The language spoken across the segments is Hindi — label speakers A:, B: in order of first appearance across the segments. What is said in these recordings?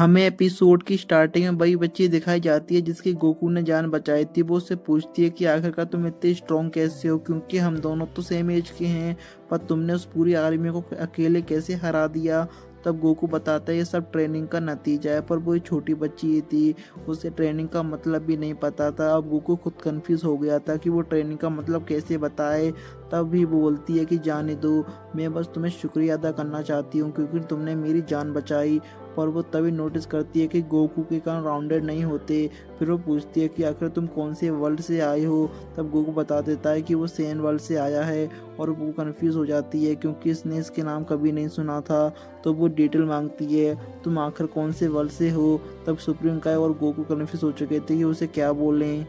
A: हमें एपिसोड की स्टार्टिंग में वही बच्ची दिखाई जाती है जिसकी गोकू ने जान बचाई थी। वो उससे पूछती है कि आखिरकार तुम इतने स्ट्रॉन्ग कैसे हो, क्योंकि हम दोनों तो सेम एज के हैं, पर तुमने उस पूरी आर्मी को अकेले कैसे हरा दिया। तब गोकू बताता है ये सब ट्रेनिंग का नतीजा है, पर वो एक छोटी बच्ची थी, उसे ट्रेनिंग का मतलब भी नहीं पता था। अब गोकू खुद कंफ्यूज हो गया था कि वो ट्रेनिंग का मतलब कैसे बताए। तब भी वो बोलती है कि जाने दो, मैं बस तुम्हें शुक्रिया अदा करना चाहती हूँ क्योंकि तुमने मेरी जान बचाई। पर वो तभी नोटिस करती है कि गोकू के कान राउंडेड नहीं होते। फिर वो पूछती है कि आखिर तुम कौन से वर्ल्ड से आए हो। तब गोकू बता देता है कि वो सेन वर्ल्ड से आया है, और वो कंफ्यूज हो जाती है क्योंकि इसने इसके नाम कभी नहीं सुना था। तो वो डिटेल मांगती है, तुम आखिर कौन से वर्ल्ड से हो। तब सुप्रीम काय और गोकू कंफ्यूज हो चुके थे कि उसे क्या बोलें,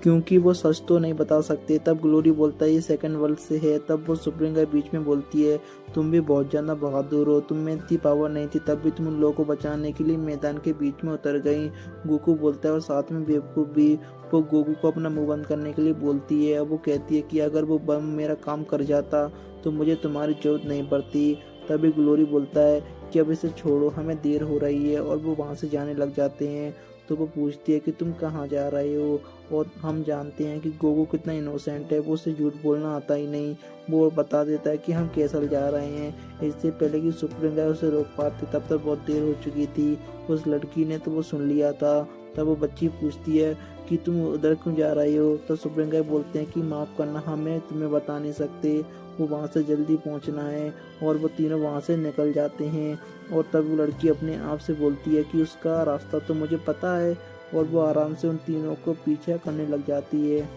A: क्योंकि वो सच तो नहीं बता सकते। तब ग्लोरी बोलता है ये सेकंड वर्ल्ड से है। तब वो सुप्रीम के बीच में बोलती है, तुम भी बहुत ज़्यादा बहादुर हो, तुम में इतनी पावर नहीं थी तब भी तुम उन लोगों को बचाने के लिए मैदान के बीच में उतर गई। गोकू बोलता है और साथ में बेवकूफ़ भी। वो गोकू को अपना मुंह बंद करने के लिए बोलती है। वो कहती है कि अगर वो बम मेरा काम कर जाता तो मुझे तुम्हारी जरूरत नहीं पड़ती। तभी ग्लोरी बोलता है कि अब इसे छोड़ो, हमें देर हो रही है, और वो वहाँ से जाने लग जाते हैं। तो वो पूछती है कि तुम कहाँ जा रहे हो, और हम जानते हैं कि गोगो कितना इनोसेंट है, वो उसे झूठ बोलना आता ही नहीं। वो बता देता है कि हम कैसल जा रहे हैं। इससे पहले कि सुप्रीम गाय उसे रोक पाते तब तक बहुत देर हो चुकी थी। उस लड़की ने तो वो सुन लिया था। तब वो बच्ची पूछती है कि तुम उधर क्यों जा रही हो। तो सुप्रीम गाय बोलते हैं कि माफ़ करना, हमें तुम्हें बता नहीं सकते, वो वहाँ से जल्दी पहुँचना है। और वो तीनों वहाँ से निकल जाते हैं। और तब वो लड़की अपने आप से बोलती है कि उसका रास्ता तो मुझे पता है, और वो आराम से उन तीनों को पीछे करने लग जाती है।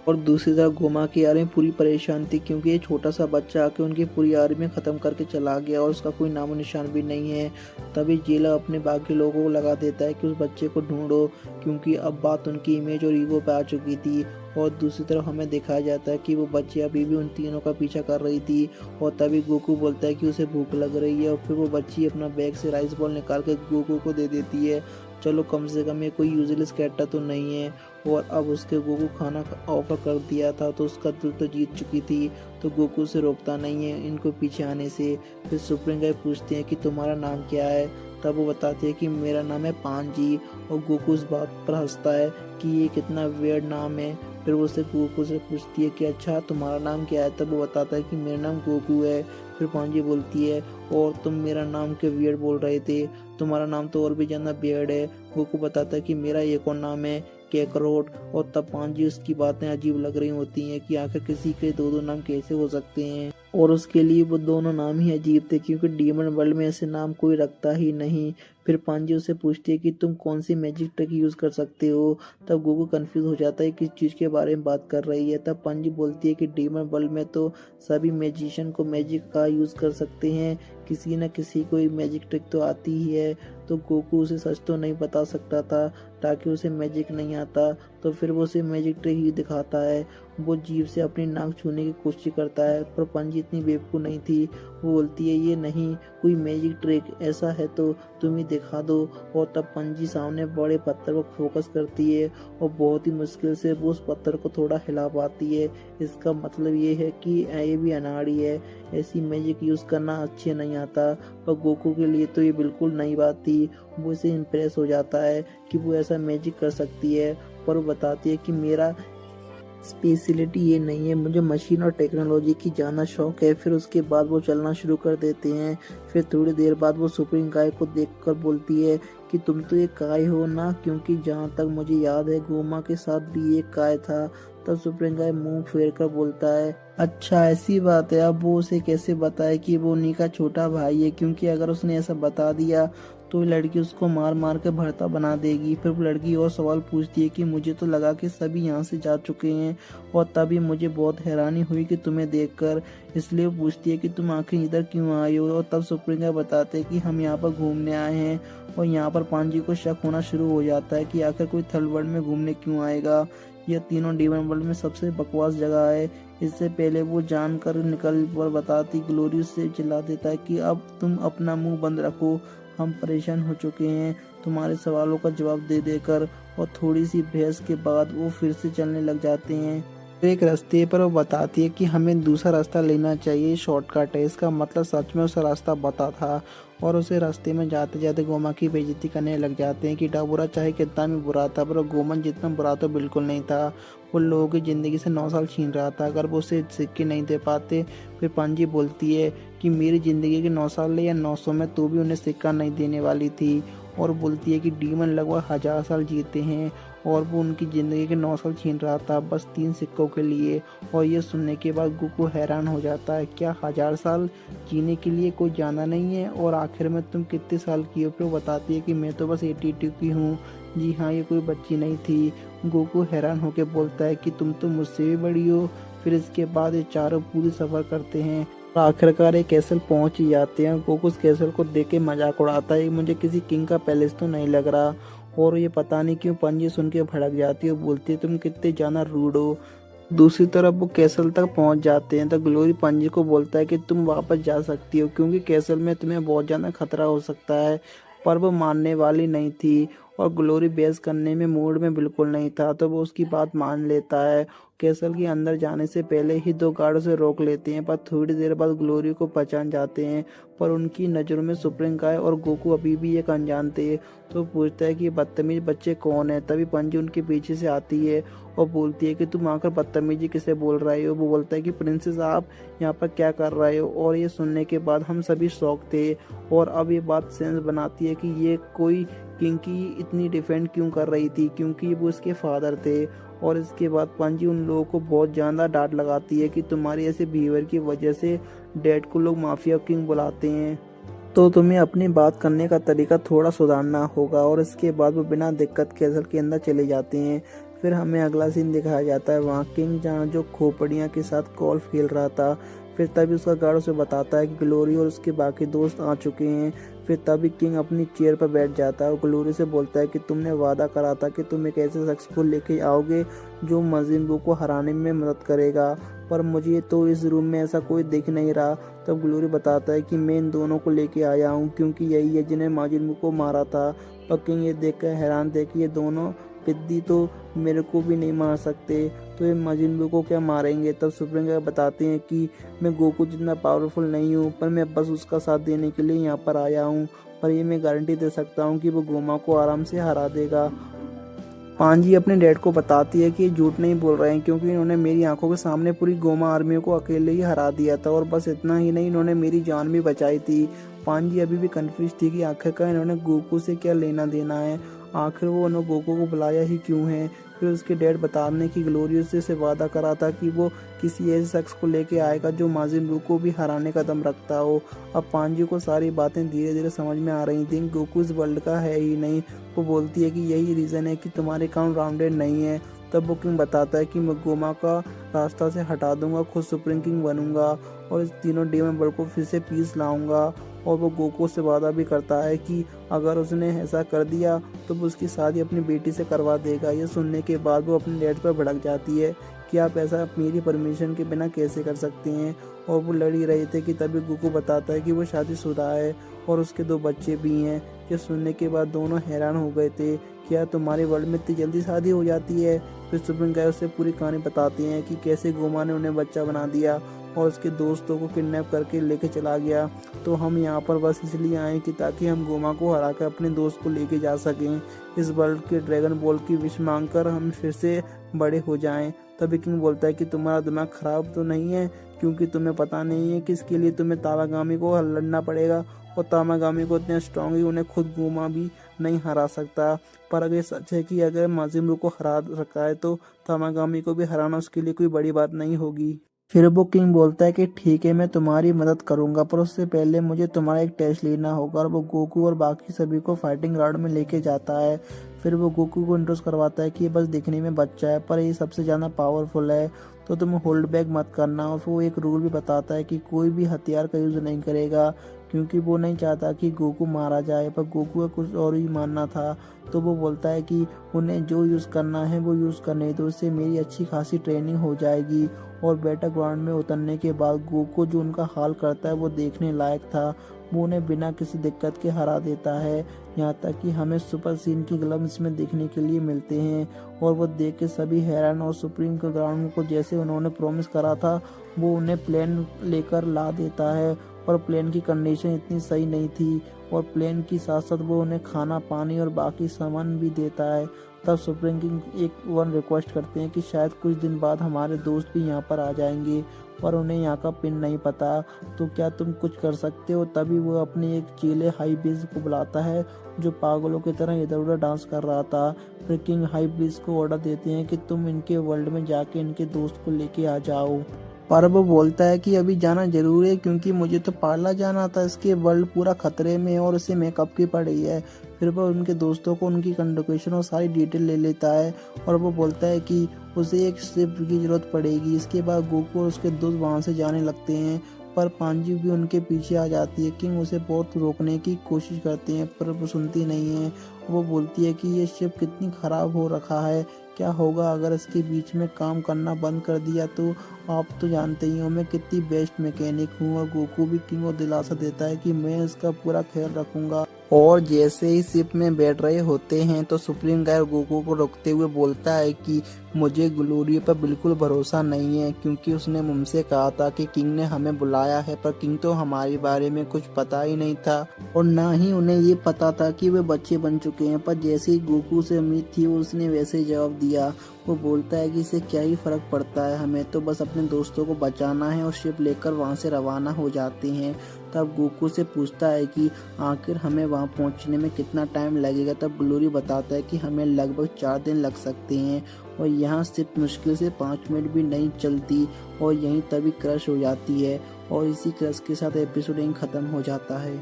A: और दूसरी तरफ गोमा की आर्मी पूरी परेशान थी क्योंकि ये छोटा सा बच्चा आके उनकी पूरी आर्मी खत्म करके चला गया और उसका कोई नामो निशान भी नहीं है। तभी जेला अपने बाकी लोगों को लगा देता है कि उस बच्चे को ढूंढो, क्योंकि अब बात उनकी इमेज और ईगो पे आ चुकी थी। और दूसरी तरफ हमें दिखाया जाता है कि वो बच्ची अभी भी उन तीनों का पीछा कर रही थी। और तभी गोकू बोलता है कि उसे भूख लग रही है, और फिर वो बच्ची अपना बैग से राइस बॉल निकाल के गोकू को दे देती है। चलो कम से कम ये कोई यूजलेस कैरेक्टर तो नहीं है। और अब उसके गोकू खाना ऑफर कर दिया था तो उसका दिल तो जीत चुकी थी, तो गोकू से रोकता नहीं है इनको पीछे आने से। फिर सुप्रीम गाय पूछते हैं कि तुम्हारा नाम क्या है। तब वो बताते हैं कि मेरा नाम है पांजी। और गोकू इस बात पर हंसता है कि ये कितना वियर्ड नाम है। फिर वो उससे गोकू से पूछती है कि अच्छा तुम्हारा नाम क्या है। तब वो बताता है कि मेरा नाम गोकू है। फिर पांजी बोलती है और तुम मेरा नाम क्यों वियर्ड बोल रहे थे, तुम्हारा नाम तो और भी ज़्यादा वियर्ड है। गोकू बताता है कि मेरा एक और नाम है केकरोट। और तब पांजी उसकी बातें अजीब लग रही होती हैं कि आखिर किसी के दो दो नाम कैसे हो सकते हैं। और उसके लिए वो दोनों नाम ही अजीब थे क्योंकि डीमन वर्ल्ड में ऐसे नाम कोई रखता ही नहीं। फिर पांजी उसे पूछती है कि तुम कौन सी मैजिक ट्रिक यूज़ कर सकते हो। तब गोकू कंफ्यूज हो जाता है किस चीज़ के बारे में बात कर रही है। तब पांजी बोलती है कि डीमन वर्ल्ड में तो सभी मैजिशियन को मैजिक का यूज़ कर सकते हैं, किसी न किसी को मैजिक ट्रिक तो आती ही है। तो गोकू उसे सच तो नहीं बता सकता था ताकि उसे मैजिक नहीं आता, तो फिर वो उसे मैजिक ट्रिक ही दिखाता है। वो जीभ से अपनी नाक छूने की कोशिश करता है, पर पांजी इतनी बेवकूफ़ नहीं थी। वो बोलती है ये नहीं कोई मैजिक ट्रिक, ऐसा है तो तुम ही दिखा दो। और तब पांजी सामने बड़े पत्थर को फोकस करती है और बहुत ही मुश्किल से वो उस पत्थर को थोड़ा हिला पाती है। इसका मतलब ये है कि ये भी अनाड़ी है, ऐसी मैजिक यूज़ करना अच्छे नहीं आता। पर गोकू के लिए तो ये बिल्कुल नई बात थी। वो इसे इम्प्रेस हो जाता है कि वो ऐसा मैजिक कर सकती है। पर वो बताती है कि मेरा स्पेशलिटी ये नहीं है, मुझे मशीन और टेक्नोलॉजी की ज़्यादा शौक है। फिर उसके बाद वो चलना शुरू कर देते हैं। फिर थोड़ी देर बाद वो सुप्रीम गाय को देखकर बोलती है कि तुम तो एक काय हो ना, क्योंकि जहाँ तक मुझे याद है गोमा के साथ भी एक काय था। तब सुप्रीम गाय मुंह फेर कर बोलता है अच्छा ऐसी बात है। अब वो उसे कैसे बताए कि वो उन्हीं का छोटा भाई है, क्योंकि अगर उसने ऐसा बता दिया तो लड़की उसको मार मार के भर्ता बना देगी। फिर वो लड़की और सवाल पूछती है कि मुझे तो लगा कि सभी यहाँ से जा चुके हैं, और तभी मुझे बहुत हैरानी हुई कि तुम्हें देखकर, इसलिए वो पूछती है कि तुम आखिर इधर क्यों आए हो। और तब सुप्रीम गाय बताते हैं कि हम यहाँ पर घूमने आए हैं। और यहाँ पर पांजी को शक होना शुरू हो जाता है कि आखिर कोई थर्ड वर्ल्ड में घूमने क्यों आएगा, यह तीनों डीमन वर्ल्ड में सबसे बकवास जगह है। इससे पहले वो जानकर निकल पर बताती ग्लोरी से चिल्ला देता है कि अब तुम अपना मुंह बंद रखो, हम परेशान हो चुके हैं तुम्हारे सवालों का जवाब दे देकर। और थोड़ी सी बहस के बाद वो फिर से चलने लग जाते हैं। एक रास्ते पर वो बताती है कि हमें दूसरा रास्ता लेना चाहिए, शॉर्टकट है। इसका मतलब सच में उसे रास्ता पता था और उसे रास्ते में जाते जाते गोमा की बेइज्जती करने लग जाते हैं कि डाबूरा चाहे कितना भी बुरा था पर गोमन जितना बुरा तो बिल्कुल नहीं था। वो लोगों की ज़िंदगी से 9 साल छीन रहा था। अगर वो उसे सिक्के नहीं दे पाते फिर पांजी बोलती है कि मेरी ज़िंदगी के 9 साल ले या 900 में तो भी उन्हें सिक्का नहीं देने वाली थी। और बोलती है कि डीमन लगभग 1000 साल जीते हैं और वो उनकी ज़िंदगी के 9 साल छीन रहा था बस 3 सिक्कों के लिए। और ये सुनने के बाद गोकू हैरान हो जाता है, क्या 1000 साल जीने के लिए कोई जाना नहीं है? और आखिर में तुम कितने साल की हो? फिर वो बताती है कि मैं तो बस 82 की हूँ। जी हाँ, ये कोई बच्ची नहीं थी। गोकू हैरान होकर बोलता है कि तुम तो मुझसे भी बड़ी हो। फिर इसके बाद ये चारों पूरी सफ़र करते हैं और आखिरकार एक कैसल पहुंच ही जाते हैं। गोकू उस कैसल को देख के मजाक उड़ाता है, मुझे किसी किंग का पैलेस तो नहीं लग रहा। और ये पता नहीं क्यों पंजी सुन के भड़क जाती है, बोलती है तुम कितने जाना रूड हो। दूसरी तरफ वो कैसल तक पहुंच जाते हैं तो ग्लोरी पंजी को बोलता है कि तुम वापस जा सकती हो क्योंकि कैसल में तुम्हें बहुत ज़्यादा खतरा हो सकता है। पर वो मानने वाली नहीं थी और ग्लोरी बहस करने में मूड में बिल्कुल नहीं था तो वो उसकी बात मान लेता है। कैसल के अंदर जाने से पहले ही दो गार्ड उसे रोक लेते हैं पर थोड़ी देर बाद ग्लोरी को पहचान जाते हैं। पर उनकी नज़रों में सुप्रीम काय और गोकू अभी भी एक अनजान थे। तो पूछता है कि बदतमीज बच्चे कौन है। तभी पंजी उनके पीछे से आती है और बोलती है कि तुम आकर बदतमीजी किसे बोल रहे हो। वो बोलता है कि प्रिंसेस आप यहाँ पर क्या कर रहे हो। और ये सुनने के बाद हम सभी शौक थे और अब ये बात सेंस बनाती है कि ये कोई किंग की इतनी डिफेंड क्यों कर रही थी क्योंकि वो उसके फादर थे। और इसके बाद पंजी उन लोगों को बहुत ज़्यादा डांट लगाती है कि तुम्हारी ऐसे बिहेवियर की वजह से डैड को लोग माफिया किंग बुलाते हैं, तो तुम्हें अपनी बात करने का तरीका थोड़ा सुधारना होगा। और इसके बाद वो बिना दिक्कत कैसल के अंदर चले जाते हैं। फिर हमें अगला सीन दिखाया जाता है वहाँ किंग जहाँ जो खोपड़ियाँ के साथ गोल्फ खेल रहा था। फिर तभी उसका गार्ड उसे बताता है कि ग्लोरी और उसके बाकी दोस्त आ चुके हैं। फिर तभी किंग अपनी चेयर पर बैठ जाता है और ग्लोरी से बोलता है कि तुमने वादा करा था कि तुम एक ऐसे शख्स को लेके आओगे जो मजिम्बू को हराने में मदद करेगा, पर मुझे तो इस रूम में ऐसा कोई दिख नहीं रहा। तब ग्लोरी बताता है कि मैं इन दोनों को लेके आया हूँ क्योंकि यही है जिन्हें माजिम्बू को मारा था। और किंग ये देखकर हैरान थे कि ये दोनों पिद्दी तो मेरे को भी नहीं मार सकते तो ये माजिम्बू को क्या मारेंगे। तब सुप्रीम काय बताते हैं कि मैं गोकू जितना पावरफुल नहीं हूँ पर मैं बस उसका साथ देने के लिए यहाँ पर आया हूँ, पर ये मैं गारंटी दे सकता हूँ कि वो गोमा को आराम से हरा देगा। पांजी अपने डैड को बताती है कि ये झूठ नहीं बोल रहे हैं क्योंकि इन्होंने मेरी आंखों के सामने पूरी गोमा आर्मी को अकेले ही हरा दिया था और बस इतना ही नहीं, इन्होंने मेरी जान भी बचाई थी। पांजी अभी भी कंफ्यूज थी कि आखिरकार इन्होंने गोकू से क्या लेना देना है, आखिर वो उन्होंने गोकू को बुलाया ही क्यों है। फिर उसके डैड बताने की ग्लोरियस से वादा करा था कि वो किसी ऐसे शख्स को लेके आएगा जो माजिम्बू को भी हराने का दम रखता हो। अब पांजी को सारी बातें धीरे धीरे समझ में आ रही थी, गोकू इस वर्ल्ड का है ही नहीं। वो बोलती है कि यही रीज़न है कि तुम्हारे काउंट राउंडेड नहीं है। तब वो किंग बताता है कि मैं गोमा का रास्ता से हटा दूंगा, खुद सुप्रीम किंग बनूंगा और इस तीनों डेमन वर्ल्ड को फिर से पीस लाऊंगा। और वो गोकू से वादा भी करता है कि अगर उसने ऐसा कर दिया तो वो उसकी शादी अपनी बेटी से करवा देगा। ये सुनने के बाद वो अपने डैड पर भड़क जाती है कि आप ऐसा मेरी परमिशन के बिना कैसे कर सकते हैं। और वो लड़ ही रहे थे कि तभी गोकू बताता है कि वो शादीशुदा है और उसके 2 बच्चे भी हैं। ये सुनने के बाद दोनों हैरान हो गए थे, क्या तुम्हारे वर्ल्ड में इतनी जल्दी शादी हो जाती है। फिर सुप्रीम काय उससे पूरी कहानी बताते हैं कि कैसे गोमा ने उन्हें बच्चा बना दिया और उसके दोस्तों को किडनैप करके लेके चला गया। तो हम यहाँ पर बस इसलिए आए कि ताकि हम गोमा को हरा कर अपने दोस्त को लेके जा सकें। इस वर्ल्ड के ड्रैगन बॉल की विश मांग कर हम फिर से बड़े हो जाएं। तभी किंग बोलता है कि तुम्हारा दिमाग खराब तो नहीं है क्योंकि तुम्हें पता नहीं है कि इसके लिए तुम्हें तावागामी को लड़ना पड़ेगा और तावागामी को इतने स्ट्रांग ही उन्हें खुद गोमा भी नहीं हरा सकता। पर अगर सच है कि अगर माजिम्बू को हरा रखा है तो तावागामी को भी हराना उसके लिए कोई बड़ी बात नहीं होगी। फिर वो किंग बोलता है कि ठीक है मैं तुम्हारी मदद करूंगा पर उससे पहले मुझे तुम्हारा एक टेस्ट लेना होगा। और वो गोकू और बाकी सभी को फाइटिंग ग्राउंड में लेके जाता है। फिर वो गोकू को इंट्रोड्यूस करवाता है कि ये बस दिखने में बच्चा है पर ये सबसे ज़्यादा पावरफुल है तो तुम होल्ड बैक मत करना। और वो एक रूल भी बताता है कि कोई भी हथियार का यूज़ नहीं करेगा क्योंकि वो नहीं चाहता कि गोकू मारा जाए, पर गोकू का कुछ और ही मानना था। तो वो बोलता है कि उन्हें जो यूज़ करना है वो यूज़ करने दो, उससे मेरी अच्छी खासी ट्रेनिंग हो जाएगी। और बैटल ग्राउंड में उतरने के बाद गोकू जो उनका हाल करता है वो देखने लायक था। वो उन्हें बिना किसी दिक्कत के हरा देता है। यहाँ तक कि हमें सुपर सीन की ग्लव्स में देखने के लिए मिलते हैं और वो देख के सभी हैरान। और सुप्रीम के ग्राउंड को जैसे उन्होंने प्रॉमिस करा था वो उन्हें प्लेन लेकर ला देता है। और प्लेन की कंडीशन इतनी सही नहीं थी और प्लेन की साथ साथ वो उन्हें खाना पानी और बाकी सामान भी देता है। तब सुप्रीम किंग एक रिक्वेस्ट करते हैं कि शायद कुछ दिन बाद हमारे दोस्त भी यहाँ पर आ जाएंगे पर उन्हें यहाँ का पिन नहीं पता, तो क्या तुम कुछ कर सकते हो। तभी वो अपने एक चेले हाई बीज को बुलाता है जो पागलों की तरह इधर उधर डांस कर रहा था। फिर किंग हाई बीज को ऑर्डर देते हैं कि तुम इनके वर्ल्ड में जाके इनके दोस्त को लेके आ जाओ। पर वो बोलता है कि अभी जाना जरूरी है क्योंकि मुझे तो पार्ला जाना था, इसके वर्ल्ड पूरा खतरे में है और इसे मेकअप की पड़ी है। फिर वो उनके दोस्तों को उनकी कंडोकेशन और सारी डिटेल ले लेता है और वो बोलता है कि उसे एक शिप की जरूरत पड़ेगी। इसके बाद गोकू और उसके दोस्त वहां से जाने लगते हैं पर पांजी भी उनके पीछे आ जाती है। किंग उसे बहुत रोकने की कोशिश करते हैं पर वो सुनती नहीं है। वो बोलती है कि ये शिप कितनी खराब हो रखा है, क्या होगा अगर इसके बीच में काम करना बंद कर दिया तो। आप तो जानते ही हो मैं कितनी बेस्ट मैकेनिक हूँ। और गोकू भी किंग को दिलासा देता है कि मैं इसका पूरा ख्याल रखूंगा। और जैसे ही शिप में बैठ रहे होते हैं तो सुप्रीम गाय गोकू को रोकते हुए बोलता है कि मुझे ग्लोरी पर बिल्कुल भरोसा नहीं है क्योंकि उसने मुझसे कहा था कि किंग ने हमें बुलाया है, पर किंग तो हमारे बारे में कुछ पता ही नहीं था और ना ही उन्हें ये पता था कि वे बच्चे बन चुके हैं। पर जैसे ही गोकू से उम्मीद थी उसने वैसे ही जवाब दिया। वो बोलता है कि इसे क्या ही फर्क पड़ता है, हमें तो बस अपने दोस्तों को बचाना है और शिप लेकर वहां से रवाना हो जाते हैं। तब गोकू से पूछता है कि आखिर हमें वहां पहुंचने में कितना टाइम लगेगा। तब ग्लोरी बताता है कि हमें लगभग 4 दिन लग सकते हैं और यहाँ सिर्फ मुश्किल से 5 मिनट भी नहीं चलती और यहीं तभी क्रश हो जाती है और इसी क्रश के साथ एपिसोड यहीं खत्म हो जाता है।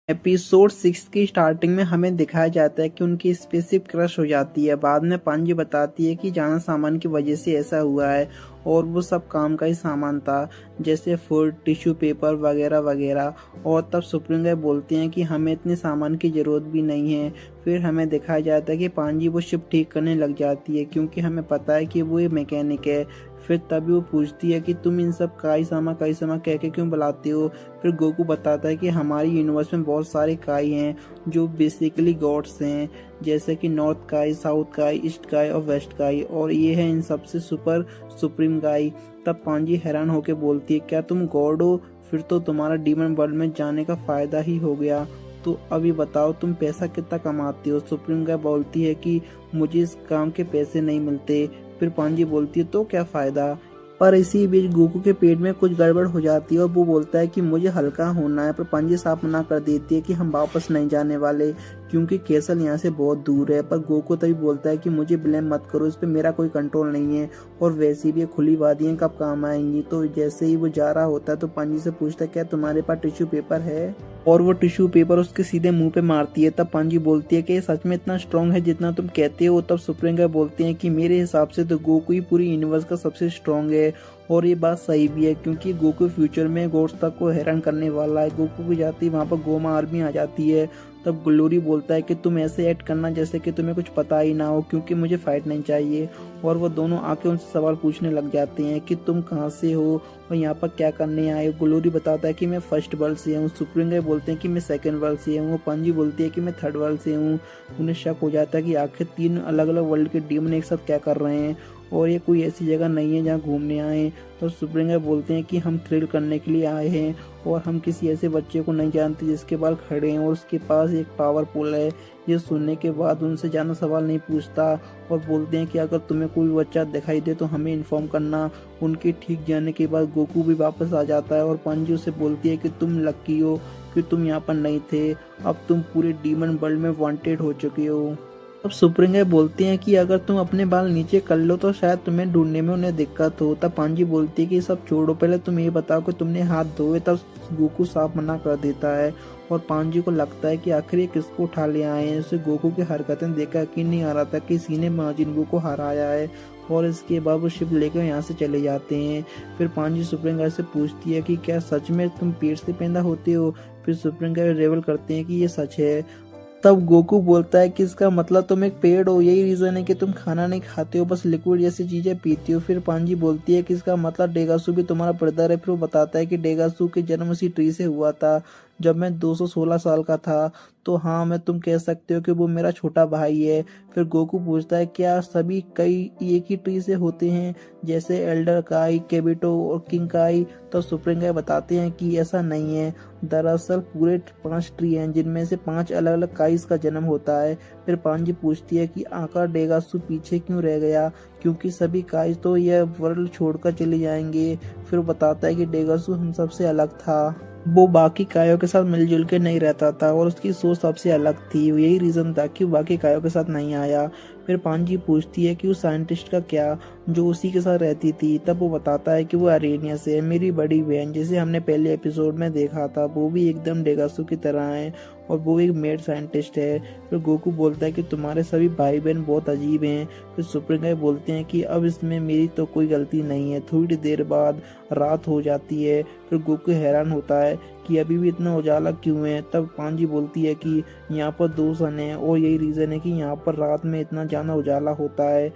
A: एपिसोड 6 की स्टार्टिंग में हमें दिखाया जाता है कि उनकी स्पेसशिप क्रश हो जाती है। बाद में पांजी बताती है कि जाना सामान की वजह से ऐसा हुआ है और वो सब काम का ही सामान था जैसे फूड, टिश्यू पेपर वगैरह वगैरह। और तब सुप्रीम गाय बोलते हैं कि हमें इतने सामान की जरूरत भी नहीं है। फिर हमें दिखाया जाता है कि पांजी वो शिप ठीक करने लग जाती है क्योंकि हमें पता है कि वो ये मैकेनिक है। फिर तभी वो पूछती है कि तुम इन सब काई सामा कह के क्यों बुलाते हो। फिर गोकू बताता है कि हमारी यूनिवर्स में बहुत सारे काई हैं जो बेसिकली गॉड्स हैं जैसे कि नॉर्थ काई, साउथ काई, ईस्ट काई और वेस्ट काई और ये है इन सबसे सुप्रीम काई। तब पांजी हैरान होकर बोलती है क्या तुम गॉड हो, फिर तो तुम्हारा डीमन वर्ल्ड में जाने का फायदा ही हो गया। तो अभी बताओ तुम पैसा कितना कमाती हो। सुप्रीम गाय बोलती है कि मुझे इस काम के पैसे नहीं मिलते। फिर पांजी बोलती है तो क्या फायदा। पर इसी बीच गोकू के पेट में कुछ गड़बड़ हो जाती है और वो बोलता है कि मुझे हल्का होना है। पर पांजी साफ मना कर देती है कि हम वापस नहीं जाने वाले क्योंकि कैसल यहाँ से बहुत दूर है। पर गोकू तभी बोलता है कि मुझे ब्लेम मत करो, इस पे मेरा कोई कंट्रोल नहीं है और वैसे भी ये खुली वादियां कब काम आएंगी। तो जैसे ही वो जा रहा होता है तो पांजी से पूछता है क्या तुम्हारे पास टिश्यू पेपर है और वो टिश्यू पेपर उसके सीधे मुंह पे मारती है। तब पांजी बोलती है कि सच में इतना स्ट्रांग है जितना तुम कहते हो। तब सुप्रीम गाय बोलते हैं कि मेरे हिसाब से तो गोकू ही पूरी यूनिवर्स का सबसे स्ट्रांग है और ये बात सही भी है क्योंकि गोकू फ्यूचर में गॉड्स तक को हैरान करने वाला है। गोकू की जाती वहाँ पर गोमा आर्मी आ जाती है। तब ग्लोरी बोलता है कि तुम ऐसे एक्ट करना जैसे कि तुम्हें कुछ पता ही ना हो क्योंकि मुझे फाइट नहीं चाहिए। और वो दोनों आके उनसे सवाल पूछने लग जाते हैं कि तुम कहाँ से हो और यहाँ पर क्या करने आए हो। ग्लोरी बताता है कि मैं फर्स्ट वर्ल्ड से हूँ। सुप्रीम गाय बोलते हैं कि मैं सेकंड वर्ल्ड से हूँ। पांजी बोलती है कि मैं थर्ड वर्ल्ड से हूँ। उन्हें शक हो जाता है कि आखिर 3 अलग अलग वर्ल्ड के डीमन एक साथ क्या कर रहे हैं और ये कोई ऐसी जगह नहीं है जहाँ घूमने आए। तो सुप्रीम गाय बोलते हैं कि हम थ्रिल करने के लिए आए हैं और हम किसी ऐसे बच्चे को नहीं जानते जिसके बाल खड़े हैं और उसके पास एक पावर पुल है। ये सुनने के बाद उनसे ज्यादा सवाल नहीं पूछता और बोलते हैं कि अगर तुम्हें कोई बच्चा दिखाई दे तो हमें इन्फॉर्म करना। उनके ठीक जाने के बाद गोकू भी वापस आ जाता है और पांजी उसे बोलती है कि तुम लकी हो कि तुम यहाँ पर नहीं थे, अब तुम पूरे डीमन वर्ल्ड में वांटेड हो चुके हो। अब सुप्रीम गाय बोलते हैं कि अगर तुम अपने बाल नीचे कर लो तो शायद तुम्हें ढूंढने में उन्हें दिक्कत हो। तब पांजी बोलती है कि सब छोड़ो, पहले तुम ये बताओ कि तुमने हाथ धोए। तब गोकू साफ मना कर देता है और पांजी को लगता है कि आखिर ये किसको उठा ले आए हैं। उसे गोकू की हरकतें देखकर यकीन नहीं आ रहा था कि किसी ने माजिन बू को हराया है और इसके बाद वो शिप लेकर यहाँ से चले जाते हैं। फिर पांजी सुप्रीम गाय से पूछती है कि क्या सच में तुम पेट से पैदा होते हो। फिर सुप्रीम गाय रेवल करते हैं कि ये सच है। तब गोकू बोलता है कि इसका मतलब तुम एक पेड़ हो, यही रीजन है कि तुम खाना नहीं खाते हो, बस लिक्विड जैसी चीजें पीती हो। फिर पांजी बोलती है कि इसका मतलब डेगासू भी तुम्हारा ब्रदर है। फिर वो बताता है कि डेगासू के जन्म उसी ट्री से हुआ था जब मैं 216 साल का था। तो हाँ, मैं तुम कह सकते हो कि वो मेरा छोटा भाई है। फिर गोकू पूछता है क्या सभी कई एक ही ट्री से होते हैं, जैसे एल्डर काई, केबिटो और किंग काई। तो सुप्रीम काई बताते हैं कि ऐसा नहीं है, दरअसल पूरे 5 ट्री हैं जिनमें से 5 अलग अलग काइस का जन्म होता है। फिर पांजी पूछती है कि आका डेगासु पीछे क्यों रह गया, क्योंकि सभी काइस तो यह वर्ल्ड छोड़कर चले जाएंगे। फिर वो बताता है कि डेगासु हम सबसे अलग था, वो बाकी कायों के साथ मिलजुल के नहीं रहता था और उसकी सोच सबसे अलग थी। यही रीजन था कि वो बाकी कायों के साथ नहीं आया। फिर पांजी पूछती है कि उस साइंटिस्ट का क्या, जो उसी के साथ रहती थी। तब वो बताता है कि वो अरेनियस है, मेरी बड़ी बहन, जिसे हमने पहले एपिसोड में देखा था। वो भी एकदम डेगासु की तरह है और वो एक मेड साइंटिस्ट है। फिर गोकू बोलता है कि तुम्हारे सभी भाई बहन बहुत अजीब हैं। फिर सुप्रीम काई बोलते हैं कि अब इसमें मेरी तो कोई गलती नहीं है। थोड़ी देर बाद रात हो जाती है। फिर गोकू हैरान होता है कि अभी भी इतना उजाला क्यों है। तब पांजी बोलती है कि यहाँ पर 2 सन है और यही रीजन है कि यहाँ पर रात में इतना ज्यादा उजाला होता है।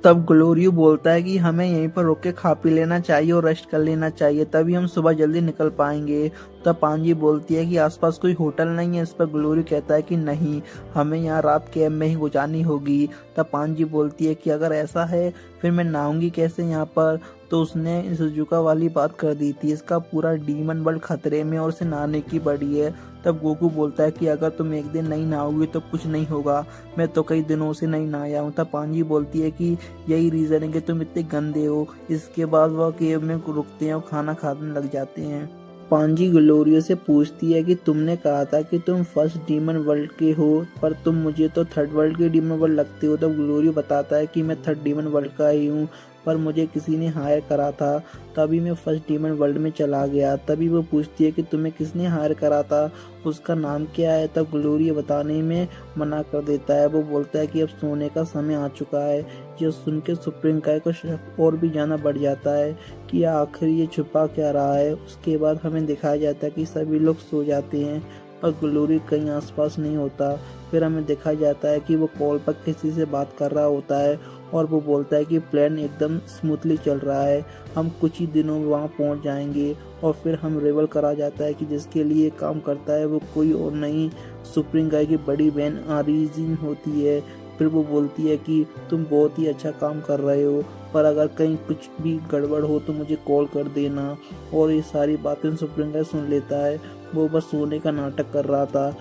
A: तब ग्लोरियो बोलता है कि हमें यहीं पर रुक के खा पी लेना चाहिए और रेस्ट कर लेना चाहिए, तभी हम सुबह जल्दी निकल पाएंगे। तब पांजी बोलती है कि आसपास कोई होटल नहीं है। इस पर ग्लोरियो कहता है कि नहीं, हमें यहाँ रात कैंप में ही गुजारनी होगी। तब पांजी बोलती है कि अगर ऐसा है फिर मैं नहाऊंगी कैसे यहाँ पर। तो उसने सुजुका वाली बात कर दी थी, इसका पूरा डीमन वर्ल्ड खतरे में और उसे नहाने की पड़ी है। तब गोकू बोलता है कि अगर तुम एक दिन नहीं नहाओगी तो कुछ नहीं होगा, मैं तो कई दिनों से नहीं नहाया हूँ। तब पांजी बोलती है कि यही रीजन है कि तुम इतने गंदे हो। इसके बाद वह केव में रुकते हैं और खाना खाने लग जाते हैं। पांजी ग्लोरियो से पूछती है कि तुमने कहा था कि तुम फर्स्ट डीमन वर्ल्ड के हो, पर तुम मुझे तो थर्ड वर्ल्ड के डीमन वर्ल्ड लगते हो। तब ग्लोरियो बताता है कि मैं थर्ड डीमन वर्ल्ड का ही हूँ, पर मुझे किसी ने हायर करा था, तभी मैं फर्स्ट डीमन वर्ल्ड में चला गया। तभी वो पूछती है कि तुम्हें किसने हायर करा था, उसका नाम क्या है। तब ग्लोरियो बताने में मना कर देता है। वो बोलता है कि अब सोने का समय आ चुका है। ये सुन के सुप्रीम काई को शक और भी जाना बढ़ जाता है कि आखिर ये छुपा क्या रहा है। उसके बाद हमें दिखाया जाता है कि सभी लोग सो जाते हैं पर ग्लोरी कहीं आसपास नहीं होता। फिर हमें दिखाया जाता है कि वो कॉल पर किसी से बात कर रहा होता है और वो बोलता है कि प्लान एकदम स्मूथली चल रहा है, हम कुछ ही दिनों में वहाँ पहुँच जाएंगे। और फिर हम रिवल करा जाता है कि जिसके लिए काम करता है वो कोई और नहीं, सुप्रीम काई की बड़ी बहन आरिजिन होती है। फिर वो बोलती है कि तुम बहुत ही अच्छा काम कर रहे हो, पर अगर कहीं कुछ भी गड़बड़ हो तो मुझे कॉल कर देना। और ये सारी बातें सुप्रीम काई सुन लेता है। वो बस सोने का नाटक कर रहा था।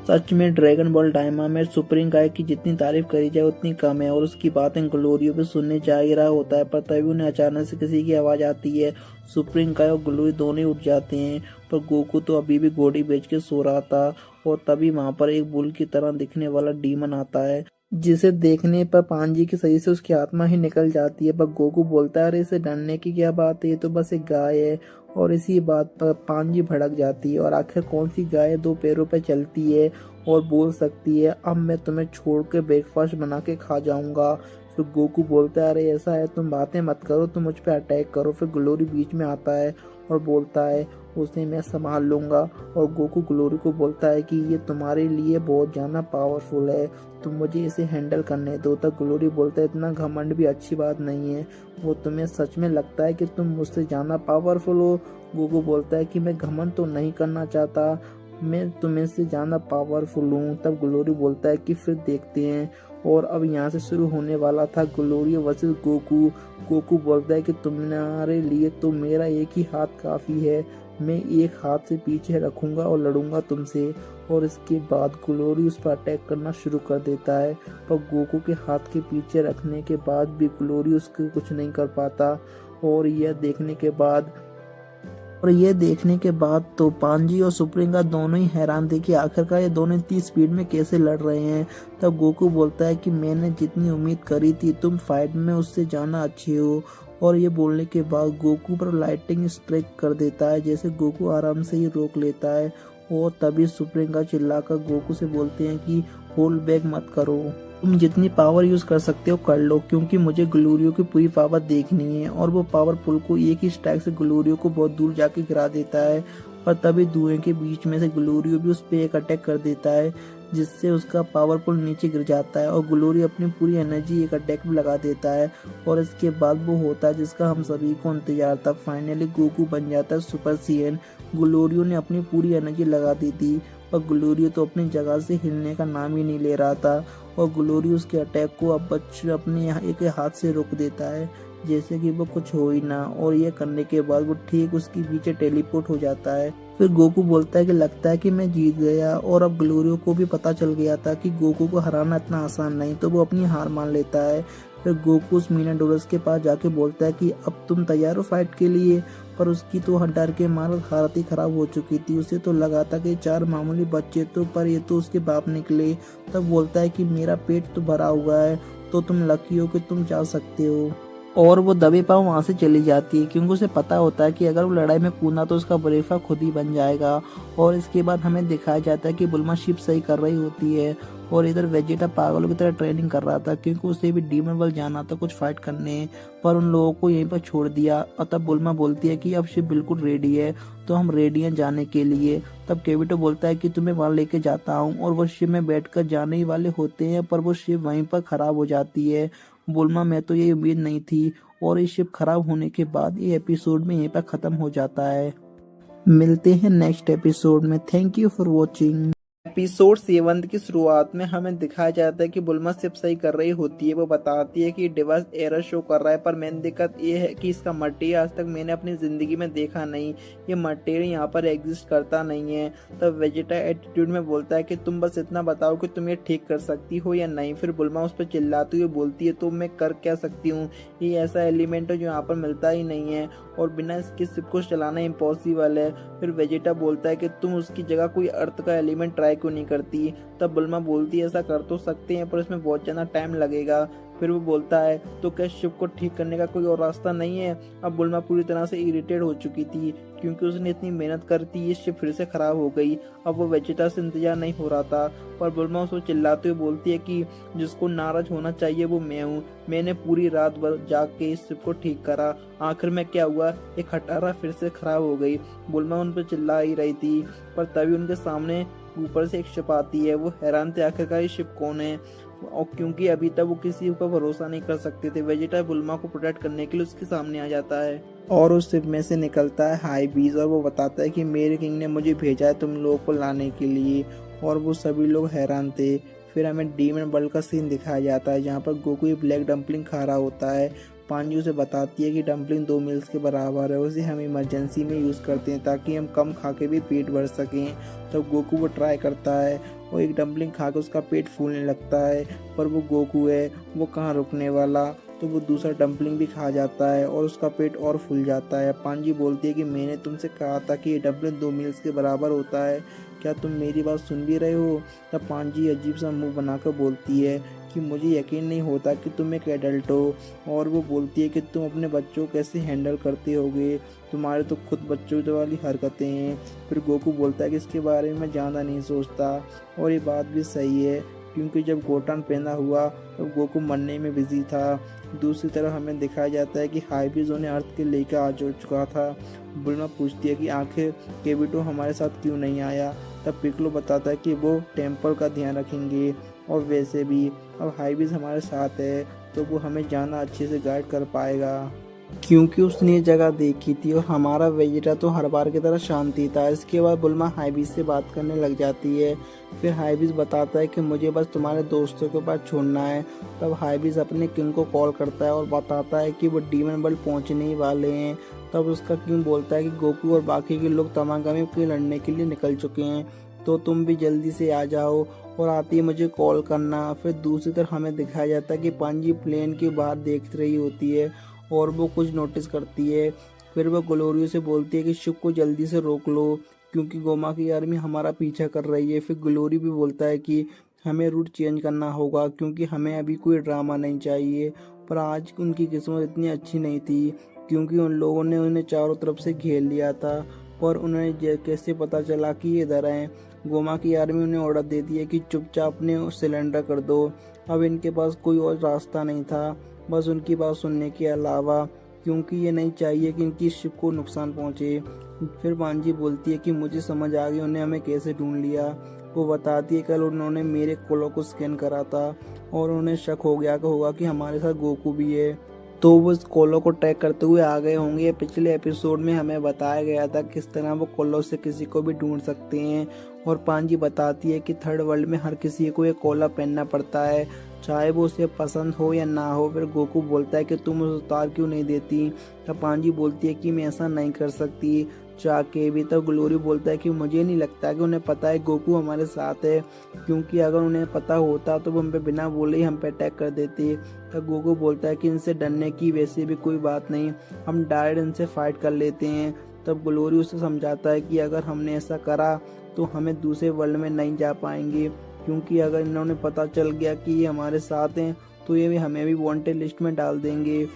A: सच में ड्रैगन बॉल डायमा में सुप्रीम काई की जितनी तारीफ करी जाए उतनी कम है और उसकी बातें ग्लोरियो भी सुनने जा ही रहा होता है, पर तभी उन्हें अचानक से किसी की आवाज आती है। सुप्रीम काई और ग्लोरियो दोनों ही उठ जाते हैं, पर गोकू तो अभी भी घोड़ी बेच के सो रहा था। और तभी वहां पर एक बुल की तरह दिखने वाला डीमन आता है, जिसे देखने पर पांजी की सही से उसकी आत्मा ही निकल जाती है। पर गोकू बोलता है अरे इसे डरने की क्या बात है, ये तो बस एक गाय है। और इसी बात पर पांजी भड़क जाती है। और आखिर कौन सी गाय 2 पैरों पर चलती है और बोल सकती है अब मैं तुम्हें छोड़ के ब्रेकफास्ट बना के खा जाऊंगा। फिर गोकू बोलता है अरे ऐसा है तुम बातें मत करो, तुम मुझ पे अटैक करो। फिर ग्लोरी बीच में आता है और बोलता है उसे मैं संभाल लूंगा। और गोकू ग्लोरी को बोलता है कि ये तुम्हारे लिए बहुत ज्यादा पावरफुल है, तुम मुझे इसे हैंडल करने दो। तब ग्लोरी बोलता है इतना घमंड भी अच्छी बात नहीं है, वो तुम्हें सच में लगता है कि तुम मुझसे ज्यादा पावरफुल हो। गोकू बोलता है कि मैं घमंड तो नहीं करना चाहता, मैं तुम्हें से ज्यादा पावरफुल हूँ। तब ग्लोरी बोलता है कि फिर देखते हैं। और अब यहाँ से शुरू होने वाला था ग्लोरी वर्सेस गोकू। गोकू बोलता है कि तुम्हारे लिए तो मेरा एक ही हाथ काफी है, मैं एक हाथ से पीछे रखूंगा और लड़ूंगा तुमसे। और इसके बाद ग्लोरी उस पर अटैक करना शुरू कर देता है, पर गोकू के हाथ के पीछे रखने के बाद भी ग्लोरी उसके कुछ नहीं कर पाता। और यह देखने के बाद तो पांजी और सुप्रीम का दोनों ही हैरान थे कि आखिरकार ये दोनों इतनी स्पीड में कैसे लड़ रहे हैं। तब गोकू बोलता है कि मैंने जितनी उम्मीद करी थी तुम फाइट में उससे ज्यादा अच्छे हो। और ये बोलने के बाद गोकू पर लाइटिंग स्ट्राइक कर देता है, जैसे गोकू आराम से ही रोक लेता है। और तभी सुप्रीम का चिल्लाकर गोकू से बोलते हैं कि होल्ड बैक मत करो, तुम जितनी पावर यूज कर सकते हो कर लो, क्योंकि मुझे ग्लोरियो की पूरी पावर देखनी है। और वो पावरफुल को एक ही स्ट्राइक से ग्लोरियो को बहुत दूर जाके गिरा देता है। और तभी धुएं के बीच में से ग्लोरियो भी उस पर एक अटैक कर देता है, जिससे उसका पावरफुल नीचे गिर जाता है और ग्लोरी अपनी पूरी एनर्जी एक अटैक में लगा देता है और इसके बाद वो होता है जिसका हम सभी को इंतजार था। फाइनली गोकू बन जाता है सुपर सीएन। ग्लोरियो ने अपनी पूरी एनर्जी लगा दी थी और ग्लोरियो तो अपनी जगह से हिलने का नाम ही नहीं ले रहा था और ग्लोरियो उसके अटैक को अब अपने एक हाथ से रोक देता है जैसे कि वो कुछ हो ही ना, और ये करने के बाद वो ठीक उसके पीछे टेलीपोर्ट हो जाता है। फिर गोकू बोलता है कि लगता है कि मैं जीत गया, और अब ग्लोरियो को भी पता चल गया था कि गोकू को हराना इतना आसान नहीं, तो वो अपनी हार मान लेता है। फिर गोकू उस मीनाडोरस के पास जाके बोलता है कि अब तुम तैयार हो फाइट के लिए, पर उसकी तो डर के मारे हालत ही खराब हो चुकी थी। उसे तो लगा था कि 4 मामूली बच्चे तो, पर ये तो उसके बाप निकले। तब बोलता है कि मेरा पेट तो भरा हुआ है, तो तुम लकी हो कि तुम जा सकते हो। और वो दबे पाँव वहाँ से चली जाती है क्योंकि उसे पता होता है कि अगर वो लड़ाई में कूदा तो उसका बरेफा खुद ही बन जाएगा। और इसके बाद हमें दिखाया जाता है कि बुल्मा शिप सही कर रही होती है और इधर वेजिटा पागलों की तरह ट्रेनिंग कर रहा था क्योंकि उसे भी डीमन वर्ल्ड जाना था कुछ फाइट करने, पर उन लोगों को यहीं पर छोड़ दिया। और तब बुल्मा बोलती है कि अब शिप बिल्कुल रेडी है, तो हम रेडी हैं जाने के लिए। तब केविटो बोलता है कि तुम्हें वहां लेके जाता हूँ, और वो शिप में बैठकर जाने ही वाले होते हैं, पर वो शिप वहीं पर खराब हो जाती है। बुल्मा मैं तो ये उम्मीद नहीं थी, और इस शिप खराब होने के बाद ये एपिसोड में यहीं पर खत्म हो जाता है। मिलते हैं नेक्स्ट एपिसोड में। Thank you for watching. Episode 7 की शुरुआत में हमें दिखाया जाता है कि बुल्मा शिप सही कर रही होती है। वो बताती है कि डिवाइस एरर शो कर रहा है, पर मेन दिक्कत ये है कि इसका मटेरियल आज तक मैंने अपनी जिंदगी में देखा नहीं, ये मटेरियल यहाँ पर एग्जिस्ट करता नहीं है। तब वेजिटा एटीट्यूड में बोलता है कि तुम बस इतना बताओ कि तुम ये ठीक कर सकती हो या नहीं। फिर बुल्मा उस पर चिल्लाती हुई बोलती है तो मैं कर क्या सकती हूँ, ये ऐसा एलिमेंट है जो यहाँ पर मिलता ही नहीं है और बिना इसके शिप को चलाना इम्पॉसिबल है। फिर वेजिटा बोलता है कि तुम उसकी जगह कोई अर्थ का एलिमेंट ट्राई क्यों नहीं करती। तब बुल्मा बोलती है ऐसा कर तो सकते हैं पर इसमें बहुत ज़्यादा टाइम लगेगा। फिर वो बोलता है तो क्या शिप को ठीक करने का कोई और रास्ता नहीं है। अब बुल्मा पूरी तरह से इरिटेट हो चुकी थी क्योंकि उसने इतनी मेहनत कर दी, ये शिप फिर से खराब हो गई। अब वो वेजिटा से इंतजार नहीं हो रहा था, पर बुल्मा उसको चिल्लाते हुए बोलती है कि जिसको नाराज होना चाहिए वो मैं हूँ, मैंने पूरी रात भर जाग के इस शिप को ठीक करा, आखिर में क्या हुआ, ये खटारा फिर से खराब हो गई। बुल्मा उन पर चिल्ला ही रही थी, पर तभी उनके सामने ऊपर से एक शिप आती है। वो हैरान थे आखिरकार ये शिप कौन है, और क्योंकि अभी तक वो किसी पर भरोसा नहीं कर सकते थे। वेजिटा बुल्मा को प्रोटेक्ट करने के लिए उसके सामने आ जाता है और उस शिप में से निकलता है हाई बीज, और वो बताता है कि मेरे किंग ने मुझे भेजा है तुम लोगों को लाने के लिए। और वो सभी लोग हैरान थे। फिर हमें डीमन वर्ल्ड का सीन दिखाया जाता है जहाँ पर गोकू ब्लैक डम्पलिंग खा रहा होता है। पांजी उसे बताती है कि डम्पलिंग 2 मील्स के बराबर है, उसे हम इमरजेंसी में यूज़ करते हैं ताकि हम कम खा के भी पेट भर सकें। तब गोकू वो ट्राई करता है और एक डम्पलिंग खा के उसका पेट फूलने लगता है, पर वो गोकू है, वो कहाँ रुकने वाला, तो वो दूसरा डम्पलिंग भी खा जाता है और उसका पेट और फूल जाता है। पांजी बोलती है कि मैंने तुमसे कहा था कि ये डम्पलिंग 2 मील्स के बराबर होता है, क्या तुम मेरी बात सुन भी रहे हो। तब पांजी अजीब सा मुंह बनाकर बोलती है कि मुझे यकीन नहीं होता कि तुम एक एडल्ट हो, और वो बोलती है कि तुम अपने बच्चों को कैसे हैंडल करते होगे, तुम्हारे तो खुद बच्चों वाली हरकतें हैं। फिर गोकू बोलता है कि इसके बारे में मैं ज़्यादा नहीं सोचता, और ये बात भी सही है क्योंकि जब गोटान पैदा हुआ तब गोकू मरने में बिजी था। दूसरी तरफ हमें दिखाया जाता है कि हाइबीज उन्हें अर्थ के लेकर आ चुका था। बुल्मा पूछती है कि आखिर केविटो हमारे साथ क्यों नहीं आया। तब पिकलो बताता है कि वो टेम्पल का ध्यान रखेंगे, और वैसे भी अब हाइबीज हमारे साथ है तो वो हमें जाना अच्छे से गाइड कर पाएगा क्योंकि उसने ये जगह देखी थी। और हमारा वेजिटा तो हर बार की तरह शांति था। इसके बाद बुल्मा हाइबीज से बात करने लग जाती है। फिर हाइबीज बताता है कि मुझे बस तुम्हारे दोस्तों के पास छोड़ना है। तब हाइबीज अपने किंग को कॉल करता है और बताता है कि वो डीमन वर्ल्ड पहुंचने ही वाले हैं। तब उसका किंग बोलता है कि गोकू और बाकी के लोग तमागामी के लड़ने के लिए निकल चुके हैं, तो तुम भी जल्दी से आ जाओ और आती है मुझे कॉल करना। फिर दूसरी तरफ हमें दिखाया जाता है कि पांजी प्लेन के बाहर देख रही होती है और वो कुछ नोटिस करती है। फिर वो ग्लोरियो से बोलती है कि शिप को जल्दी से रोक लो क्योंकि गोमा की आर्मी हमारा पीछा कर रही है। फिर ग्लोरी भी बोलता है कि हमें रूट चेंज करना होगा क्योंकि हमें अभी कोई ड्रामा नहीं चाहिए। पर आज उनकी किस्मत इतनी अच्छी नहीं थी क्योंकि उन लोगों ने उन्हें चारों तरफ से घेर लिया था, पर उन्हें कैसे पता चला कि ये इधर हैं। गोमा की आर्मी उन्हें ऑर्डर दे दिया कि चुपचाप अपने सिलेंडर कर दो। अब इनके पास कोई और रास्ता नहीं था बस उनकी बात सुनने के अलावा। क्योंकि ये नहीं चाहिए कि इनकी शिप को नुकसान पहुंचे। फिर पांजी बोलती है कि मुझे समझ आ गया उन्हें हमें कैसे ढूंढ लिया। वो बताती है कल उन्होंने मेरे कोलो को स्कैन करा था और उन्हें शक हो गया कि होगा कि हमारे साथ गोकू भी है, तो वो इस कोलो को ट्रैक करते हुए आ गए होंगे। पिछले एपिसोड में हमें बताया गया था किस तरह वो कोलो से किसी को भी ढूंढ सकते हैं। और पांजी बताती है कि थर्ड वर्ल्ड में हर किसी को ये कोला पहनना पड़ता है, चाहे वो उसे पसंद हो या ना हो। फिर गोकू बोलता है कि तुम उसे उतार क्यों नहीं देती, तब पांजी बोलती है कि मैं ऐसा नहीं कर सकती चाह के भी। तब ग्लोरी बोलता है कि मुझे नहीं लगता कि उन्हें पता है गोकू हमारे साथ है, क्योंकि अगर उन्हें पता होता तो वो हम पे बिना बोले ही हम पे अटैक कर देते। तब गोकू बोलता है कि इनसे डरने की वैसे भी कोई बात नहीं, हम डायरेक्ट इनसे फाइट कर लेते हैं। तब ग्लोरी उसे समझाता है कि अगर हमने ऐसा करा तो हमें दूसरे वर्ल्ड में नहीं जा पाएंगे, क्योंकि अगर इन्होंने पता चल गया कि ये हमारे साथ हैं तो ये भी हमें भी वांटेड लिस्ट में डाल देंगे।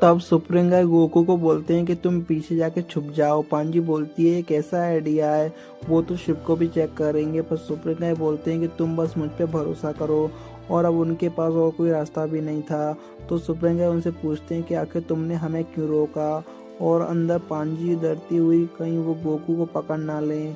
A: तब सुप्रीम गाय गोकू को बोलते हैं कि तुम पीछे जाके छुप जाओ। पांजी बोलती है कैसा आइडिया है, वो तो शिप को भी चेक करेंगे। पर सुप्रीम गाय बोलते हैं कि तुम बस मुझ पे भरोसा करो। और अब उनके पास और कोई रास्ता भी नहीं था, तो सुप्रीम गाय उनसे पूछते हैं कि आखिर तुमने हमें क्यों रोका। और अंदर पांजी डरती हुई कहीं वो गोकू को पकड़ ना लें।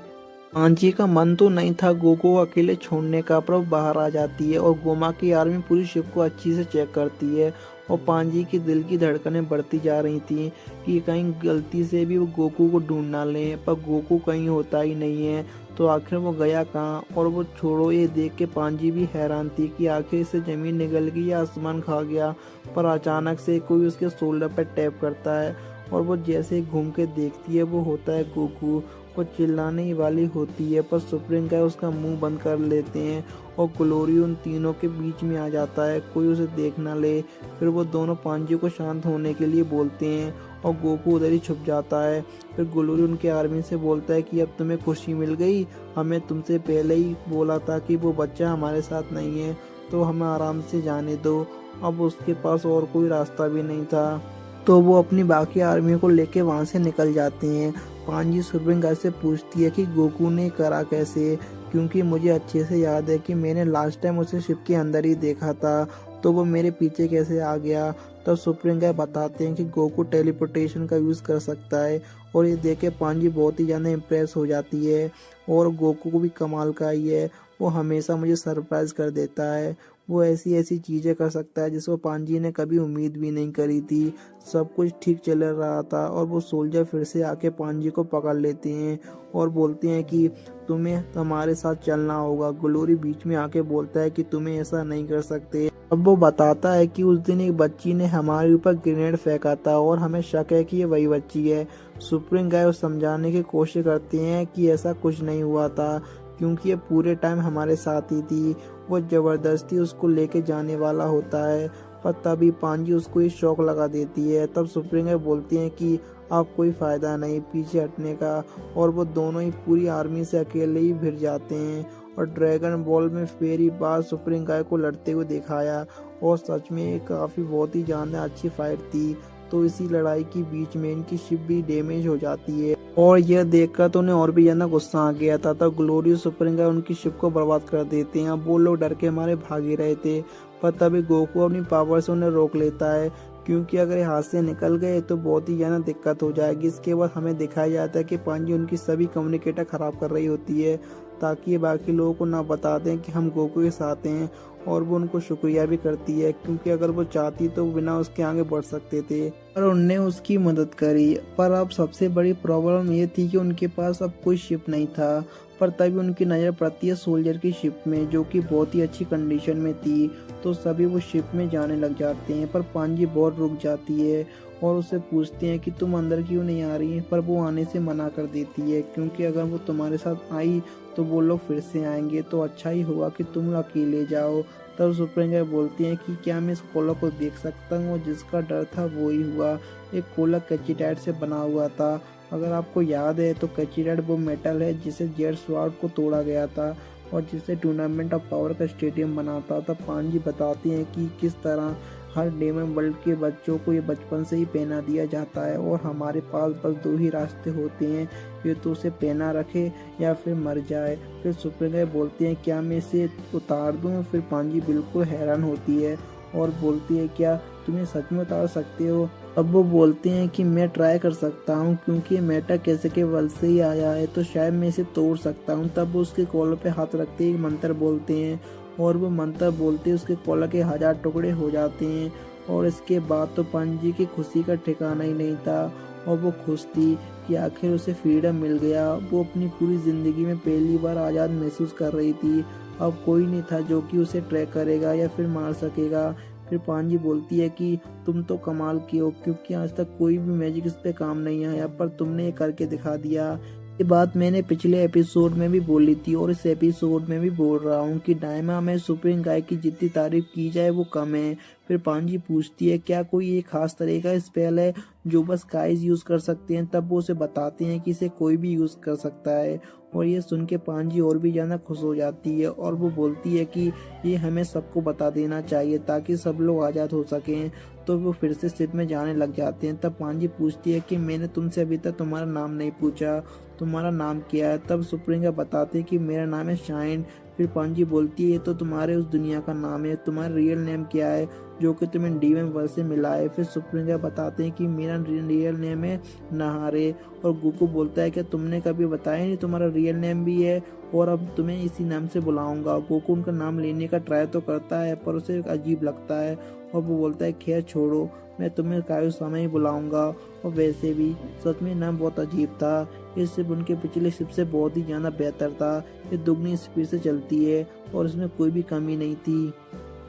A: पांची का मन तो नहीं था गोकू को अकेले छोड़ने का, पर वो बाहर आ जाती है और गोमा की आर्मी पूरी शिप को अच्छी से चेक करती है। और पांजी की दिल की धड़कनें बढ़ती जा रही थी कि कहीं गलती से भी वो गोकू को ढूंढ ना ले, पर गोकू कहीं होता ही नहीं है। तो आखिर वो गया कहाँ। और वो छोड़ो ये देख के पांजी भी हैरान थी कि आखिर से जमीन निगल गई या आसमान खा गया। पर अचानक से कोई उसके शोल्डर पर टैप करता है और वो जैसे घूम के देखती है वो होता है गोकू। वो चिल्लाने ही वाली होती है, पर सुप्रीम गाय उसका मुंह बंद कर लेते हैं और ग्लोरी उन तीनों के बीच में आ जाता है, कोई उसे देख ना ले। फिर वो दोनों पांजी को शांत होने के लिए बोलते हैं और गोकू उधर ही छुप जाता है। फिर ग्लोरी उनके आर्मी से बोलता है कि अब तुम्हें खुशी मिल गई, हमें तुमसे पहले ही बोला था कि वो बच्चा हमारे साथ नहीं है, तो हमें आराम से जाने दो। अब उसके पास और कोई रास्ता भी नहीं था, तो वो अपनी बाकी आर्मी को लेके वहां से निकल जाते हैं। पांजी सुप्रीम गाय से पूछती है कि गोकू ने करा कैसे, क्योंकि मुझे अच्छे से याद है कि मैंने लास्ट टाइम उसे शिप के अंदर ही देखा था, तो वो मेरे पीछे कैसे आ गया। तब सुप्रीम गाय बताते हैं कि गोकू टेलीपोर्टेशन का यूज कर सकता है। और ये देख के पांजी बहुत ही ज्यादा इम्प्रेस हो जाती है। और गोकू को भी कमाल का ही है, वो हमेशा मुझे सरप्राइज कर देता है। वो ऐसी ऐसी चीजें कर सकता है जिसको पांजी ने कभी उम्मीद भी नहीं करी थी। सब कुछ ठीक चल रहा था और वो सोल्जर फिर से आके पांजी को पकड़ लेते हैं और बोलते हैं कि तुम्हें हमारे साथ चलना होगा। ग्लोरी बीच में आके बोलता है कि तुम्हें ऐसा नहीं कर सकते। अब वो बताता है कि उस दिन एक बच्ची ने हमारे ऊपर ग्रेनेड फेंका था और हमें शक है कि ये वही बच्ची है। सुप्रीम गाय उसे समझाने की कोशिश करते हैं कि ऐसा कुछ नहीं हुआ था, क्योंकि ये पूरे टाइम हमारे साथ ही थी। वो जबरदस्ती उसको लेके जाने वाला होता है, पर तभी पांजी उसको ही शौक लगा देती है। तब सुप्रीम गाय बोलती हैं कि अब कोई फायदा नहीं पीछे हटने का, और वो दोनों ही पूरी आर्मी से अकेले ही भिड़ जाते हैं। और ड्रैगन बॉल में पहली बार सुप्रीम गाय को लड़ते हुए दिखाया और सच में काफी बहुत ही ज्यादा अच्छी फाइट थी। तो इसी लड़ाई के बीच में इनकी शिप भी डैमेज हो जाती है और यह देखकर तो उन्हें और भी ज्यादा गुस्सा आ गया था। तब ग्लोरी सुप्रीम गाय उनकी शिप को बर्बाद कर देते हैं। अब वो लोग डर के मारे भागे रहे थे, पर तभी गोकू अपनी पावर से उन्हें रोक लेता है, क्योंकि अगर हाथ से निकल गए तो बहुत ही ज्यादा दिक्कत हो जाएगी। इसके बाद हमें दिखाया जाता है कि पांजी उनकी सभी कम्युनिकेटर खराब कर रही होती है, ताकि ये बाकी लोगों को ना बता दें कि हम गोकू के साथ हैं। और वो उनको शुक्रिया भी करती है, क्योंकि अगर वो चाहती तो बिना उसके आगे बढ़ सकते थे, पर उनने उसकी मदद करी। पर अब सबसे बड़ी प्रॉब्लम ये थी कि उनके पास अब कोई शिप नहीं था। पर तभी उनकी नज़र पड़ती है सोल्जर की शिप में, जो कि बहुत ही अच्छी कंडीशन में थी। तो सभी वो शिप में जाने लग जाते हैं, पर पांजी बहुत रुक जाती है और उससे पूछते हैं कि तुम अंदर क्यों नहीं आ रही हैं। पर वो आने से मना कर देती है, क्योंकि अगर वो तुम्हारे साथ आई तो वो लोग फिर से आएंगे, तो अच्छा ही होगा कि तुम अकेले जाओ। तब सुप्रीम गाय बोलती हैं कि क्या मैं इस कोला को देख सकता हूँ। जिसका डर था वो ही हुआ। एक कोला कैचिटाइड से बना हुआ था। अगर आपको याद है तो कैचिटाइड वो मेटल है जिसे जेड स्वार्ड को तोड़ा गया था और जिसे टूर्नामेंट ऑफ पावर का स्टेडियम बना था। तब पांजी बताती हैं कि किस तरह हर डेमन वर्ल्ड के बच्चों को ये बचपन से ही पहना दिया जाता है और हमारे पास बस दो ही रास्ते होते हैं, ये तो उसे पहना रखे या फिर मर जाए। फिर सुप्रीम गाय बोलते हैं क्या मैं इसे उतार दूं। फिर पांजी बिल्कुल हैरान होती है और बोलती है क्या तुम ये सच में उतार सकते हो। अब वो बोलते हैं कि मैं ट्राई कर सकता हूँ क्योंकि मेटा कैसे के बल से ही आया है तो शायद मैं इसे तोड़ सकता हूँ। तब वो उसके कॉलर पे हाथ रखते ही मंत्र बोलते हैं और वो मंत्र बोलते ही उसके कॉलर के 1000 टुकड़े हो जाते हैं। और इसके बाद तो पंजी की खुशी का ठिकाना ही नहीं था और वो खुश थी कि आखिर उसे फ्रीडम मिल गया। वो अपनी पूरी जिंदगी में पहली बार आज़ाद महसूस कर रही थी। अब कोई नहीं था जो कि उसे ट्रैक करेगा या फिर मार सकेगा। फिर पांजी बोलती है कि तुम तो कमाल की हो क्योंकि आज तक कोई भी मैजिक इस पे काम नहीं आया पर तुमने ये करके दिखा दिया। ये बात मैंने पिछले एपिसोड में भी बोली थी और इस एपिसोड में भी बोल रहा हूँ कि डायमा में सुप्रीम गाय की जितनी तारीफ की जाए वो कम है। फिर पांजी पूछती है क्या कोई एक खास तरह का स्पेल है जो बस गाइस यूज कर सकते हैं। तब वो उसे बताते हैं कि इसे कोई भी यूज कर सकता है और ये सुन के पांजी और भी ज्यादा खुश हो जाती है और वो बोलती है कि ये हमें सबको बता देना चाहिए ताकि सब लोग आजाद हो सकें। तो वो फिर से शिप में जाने लग जाते हैं। तब पांजी पूछती है कि मैंने तुमसे अभी तक तुम्हारा नाम नहीं पूछा, तुम्हारा नाम क्या है। तब सुप्रीम बताते हैं कि मेरा नाम है शाइन। फिर पांजी बोलती है ये तो तुम्हारे उस दुनिया का नाम है, तुम्हारा रियल नेम क्या है जो कि तुम्हें डीवन वर्ल्ड से मिला है। फिर सुप्रीम बताते हैं कि मेरा रियल नेम है नहारे। और गोकू बोलता है कि तुमने कभी बताया नहीं तुम्हारा रियल नेम भी है और अब तुम्हें इसी नाम से बुलाऊंगा। गोकू उनका नाम लेने का ट्राई तो करता है पर उसे अजीब लगता है और वो बोलता है खैर छोड़ो, मैं तुम्हें कायु समय ही बुलाऊंगा। और वैसे भी सच में नाम बहुत अजीब था, ये सिर्फ उनके पिछले शिप से बहुत ही ज्यादा बेहतर था। ये दुगनी स्पीड से चलती है और इसमें कोई भी कमी नहीं थी।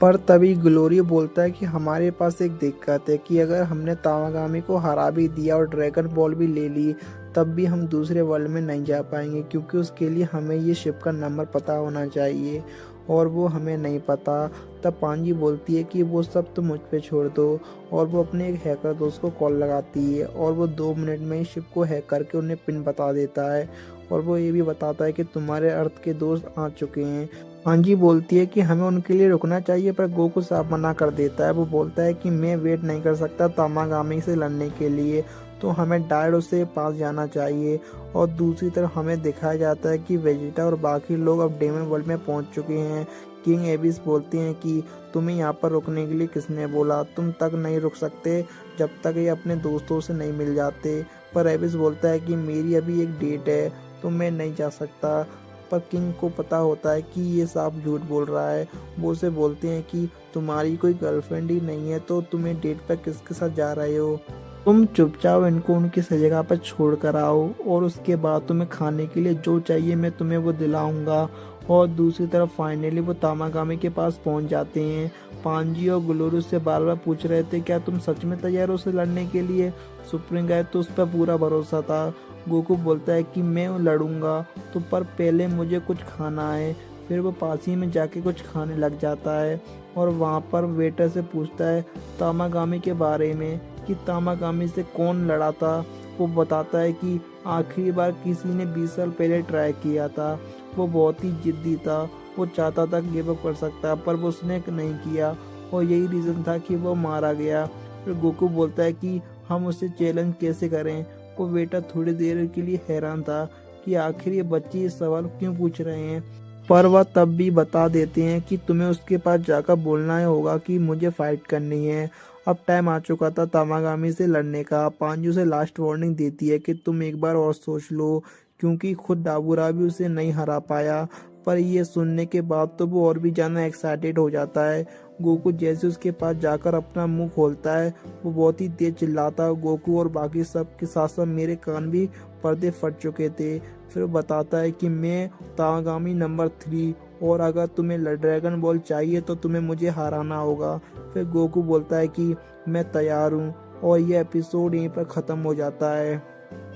A: पर तभी ग्लोरी बोलता है कि हमारे पास एक दिक्कत है कि अगर हमने तामागामी को हरा भी दिया और ड्रैगन बॉल भी ले ली तब भी हम दूसरे वर्ल्ड में नहीं जा पाएंगे क्योंकि उसके लिए हमें ये शिप का नंबर पता होना चाहिए और वो हमें नहीं पता। तब पांजी बोलती है कि वो सब तो मुझ पे छोड़ दो और वो अपने एक हैकर दोस्त को कॉल लगाती है और वो 2 मिनट में ही शिप को हैक करके उन्हें पिन बता देता है और वो ये भी बताता है कि तुम्हारे अर्थ के दोस्त आ चुके हैं। पांजी बोलती है कि हमें उनके लिए रुकना चाहिए पर गोकू साफ मना कर देता है। वो बोलता है कि मैं वेट नहीं कर सकता तामागामी से लड़ने के लिए, तो हमें डायडो से पास जाना चाहिए। और दूसरी तरफ हमें दिखाया जाता है कि वेजिटा और बाकी लोग अब डेमन वर्ल्ड में पहुंच चुके हैं। किंग एबिस बोलते हैं कि तुम्हें यहाँ पर रुकने के लिए किसने बोला, तुम तक नहीं रुक सकते जब तक ये अपने दोस्तों से नहीं मिल जाते। पर एबिस बोलता है कि मेरी अभी एक डेट है तो मैं नहीं जा सकता। पर किंग को पता होता है कि ये साफ झूठ बोल रहा है। वो उसे बोलते हैं कि तुम्हारी कोई गर्लफ्रेंड ही नहीं है तो तुम्हें डेट पर किसके साथ जा रहे हो, तुम चुपचाप इनको उनकी सही जगह पर छोड़ कर आओ और उसके बाद तुम्हें खाने के लिए जो चाहिए मैं तुम्हें वो दिलाऊंगा। और दूसरी तरफ फाइनली वो तामागामी के पास पहुंच जाते हैं। पांजी और ग्लोरी से बार बार पूछ रहे थे क्या तुम सच में तैयार हो उससे लड़ने के लिए। सुप्रीम गाय तो उस पर पूरा भरोसा था। गोकू बोलता है कि मैं लड़ूंगा तो पर पहले मुझे कुछ खाना है। फिर वो पास ही में जाके कुछ खाने लग जाता है और वहाँ पर वेटर से पूछता है तामागामी के बारे में कि तामागामी से कौन लड़ा था। वो बताता है कि आखिरी बार किसी ने 20 साल पहले ट्राई किया था। वो बहुत ही जिद्दी था, वो चाहता था गिव अप कर सकता पर वो उसने नहीं किया और यही रीज़न था कि वो मारा गया। फिर गोकू बोलता है कि हम उसे चैलेंज कैसे करें। वो वेटर थोड़ी देर के लिए हैरान था कि आखिर ये बच्चे ये सवाल क्यों पूछ रहे हैं, पर वह तब भी बता देते हैं कि तुम्हें उसके पास जाकर बोलना होगा कि मुझे फाइट करनी है। अब टाइम आ चुका था तामागामी से लड़ने का। पांजू से लास्ट वार्निंग देती है कि तुम एक बार और सोच लो क्योंकि खुद डाबूरा भी उसे नहीं हरा पाया। पर ये सुनने के बाद तो वो और भी ज्यादा एक्साइटेड हो जाता है। गोकू जैसे उसके पास जाकर अपना मुंह खोलता है वो बहुत ही तेज चिल्लाता है। गोकू और बाकी सब के साथ साथ मेरे कान भी पर्दे फट चुके थे। फिर वो बताता है कि मैं तामागामी नंबर 3 और अगर तुम्हें ड्रैगन बॉल चाहिए तो तुम्हें मुझे हराना होगा। फिर गोकू बोलता है कि मैं तैयार हूँ और ये एपिसोड यहीं पर ख़त्म हो जाता है।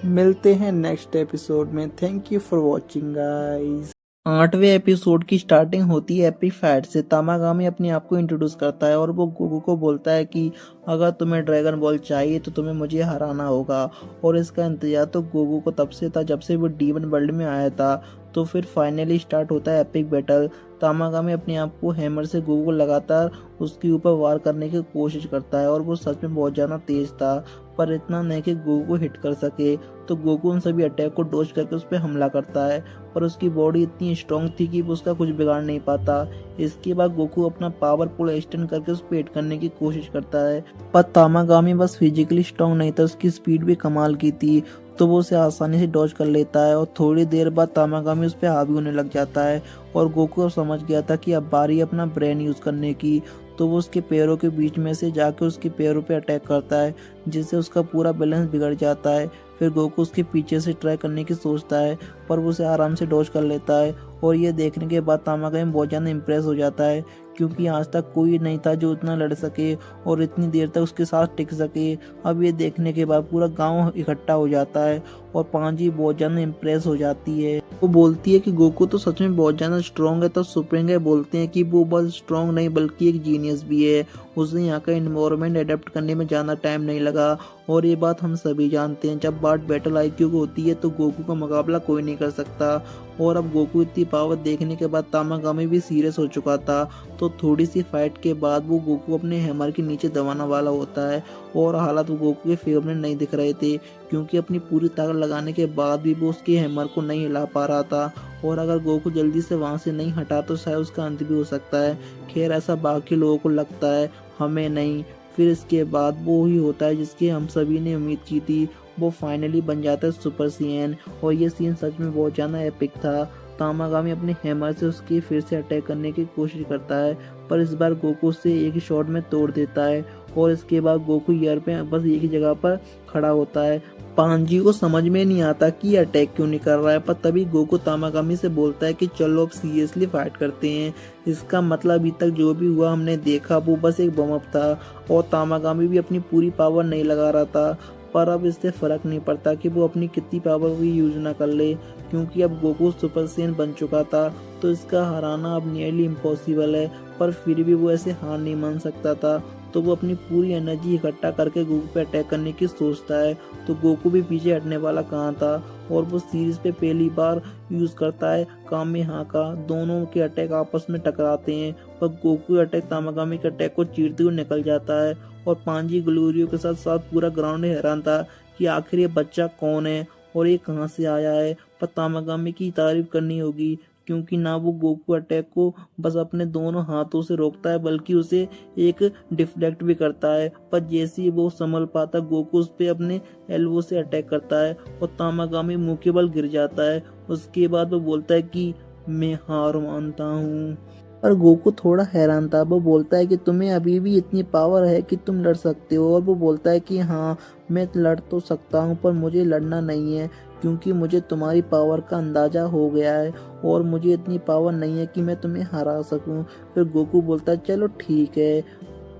A: मिलते हैं नेक्स्ट एपिसोड में। Thank you for watching guys. 8वें एपिसोड की स्टार्टिंग होती है एपिक फाइट से। तामागामी अपने आप को इंट्रोड्यूस करता है और वो गोकू को बोलता है कि अगर तुम्हें ड्रैगन बॉल चाहिए तो तुम्हें मुझे हराना होगा। और इसका इंतजार तो गोकू को तब से था जब से वो डीवन वर्ल्ड में आया था। तो फिर फाइनली स्टार्ट होता है एपिक बैटल। तामागामी अपने आप को हैमर से गोकू को लगातार उसके ऊपर वार करने की कोशिश करता है और वो सच में बहुत ज्यादा तेज था, पर इतना नहीं कि गोकू को हिट कर सके। तो गोकू उन सभी अटैक को डॉज करके उस पर हमला करता है, पर उसकी बॉडी इतनी स्ट्रांग थी कि वो उसका कुछ बिगाड़ नहीं पाता। इसके बाद गोकू अपना पावर पूरा एक्सटेंड करके उस पर हिट करने की कोशिश करता है, पर तामागामी बस फिजिकली स्ट्रांग नहीं था, उसकी स्पीड भी कमाल की थी, तो वो उसे आसानी से डॉज कर लेता है। और थोड़ी देर बाद तामागामी उस पर हावी होने लग जाता है और गोकू अब समझ गया था कि अब बारी अपना ब्रेन यूज करने की। तो वो उसके पैरों के बीच में से जाके उसके पैरों पे अटैक करता है, जिससे उसका पूरा बैलेंस बिगड़ जाता है। फिर गोकू उसके पीछे से ट्राई करने की सोचता है, पर वो उसे आराम से डॉज कर लेता है। और ये देखने के बाद तामागामी बहुत ज़्यादा इम्प्रेस हो जाता है, क्योंकि आज तक कोई नहीं था जो उतना लड़ सके और इतनी देर तक उसके साथ टिक सके। अब ये देखने के बाद पूरा गांव इकट्ठा हो जाता है और पांजी बहुत ज़्यादा इम्प्रेस हो जाती है। वो बोलती है कि गोकू तो सच में बहुत ज़्यादा स्ट्रॉन्ग है। तो सुप्रीम बोलते हैं कि वो बस स्ट्रॉन्ग नहीं बल्कि एक जीनियस भी है, उसे यहाँ का इन्वायरमेंट अडेप्ट करने में ज़्यादा टाइम नहीं लगा। और ये बात हम सभी जानते हैं, जब बात बैटल आईक्यू की होती है तो गोकू का मुकाबला कोई नहीं कर सकता। और अब गोकू इतनी पावर देखने के बाद तामागामी भी सीरियस हो चुका था। तो थोड़ी सी फाइट के बाद वो गोकू अपने हैमर के नीचे दबाने वाला होता है और हालात गोकू के फेवर में नहीं दिख रहे थे, क्योंकि अपनी पूरी ताकत लगाने के बाद भी वो उसके हैमर को नहीं हिला पा रहा था। और अगर गोकू जल्दी से वहां से नहीं हटा तो शायद उसका अंत भी हो सकता है। खैर ऐसा बाकी लोगों को लगता है, हमें नहीं। फिर इसके बाद वो ही होता है जिसकी हम सभी ने उम्मीद की थी, वो फाइनली बन जाता है सुपर सीएन। और ये सीन सच में बहुत ज्यादा एपिक था। तामागामी अपने हैमर से उसके फिर से अटैक करने की कोशिश करता है, पर इस बार गोकू उसे एक ही शॉट में तोड़ देता है। और इसके बाद गोकू एयर पे बस एक ही जगह पर खड़ा होता है। पांजी को समझ में नहीं आता कि अटैक क्यों नहीं कर रहा है, पर तभी गोकू तामागामी से बोलता है कि चलो अब सीरियसली फाइट करते हैं। इसका मतलब अभी तक जो भी हुआ हमने देखा वो बस एक बम अप था और तामागामी भी अपनी पूरी पावर नहीं लगा रहा था। पर अब इससे फर्क नहीं पड़ता कि वो अपनी कितनी पावर भी यूज ना कर ले, क्योंकि अब गोकू सुपर सेन बन चुका था। तो इसका हराना अब नियरली इम्पॉसिबल है, पर फिर भी वो ऐसे हार नहीं मान सकता था। तो वो अपनी पूरी एनर्जी इकट्ठा करके गोकू पे अटैक करने की सोचता है। तो गोकू भी पीछे हटने वाला कहाँ था, और वो सीरीज पे पहली बार यूज करता है कामेहा का। दोनों के अटैक आपस में टकराते हैं, पर गोकू अटैक तामागामी के अटैक को चीरते हुए निकल जाता है। और पांजी ग्लोरियो के साथ साथ पूरा ग्राउंड हैरान था कि आखिर ये बच्चा कौन है और ये कहां से आया है। पर तामागामी की तारीफ करनी होगी, क्योंकि ना वो गोकू अटैक को बस अपने दोनों हाथों से रोकता है बल्कि उसे एक डिफ्लेक्ट भी करता है। पर जैसे ही वो संभल पाता गोकू उस पे अपने एल्बो से अटैक करता है और तामागामी मुंह के बल गिर जाता है। उसके बाद वो बोलता है कि मैं हार मानता हूँ। और गोकू थोड़ा हैरान था। वो बोलता है कि तुम्हें अभी भी इतनी पावर है कि तुम लड़ सकते हो। और वो बोलता है कि हाँ मैं लड़ तो सकता हूँ, पर मुझे लड़ना नहीं है, क्योंकि मुझे तुम्हारी पावर का अंदाजा हो गया है और मुझे इतनी पावर नहीं है कि मैं तुम्हें हरा सकूं। फिर गोकू बोलता है चलो ठीक है,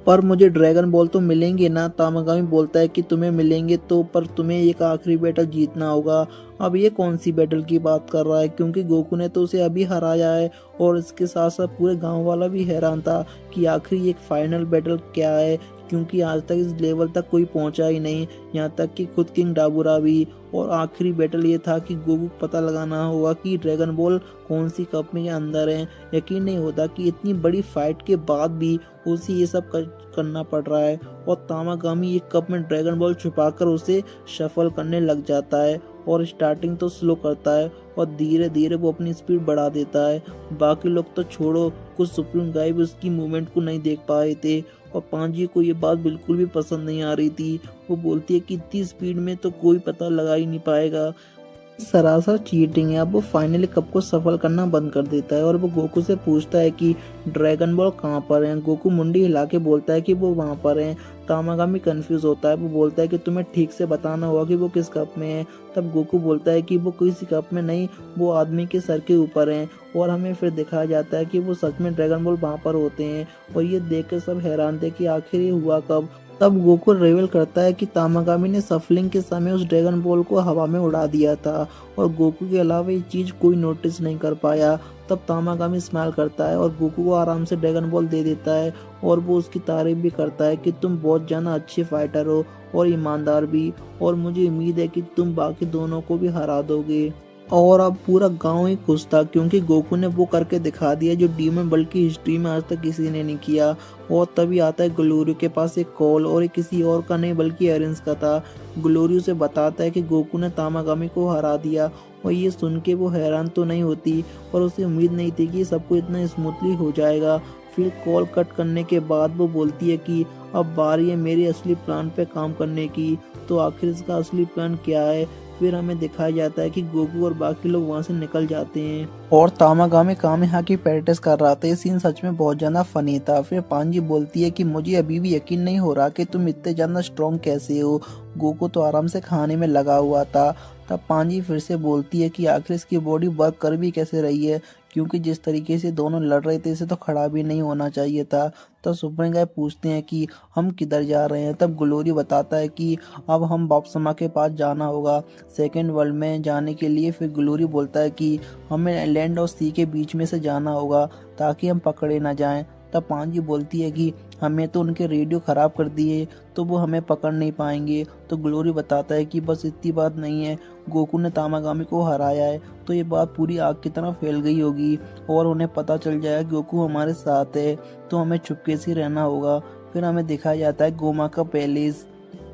A: पर मुझे ड्रैगन बॉल तो मिलेंगे ना। तामागामी बोलता है कि तुम्हें मिलेंगे तो, पर तुम्हें एक आखिरी बैटल जीतना होगा। अब ये कौन सी बैटल की बात कर रहा है, क्योंकि गोकू ने तो उसे अभी हराया है। और इसके साथ साथ पूरे गांव वाला भी हैरान था कि आखिर एक फाइनल बैटल क्या है, क्योंकि आज तक इस लेवल तक कोई पहुंचा ही नहीं, यहाँ तक कि खुद किंग डाबूरा भी। और आखिरी बैटल ये था कि गोकू को पता लगाना होगा कि ड्रैगन बॉल कौन सी कप में या अंदर है। यकीन नहीं होता कि इतनी बड़ी फाइट के बाद भी उसे ये सब करना पड़ रहा है। और तामागामी एक कप में ड्रैगन बॉल छुपाकर उसे शफल करने लग जाता है और स्टार्टिंग तो स्लो करता है और धीरे धीरे वो अपनी स्पीड बढ़ा देता है। बाकी लोग तो छोड़ो, कुछ सुप्रीम गाय भी उसकी मूवमेंट को नहीं देख पाए थे और पांजी को ये बात बिल्कुल भी पसंद नहीं आ रही थी। वो बोलती है कि इतनी स्पीड में तो कोई पता लगा ही नहीं पाएगा। सरासर चीटिंग है। अब वो फाइनली कप को सफल करना बंद कर देता है और वो गोकू से पूछता है कि ड्रैगन बॉल कहाँ पर है। गोकू मुंडी हिला के बोलता है कि वो वहाँ पर है। तामागामी कंफ्यूज होता है। वो बोलता है कि तुम्हें ठीक से बताना होगा कि वो किस कप में है। तब गोकू बोलता है कि वो किसी कप में नहीं, वो आदमी के सर के ऊपर है। और हमें फिर दिखाया जाता है कि वो सच में ड्रैगन बॉल वहाँ पर होते हैं। और ये देख कर सब हैरान थे कि आखिर ये हुआ कब। तब गोकू रिवील करता है कि तामागामी ने सफलिंग के समय उस ड्रैगन बॉल को हवा में उड़ा दिया था और गोकू के अलावा ये चीज कोई नोटिस नहीं कर पाया। तब तामागामी स्माइल करता है और गोकू को आराम से ड्रैगन बॉल दे देता है और वो उसकी तारीफ भी करता है कि तुम बहुत ज्यादा अच्छे फाइटर हो और ईमानदार भी, और मुझे उम्मीद है कि तुम बाकी दोनों को भी हरा दोगे। और अब पूरा गांव ही खुश था क्योंकि गोकू ने वो करके दिखा दिया जो डीमन वर्ल्ड की हिस्ट्री में आज तक किसी ने नहीं किया। और तभी आता है ग्लोरियो के पास एक कॉल, और ये किसी और का नहीं बल्कि एरेंस का था। ग्लोरियो से बताता है कि गोकू ने तामागामी को हरा दिया, और ये सुन के वो हैरान तो नहीं होती, पर उसे उम्मीद नहीं थी कि सब कुछ इतना स्मूथली हो जाएगा। फिर कॉल कट करने के बाद वो बोलती है कि अब बारी है मेरे असली प्लान पे काम करने की। तो आखिर इसका असली प्लान क्या है? फिर हमें दिखाया जाता है कि गोकू और बाकी लोग वहाँ से निकल जाते हैं और तामागामी कामेहा की प्रैक्टिस कर रहा था। ये सीन सच में बहुत ज्यादा फनी था। फिर पांजी बोलती है कि मुझे अभी भी यकीन नहीं हो रहा कि तुम इतने ज्यादा स्ट्रॉन्ग कैसे हो। गोकू तो आराम से खाने में लगा हुआ था। तब पांजी फिर से बोलती है कि आखिर इसकी बॉडी वर्क कर भी कैसे रही है, क्योंकि जिस तरीके से दोनों लड़ रहे थे इसे तो खड़ा भी नहीं होना चाहिए था। तो सुपरमैन गाय पूछते हैं कि हम किधर जा रहे हैं। तब ग्लोरी बताता है कि अब हम बाप्समा के पास जाना होगा सेकेंड वर्ल्ड में जाने के लिए। फिर ग्लोरी बोलता है कि हमें लैंड और सी के बीच में से जाना होगा ताकि हम पकड़े ना जाएं। तब पांजी बोलती है कि हमें तो उनके रेडियो खराब कर दिए तो वो हमें पकड़ नहीं पाएंगे। तो ग्लोरी बताता है कि बस इतनी बात नहीं है, गोकू ने तामागामी को हराया है तो ये बात पूरी आग की तरह फैल गई होगी और उन्हें पता चल जाएगा गोकू हमारे साथ है, तो हमें चुपके से रहना होगा। फिर हमें दिखाया जाता है गोमा का पैलेस,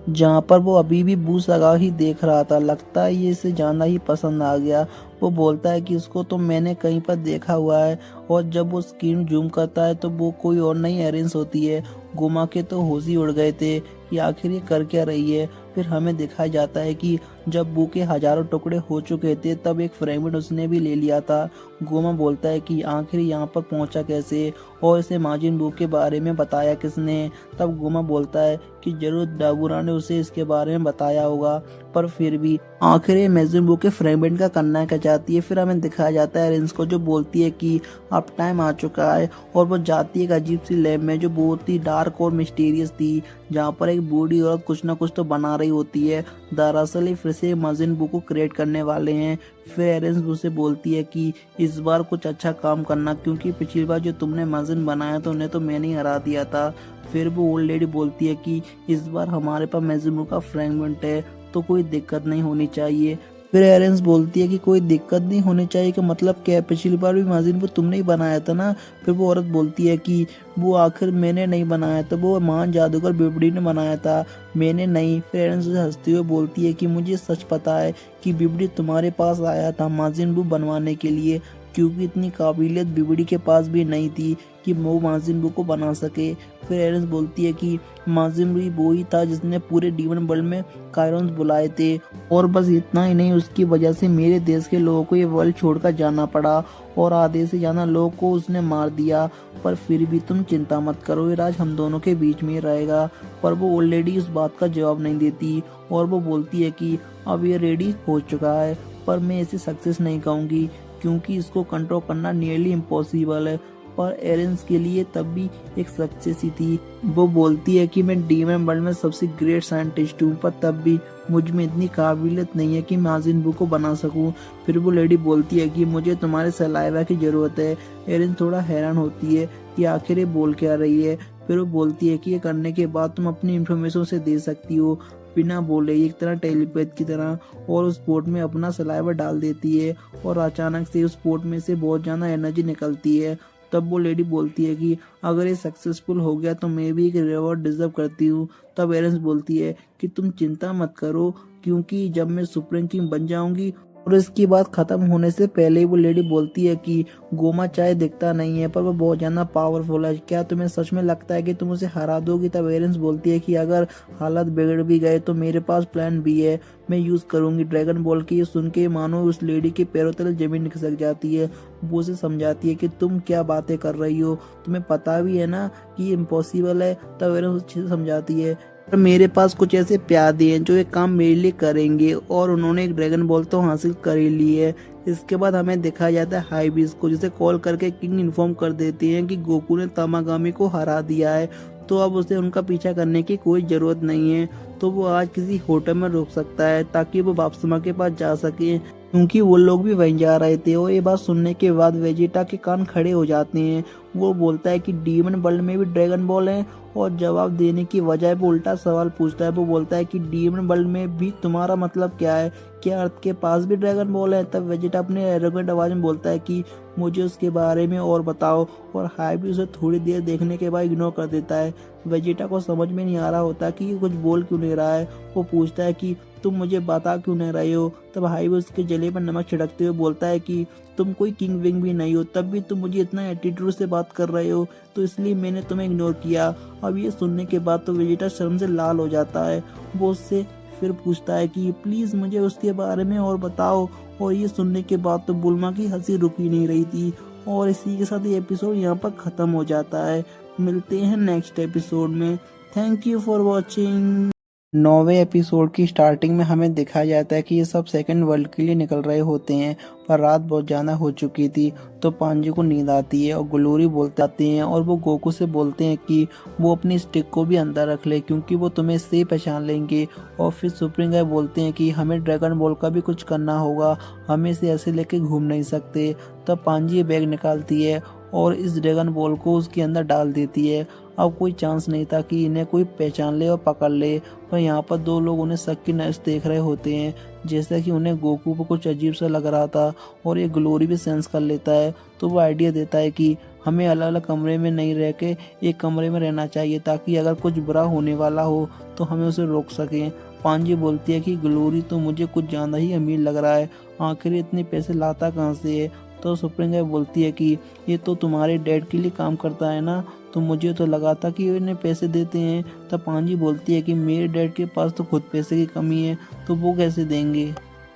A: जहाँ पर वो अभी भी बूस लगा ही देख रहा था। लगता है ये इसे जाना ही पसंद आ गया। वो बोलता है कि इसको तो मैंने कहीं पर देखा हुआ है, और जब वो स्क्रीन जूम करता है तो वो कोई और नहीं एरेंस होती है। गोमा के तो होश ही उड़ गए थे कि आखिर ये कर क्या रही है। फिर हमें दिखाया जाता है कि जब बू के हजारों टुकड़े हो चुके थे तब एक फ्रेगमेंट उसने भी ले लिया था। गोमा बोलता है कि आखिर यहाँ पर पहुंचा कैसे और इसे माजिन बू के बारे में बताया किसने। तब गोमा बोलता है कि जरूर डागुरा ने उसे इसके बारे में बताया होगा, पर फिर भी आखिर माजिन बू के फ्रेगमेंट का करना क्या चाहती है। फिर हमें दिखाया जाता है एरेंस को, जो बोलती है कि अब टाइम आ चुका है, और वो जाती है एक अजीब सी लैब में जो बहुत ही डार्क और मिस्टीरियस थी, जहाँ पर एक बूढ़ी औरत कुछ ना कुछ तो बना रही होती है। दरअसल फिर से माजिन बू को क्रिएट करने वाले हैं। फिर एरेंस उसे बोलती है कि इस बार कुछ अच्छा काम करना, क्योंकि पिछली बार जो तुमने माजिन बनाया तो उन्हें तो मैंने ही हरा दिया था। फिर वो ओल्ड लेडी बोलती है कि इस बार हमारे पास माजिन बू का फ्रेगमेंट है तो कोई दिक्कत नहीं होनी चाहिए। फिर एरेंस बोलती है कि कोई दिक्कत नहीं होनी चाहिए कि मतलब क्या, पिछली बार भी माजिन बू तुमने ही बनाया था ना। फिर वो औरत बोलती है कि वो आखिर मैंने नहीं बनाया था, वो महान जादूगर बिबड़ी ने बनाया था, मैंने नहीं। फिर एरेंस उसे हंसते हुए बोलती है कि मुझे सच पता है कि बिबड़ी तुम्हारे पास आया था माजिन बू बनवाने के लिए, क्योंकि इतनी काबिलियत बिबड़ी के पास भी नहीं थी कि वो माजिन बू को बना सके। फिर एरेंस बोलती है कि माजिन बू वो ही था जिसने पूरे डीमन वर्ल्ड में कायरन्स बुलाए थे, और बस इतना ही नहीं, उसकी वजह से मेरे देश के लोगों को ये वर्ल्ड छोड़कर जाना पड़ा और आधे से ज्यादा लोगों को उसने मार दिया। पर फिर भी तुम चिंता मत करो, ये राज हम दोनों के बीच में रहेगा। पर वो ऑलरेडी उस बात का जवाब नहीं देती, और वो बोलती है कि अब ये रेडी हो चुका है, पर मैं इसे सक्सेस नहीं कहूँगी क्योंकि इसको कंट्रोल करना नियरली इम्पॉसिबल है। पर एरेंस के लिए तब भी एक सक्सेस ही थी। वो बोलती है कि मैं डीमन वर्ल्ड में सबसे ग्रेट साइंटिस्ट हूँ, पर तब भी मुझ में इतनी काबिलियत नहीं है कि माजिन बू को बना सकूं। फिर वो लेडी बोलती है कि मुझे तुम्हारे सलाइवा की जरूरत है। एरेंस थोड़ा हैरान होती है कि आखिर ये बोल क्या रही है। फिर वो बोलती है कि ये करने के बाद तुम अपनी इंफॉर्मेशन उसे दे सकती हो बिना बोले, एक तरह टेलीपैथ की तरह, और उस पोर्ट में अपना सलाइवा डाल देती है और अचानक से उस पोर्ट में से बहुत ज्यादा एनर्जी निकलती है। तब वो लेडी बोलती है कि अगर ये सक्सेसफुल हो गया तो मैं भी एक रिवॉर्ड डिजर्व करती हूँ। तब एरेंस बोलती है कि तुम चिंता मत करो, क्योंकि जब मैं सुप्रीम किंग बन जाऊंगी। और इसकी बात खत्म होने से पहले वो लेडी बोलती है कि गोमा चाहे दिखता नहीं है पर वो बहुत ज्यादा पावरफुल है, क्या तुम्हें सच में लगता है कि तुम उसे हरा दोगी। तब एरेंस बोलती है कि अगर हालात बिगड़ भी गए तो मेरे पास प्लान बी है, मैं यूज करूंगी ड्रैगन बॉल की। ये सुन के मानो उस लेडी के पैरों तले जमीन खिसक जाती है। वो उसे समझाती है कि तुम क्या बातें कर रही हो, तुम्हें पता भी है ना कि इम्पॉसिबल है। तब एरेंस अच्छे से समझाती है पर मेरे पास कुछ ऐसे प्यादे हैं जो एक काम मेरे लिए करेंगे, और उन्होंने एक ड्रैगन बॉल तो हासिल कर ही ली है। इसके बाद हमें दिखाया जाता है हाइबिस को, जिसे कॉल करके किंग इन्फॉर्म कर देते हैं कि गोकू ने तामागामी को हरा दिया है, तो अब उसे उनका पीछा करने की कोई जरूरत नहीं है। तो वो आज किसी होटल में रुक सकता है ताकि वो बाप्समा के पास जा सके, क्योंकि वो लोग भी वहीं जा रहे थे। और ये बात सुनने के बाद वेजिटा के कान खड़े हो जाते हैं। वो बोलता है कि डीमन वर्ल्ड में भी ड्रैगन बॉल है, और जवाब देने की बजाय वो उल्टा सवाल पूछता है। वो बोलता है कि डीमन वर्ल्ड में भी तुम्हारा मतलब क्या है, क्या अर्थ के पास भी ड्रैगन बॉल है? तब वेजिटा अपने एरोगेंट आवाज में बोलता है कि मुझे उसके बारे में और बताओ। और हाई भी उसे थोड़ी देर देखने के बाद इग्नोर कर देता है। वेजिटा को समझ में नहीं आ रहा होता कि ये कुछ बोल क्यों नहीं रहा है। वो पूछता है कि तुम मुझे बता क्यों नहीं रहे हो। तब हाई भी उसके जले पर नमक छिड़कते हुए बोलता है कि तुम कोई किंग विंग भी नहीं हो, तब भी तुम मुझे इतना एटीट्यूड से बात कर रहे हो, तो इसलिए मैंने तुम्हें इग्नोर किया। अब ये सुनने के बाद तो वेजिटा शर्म से लाल हो जाता है। वो उससे फिर पूछता है कि प्लीज मुझे उसके बारे में और बताओ। और ये सुनने के बाद तो बुल्मा की हंसी रुक ही नहीं रही थी। और इसी के साथ ये एपिसोड यहाँ पर खत्म हो जाता है। मिलते हैं नेक्स्ट एपिसोड में। Thank you for watching. 9वें एपिसोड की स्टार्टिंग में हमें दिखाया जाता है कि ये सब सेकंड वर्ल्ड के लिए निकल रहे होते हैं, पर रात बहुत ज्यादा हो चुकी थी। तो पांजी को नींद आती है और ग्लोरी बोलते आते हैं, और वो गोकू से बोलते हैं कि वो अपनी स्टिक को भी अंदर रख ले, क्योंकि वो तुम्हें से पहचान लेंगे। और फिर सुप्रीम गाय बोलते हैं कि हमें ड्रैगन बॉल का भी कुछ करना होगा, हमें इसे ऐसे लेके घूम नहीं सकते। तब पांजी बैग निकालती है और इस ड्रैगन बॉल को उसके अंदर डाल देती है। अब कोई चांस नहीं था कि इन्हें कोई पहचान ले और पकड़ ले, पर यहाँ पर दो लोग उन्हें शक की नजर देख रहे होते हैं, जैसा कि उन्हें गोकू को कुछ अजीब सा लग रहा था। और ये ग्लोरी भी सेंस कर लेता है, तो वो आइडिया देता है कि हमें अलग अलग कमरे में नहीं रह के एक कमरे में रहना चाहिए, ताकि अगर कुछ बुरा होने वाला हो तो हमें उसे रोक सकें। पांजी बोलती है कि ग्लोरी तो मुझे कुछ ज्यादा ही अमीर लग रहा है, आखिर इतने पैसे लाता कहाँ से है। तो सुप्रीम गाय बोलती है कि ये तो तुम्हारे डैड के लिए काम करता है ना, तो मुझे तो लगा था कि इन्हें पैसे देते हैं। तब पांजी बोलती है कि मेरे डैड के पास तो खुद पैसे की कमी है, तो वो कैसे देंगे।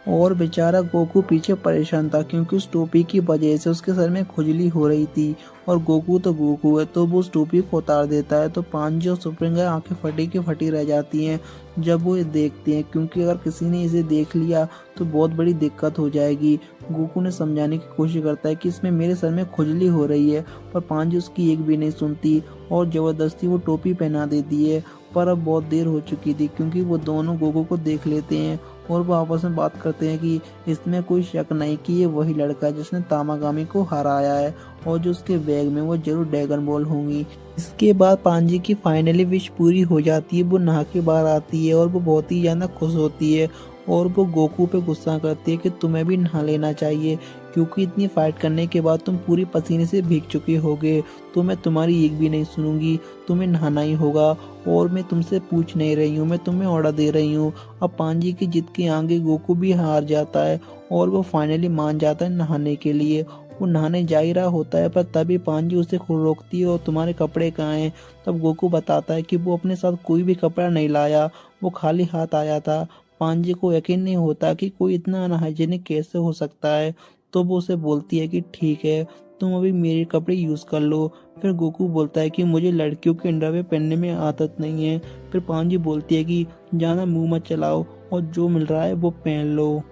A: और बेचारा गोकू पीछे परेशान था, क्योंकि उस टोपी की वजह से उसके सर में खुजली हो रही थी। और गोकू तो गोकू है, तो वो उस टोपी को उतार देता है। तो पांजी और सुप्रीम गाय आंखें फटी की फटी रह जाती हैं जब वो ये देखते हैं, क्योंकि अगर किसी ने इसे देख लिया तो बहुत बड़ी दिक्कत हो जाएगी। गोकू ने समझाने की कोशिश करता है कि इसमें मेरे सर में खुजली हो रही है, पर पांजी उसकी एक भी नहीं सुनती और जबरदस्ती वो टोपी पहना देती है। पर अब बहुत देर हो चुकी थी, क्योंकि वो दोनों गोकू को देख लेते हैं और वो आपस में बात करते हैं कि इसमें कोई शक नहीं कि ये वही लड़का है जिसने तामागामी को हराया है, और जो उसके बैग में वो जरूर ड्रैगन बॉल होंगी। इसके बाद पांजी की फाइनली विश पूरी हो जाती है। वो नहा के बाहर आती है और वो बहुत ही ज्यादा खुश होती है, और वो गोकू पे गुस्सा करती है कि तुम्हें भी नहा लेना चाहिए, क्योंकि इतनी फाइट करने के बाद तुम पूरी पसीने से भीग चुके होगे। तो मैं तुम्हारी एक भी नहीं सुनूंगी, तुम्हें नहाना ही होगा। और मैं तुमसे पूछ नहीं रही हूँ, मैं तुम्हें ऑर्डर दे रही हूँ। अब पांजी की जिद के आगे गोकू भी हार जाता है और वो फाइनली मान जाता है नहाने के लिए। वो नहाने जा ही रहा होता है, पर तभी पांजी उसे खुद रोकती है और तुम्हारे कपड़े कहाँ हैं। तब गोकू बताता है कि वो अपने साथ कोई भी कपड़ा नहीं लाया, वो खाली हाथ आया था। पांजी को यकीन नहीं होता कि कोई इतना अनहाइजीनिक कैसे हो सकता है। तो वो उसे बोलती है कि ठीक है, तुम अभी मेरे कपड़े यूज कर लो। फिर गोकू बोलता है कि मुझे लड़कियों के अंडरवेयर पहनने में आदत नहीं है। फिर पांजी बोलती है कि ज्यादा मुंह मत चलाओ और जो मिल रहा है वो पहन लो।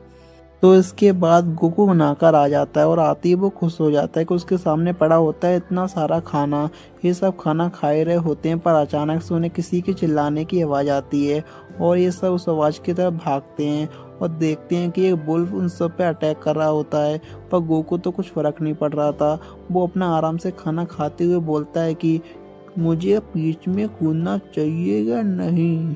A: तो इसके बाद गोकू बनाकर आ जाता है, और आते ही वो खुश हो जाता है कि उसके सामने पड़ा होता है इतना सारा खाना। ये सब खाना खाए रहे होते हैं, पर अचानक से उन्हें किसी के चिल्लाने की आवाज़ आती है, और ये सब उस आवाज़ की तरफ भागते हैं और देखते हैं कि एक बुल्फ उन सब पे अटैक कर रहा होता है। पर गोकू तो कुछ फर्क नहीं पड़ रहा था। वो अपना आराम से खाना खाते हुए बोलता है कि मुझे बीच में कूदना चाहिएगा नहीं।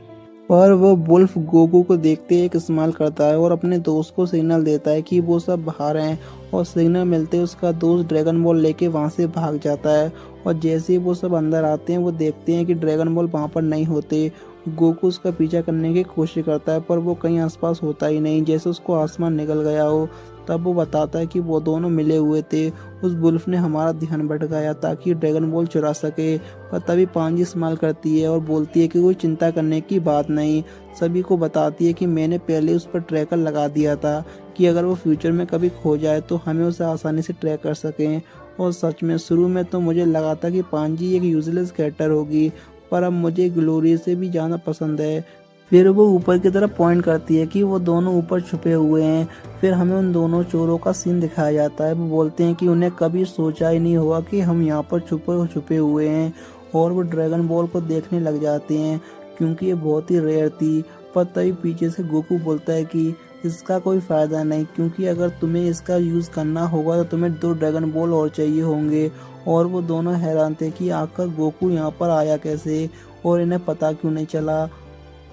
A: पर वो वुल्फ गोकू को देखते एक इस्तेमाल करता है और अपने दोस्त को सिग्नल देता है कि वो सब बाहर हैं, और सिग्नल मिलते ही उसका दोस्त ड्रैगन बॉल लेके वहाँ से भाग जाता है। और जैसे ही वो सब अंदर आते हैं, वो देखते हैं कि ड्रैगन बॉल वहाँ पर नहीं होते। गोकू उसका पीछा करने की कोशिश करता है, पर वो कहीं आसपास होता ही नहीं, जैसे उसको आसमान निकल गया हो। तब वो बताता है कि वो दोनों मिले हुए थे, उस वुल्फ ने हमारा ध्यान भटकाया ताकि ड्रैगन बॉल चुरा सके। पर तभी पांजी इस्तेमाल करती है और बोलती है कि कोई चिंता करने की बात नहीं। सभी को बताती है कि मैंने पहले उस पर ट्रैकर लगा दिया था, कि अगर वो फ्यूचर में कभी खो जाए तो हमें उसे आसानी से ट्रैक कर सकें। और सच में शुरू में तो मुझे लगा था कि पांजी एक यूजलेस कैरेक्टर होगी, पर अब मुझे ग्लोरी से भी ज़्यादा पसंद है। फिर वो ऊपर की तरफ पॉइंट करती है कि वो दोनों ऊपर छुपे हुए हैं। फिर हमें उन दोनों चोरों का सीन दिखाया जाता है। वो बोलते हैं कि उन्हें कभी सोचा ही नहीं होगा कि हम यहाँ पर छुपे हुए हैं, और वो ड्रैगन बॉल को देखने लग जाते हैं। क्योंकि ये बहुत ही रेयर थी। पर तभी पीछे से गोकू बोलता है कि इसका कोई फ़ायदा नहीं, क्योंकि अगर तुम्हें इसका यूज़ करना होगा तो तुम्हें 2 ड्रैगन बॉल और चाहिए होंगे। और वो दोनों हैरान थे कि आखिर गोकू यहाँ पर आया कैसे और इन्हें पता क्यों नहीं चला।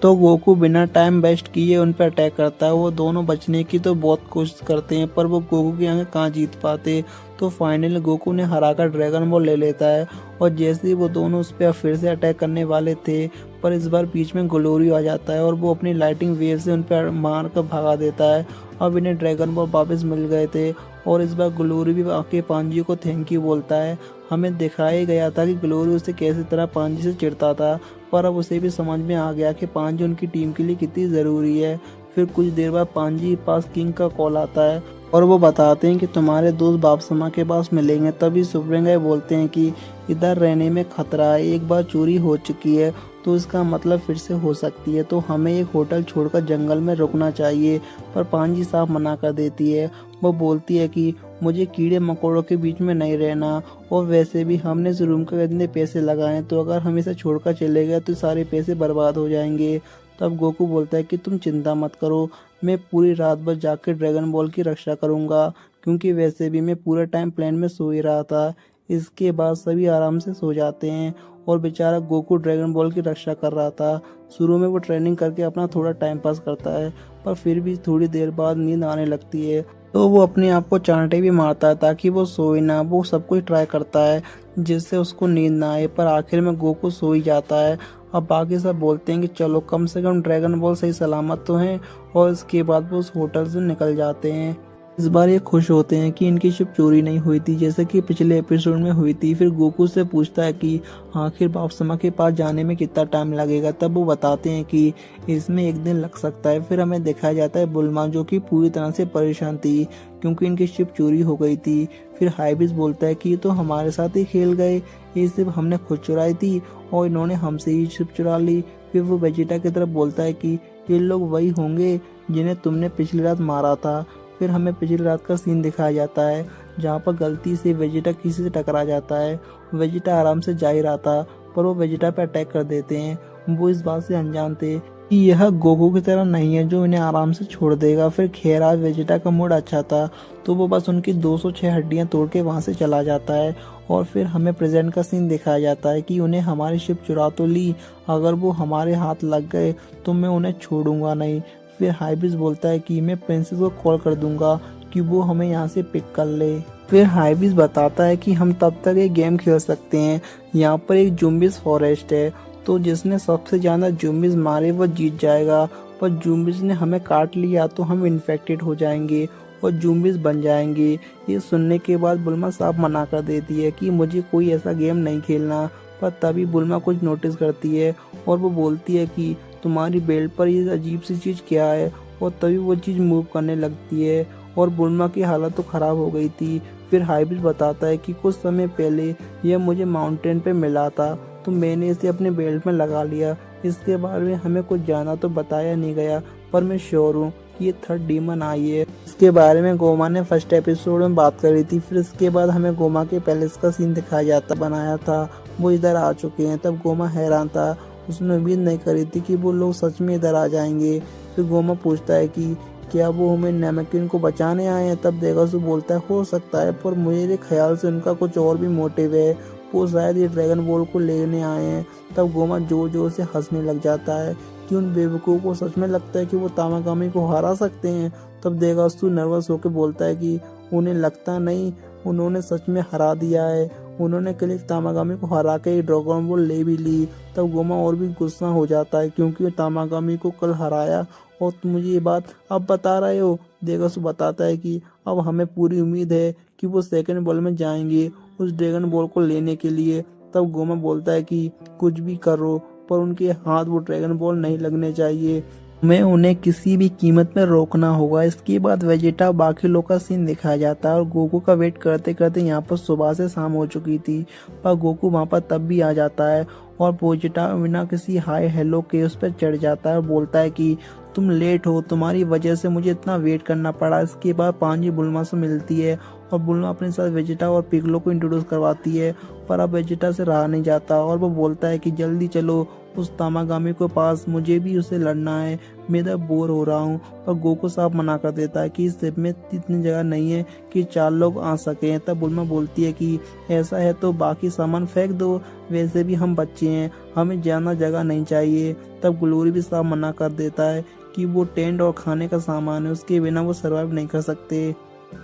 A: तो गोकू बिना टाइम वेस्ट किए उन पर अटैक करता है। वो दोनों बचने की तो बहुत कोशिश करते हैं पर वो गोकू के आगे कहाँ जीत पाते। तो फाइनली गोकू ने हराकर ड्रैगन बॉल ले लेता है और जैसे ही वो दोनों उस पर फिर से अटैक करने वाले थे, पर इस बार बीच में ग्लोरी आ जाता है और वो अपनी लाइटिंग वेव से उन पर मार कर भगा देता है। अब इन्हें ड्रैगन बॉल वापस मिल गए थे और इस बार ग्लोरी भी आके पांजी को थैंक यू बोलता है। हमें दिखाया गया था कि ग्लोरी उसे कैसी तरह पांजी से चिढ़ता था, पर अब उसे भी समझ में आ गया कि पांजी उनकी टीम के लिए कितनी ज़रूरी है। फिर कुछ देर बाद पांजी के पास किंग का कॉल आता है और वो बताते हैं कि तुम्हारे दोस्त बापसमा के पास मिलेंगे। तभी सुब्रेंगाई बोलते हैं कि इधर रहने में खतरा है, एक बार चोरी हो चुकी है तो इसका मतलब फिर से हो सकती है, तो हमें एक होटल छोड़कर जंगल में रुकना चाहिए। पर पांजी साफ मना कर देती है। वो बोलती है कि मुझे कीड़े मकोड़ों के बीच में नहीं रहना, और वैसे भी हमने इस रूम के इतने पैसे लगाए, तो अगर हम इसे छोड़कर चले गए तो सारे पैसे बर्बाद हो जाएंगे। तब गोकू बोलता है कि तुम चिंता मत करो, मैं पूरी रात भर जाकर ड्रैगन बॉल की रक्षा करूंगा, क्योंकि वैसे भी मैं पूरा टाइम प्लेन में सो ही रहा था। इसके बाद सभी आराम से सो जाते हैं और बेचारा गोकू ड्रैगन बॉल की रक्षा कर रहा था। शुरू में वो ट्रेनिंग करके अपना थोड़ा टाइम पास करता है, पर फिर भी थोड़ी देर बाद नींद आने लगती है, तो वो अपने आप को चांटे भी मारता है ताकि वो सोए ना। वो सब कुछ ट्राई करता है जिससे उसको नींद ना आए, पर आखिर में गोकू सो ही जाता है। अब बाकी सब बोलते हैं कि चलो कम से कम ड्रैगन बॉल सही सलामत तो हैं, और इसके बाद वो उस होटल से निकल जाते हैं। इस बार ये खुश होते हैं कि इनकी शिप चोरी नहीं हुई थी जैसे कि पिछले एपिसोड में हुई थी। फिर गोकू से पूछता है कि आखिर बापसमा के पास जाने में कितना टाइम लगेगा। तब वो बताते हैं कि इसमें 1 दिन लग सकता है। फिर हमें दिखाया जाता है बुल्मा, जो कि पूरी तरह से परेशान थी क्योंकि इनकी शिप चोरी हो गई थी। फिर हाइबिस बोलता है कि ये तो हमारे साथ ही खेल गए, ये सिर्फ हमने खुद चुराई थी और इन्होंने हमसे ही शिप चुरा ली। फिर वो वेजिटा की तरफ बोलता है कि ये लोग वही होंगे जिन्हें तुमने पिछली रात मारा था। फिर हमें पिछली रात का सीन दिखाया जाता है जहाँ पर गलती से वेजिटा किसी से टकरा जाता है। वेजिटा आराम से जा ही रहा था पर वो वेजिटा पे अटैक कर देते हैं। वो इस बात से अनजान थे कि यह गोकू की तरह नहीं है जो इन्हें आराम से छोड़ देगा। फिर खैर आज वेजिटा का मूड अच्छा था तो वो बस उनकी 206 हड्डियां तोड़ के वहाँ से चला जाता है। और फिर हमें प्रेजेंट का सीन दिखाया जाता है कि उन्हें हमारी शिप चुरा तो ली, अगर वो हमारे हाथ लग गए तो मैं उन्हें छोड़ूंगा नहीं। फिर हाइबिस बोलता है कि मैं प्रिंसेस को कॉल कर दूंगा कि वो हमें यहाँ से पिक कर ले। फिर हाइबिस बताता है कि हम तब तक एक गेम खेल सकते हैं, यहाँ पर एक ज़ॉम्बीज़ फॉरेस्ट है, तो जिसने सबसे ज़्यादा ज़ॉम्बीज़ मारे वो जीत जाएगा। पर ज़ॉम्बीज़ ने हमें काट लिया तो हम इन्फेक्टेड हो जाएंगे और ज़ॉम्बीज़ बन जाएंगे। ये सुनने के बाद बुल्मा साफ मना कर देती है कि मुझे कोई ऐसा गेम नहीं खेलना। पर तभी बुल्मा कुछ नोटिस करती है और वो बोलती है कि तुम्हारी बेल्ट पर ये अजीब सी चीज़ क्या है, और तभी वो चीज़ मूव करने लगती है और बुल्मा की हालत तो ख़राब हो गई थी। फिर हाइबिस बताता है कि कुछ समय पहले यह मुझे माउंटेन पे मिला था तो मैंने इसे अपने बेल्ट में लगा लिया। इसके बारे में हमें कुछ जाना तो बताया नहीं गया, पर मैं श्योर हूँ कि ये 3rd डीमन आई है। इसके बारे में गोमा ने फर्स्ट एपिसोड में बात करी थी। फिर इसके बाद हमें गोमा के पैलेस का सीन दिखाया जाता बनाया था, वो इधर आ चुके हैं। तब गोमा हैरान था, उसने उम्मीद नहीं करी थी कि वो लोग सच में इधर आ जाएंगे। फिर गोमा पूछता है कि क्या वो हमें नैमेकिन को बचाने आए हैं। तब देगासु बोलता है हो सकता है, पर मेरे ख्याल से उनका कुछ और भी मोटिव है, वो शायद ये ड्रैगन बॉल को लेने आए हैं। तब गोमा जोर जोर से हंसने लग जाता है कि उन बेवकूफ़ को सच में लगता है कि वो तामागामी को हरा सकते हैं। तब देगासु नर्वस होकर बोलता है कि उन्हें लगता नहीं, उन्होंने सच में हरा दिया है, उन्होंने कल एक तामागामी को हरा के ड्रैगन बॉल ले भी ली। तब गोमा और भी गुस्सा हो जाता है क्योंकि तामागामी को कल हराया और तुम मुझे ये बात अब बता रहे हो। देगासु बताता है कि अब हमें पूरी उम्मीद है कि वो सेकंड बॉल में जाएंगे उस ड्रैगन बॉल को लेने के लिए। तब गोमा बोलता है कि कुछ भी करो पर उनके हाथ वो ड्रैगन बॉल नहीं लगने चाहिए, मैं उन्हें किसी भी कीमत में रोकना होगा। इसके बाद वेजिटा बाकी लोग का सीन दिखाया जाता है और गोकू का वेट करते करते यहाँ पर सुबह से शाम हो चुकी थी, पर गोकू वहाँ पर तब भी आ जाता है और वेजिटा बिना किसी हाय हेलो के उस पर चढ़ जाता है और बोलता है कि तुम लेट हो, तुम्हारी वजह से मुझे इतना वेट करना पड़ा। इसके बाद पांजी बुल्मा से मिलती है और बुल्मा अपने साथ वेजिटा और पिगलो को इंट्रोड्यूस करवाती है। पर अब वेजिटा से रहा नहीं जाता और वो बोलता है कि जल्दी चलो उस तामागामी के पास, मुझे भी उसे लड़ना है, मैं तो बोर हो रहा हूँ। पर गोकू साहब मना कर देता है कि इस शिप में इतनी जगह नहीं है कि 4 लोग आ सकें। तब बुल्मा बोलती है कि ऐसा है तो बाकी सामान फेंक दो, वैसे भी हम बच्चे हैं, हमें ज्यादा जगह नहीं चाहिए। तब ग्लोरी भी साहब मना कर देता है कि वो टेंट और खाने का सामान है, उसके बिना वो सर्वाइव नहीं कर सकते।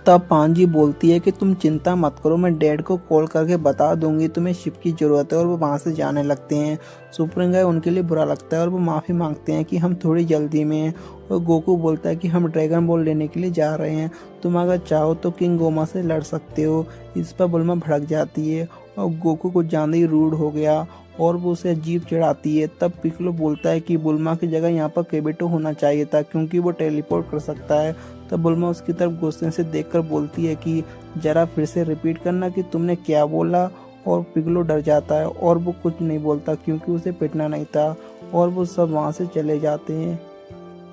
A: तब पांजी बोलती है कि तुम चिंता मत करो, मैं डैड को कॉल करके बता दूंगी तुम्हें शिप की जरूरत है, और वो वहां से जाने लगते हैं। सुपर गाय उनके लिए बुरा लगता है और वो माफी मांगते हैं कि हम थोड़ी जल्दी में हैं। और गोकू बोलता है कि हम ड्रैगन बॉल लेने के लिए जा रहे हैं, तुम अगर चाहो तो किंग गोमा से लड़ सकते हो। इस पर बुल्मा भड़क जाती है और गोकू को ज्यादा ही रूड हो गया और वो उसे अजीब चढ़ाती है। तब पिकलो बोलता है कि बुल्मा की जगह यहाँ पर केबिटो होना चाहिए था क्योंकि वो टेलीपोर्ट कर सकता है। तब बुल्मा उसकी तरफ गुस्से से देखकर बोलती है कि जरा फिर से रिपीट करना कि तुमने क्या बोला। और पिगलो डर जाता है और वो कुछ नहीं बोलता क्योंकि उसे पिटना नहीं था, और वो सब वहाँ से चले जाते हैं।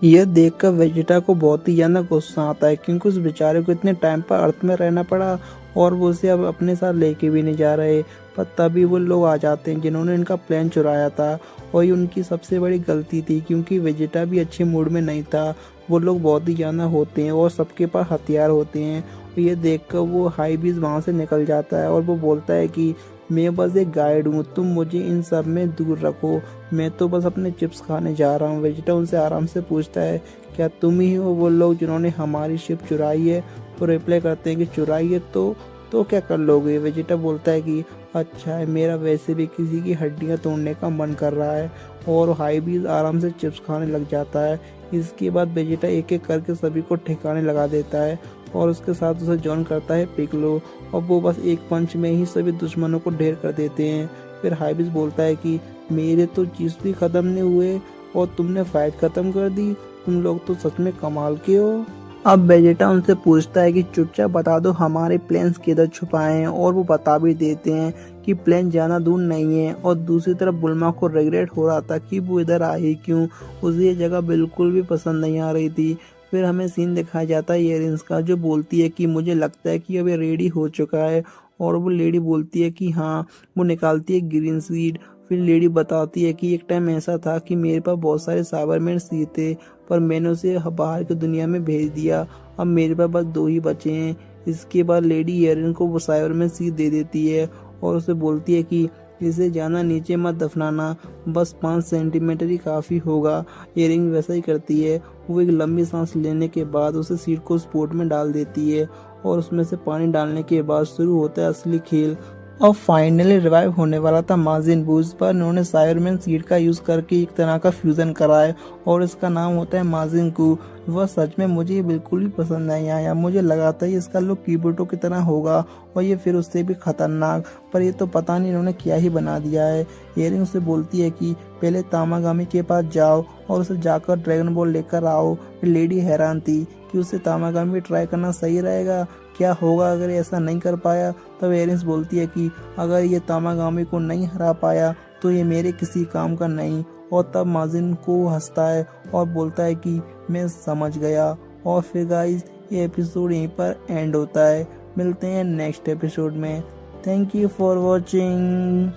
A: यह देखकर वेजिटा को बहुत ही ज्यादा गुस्सा आता है क्योंकि उस बेचारे को इतने टाइम पर अर्थ में रहना पड़ा और वो उसे अब अपने साथ लेके भी नहीं जा रहे। पर तभी वो लोग आ जाते हैं जिन्होंने इनका प्लान चुराया था, और ये उनकी सबसे बड़ी गलती थी क्योंकि वेजिटा भी अच्छे मूड में नहीं था। वो लोग बहुत ही ज्यादा होते हैं और सबके पास हथियार होते हैं। और ये देखकर वो हाई बीज वहाँ से निकल जाता है और वो बोलता है कि मैं बस एक गाइड हूँ, तुम मुझे इन सब में दूर रखो, मैं तो बस अपने चिप्स खाने जा रहा हूँ। वेजिटा उनसे आराम से पूछता है क्या तुम ही हो वो लोग जिन्होंने हमारी शिप चुराई है। वो रिप्लाई करते हैं कि चुराई है तो क्या कर लोगे। वेजिटा बोलता है कि अच्छा है, मेरा वैसे भी किसी की हड्डियां तोड़ने का मन कर रहा है। और हाई भी आराम से चिप्स खाने लग जाता है। इसके बाद वेजिटा एक एक करके सभी को ठिकाने लगा देता है और उसके साथ उसे जॉइन करता है पिगलो, और वो बस एक पंच में ही सभी दुश्मनों को ढेर कर देते हैं। फिर हाइबिस बोलता है कि मेरे तो चीज भी खत्म नहीं हुए और तुमने फाइट खत्म कर दी, तुम लोग तो सच में कमाल के हो। अब वेजिटा उनसे पूछता है कि चुपचाप बता दो हमारे प्लेन्स किधर छुपाए हैं, और वो बता भी देते हैं कि प्लेन ज्यादा दूर नहीं है। और दूसरी तरफ बुल्मा को रिग्रेट हो रहा था कि वो इधर आई क्यों, उसे ये जगह बिल्कुल भी पसंद नहीं आ रही थी। फिर हमें सीन दिखाया जाता है इयरिंग्स का, जो बोलती है कि मुझे लगता है कि अब ये रेडी हो चुका है। और वो लेडी बोलती है कि हाँ। वो निकालती है ग्रीन सीड। फिर लेडी बताती है कि एक टाइम ऐसा था कि मेरे पास बहुत सारे साइबरमैन सीड थे, पर मैंने उसे बाहर की दुनिया में भेज दिया, अब मेरे पास बस 2 ही बचे हैं। इसके बाद लेडी इयरिंग को वो साइबरमैन सीड दे देती है और उसे बोलती है कि इसे ज्यादा नीचे मत दफनाना, बस 5 सेंटीमीटर ही काफी होगा। इयरिंग वैसा ही करती है। वो एक लंबी सांस लेने के बाद उसे सीड को स्पोर्ट में डाल देती है और उसमें से पानी डालने के बाद शुरू होता है असली खेल। और फाइनली रिवाइव होने वाला था माजिन बू, पर उन्होंने साइबरमैन सीड का यूज करके एक तरह का फ्यूजन करा है और इसका नाम होता है माजिन कू। वह सच में मुझे बिल्कुल भी पसंद नहीं आया। मुझे लगा था इसका लुक कीबोर्डो की तरह होगा और ये फिर उससे भी खतरनाक, पर ये तो पता नहीं इन्होंने क्या ही बना दिया है। इयरिंग उसे बोलती है कि पहले तामागामी के पास जाओ और उसे जाकर ड्रैगन बॉल लेकर आओ। लेडी हैरान थी कि उसे तामागामी ट्राई करना सही रहेगा, क्या होगा अगर ऐसा नहीं कर पाया। तब एरिस बोलती है कि अगर ये तामागामी को नहीं हरा पाया तो ये मेरे किसी काम का नहीं। और तब माजिन को हंसता है और बोलता है कि मैं समझ गया। और फिर गाइस ये एपिसोड यहीं पर एंड होता है। मिलते हैं नेक्स्ट एपिसोड में। Thank you for watching.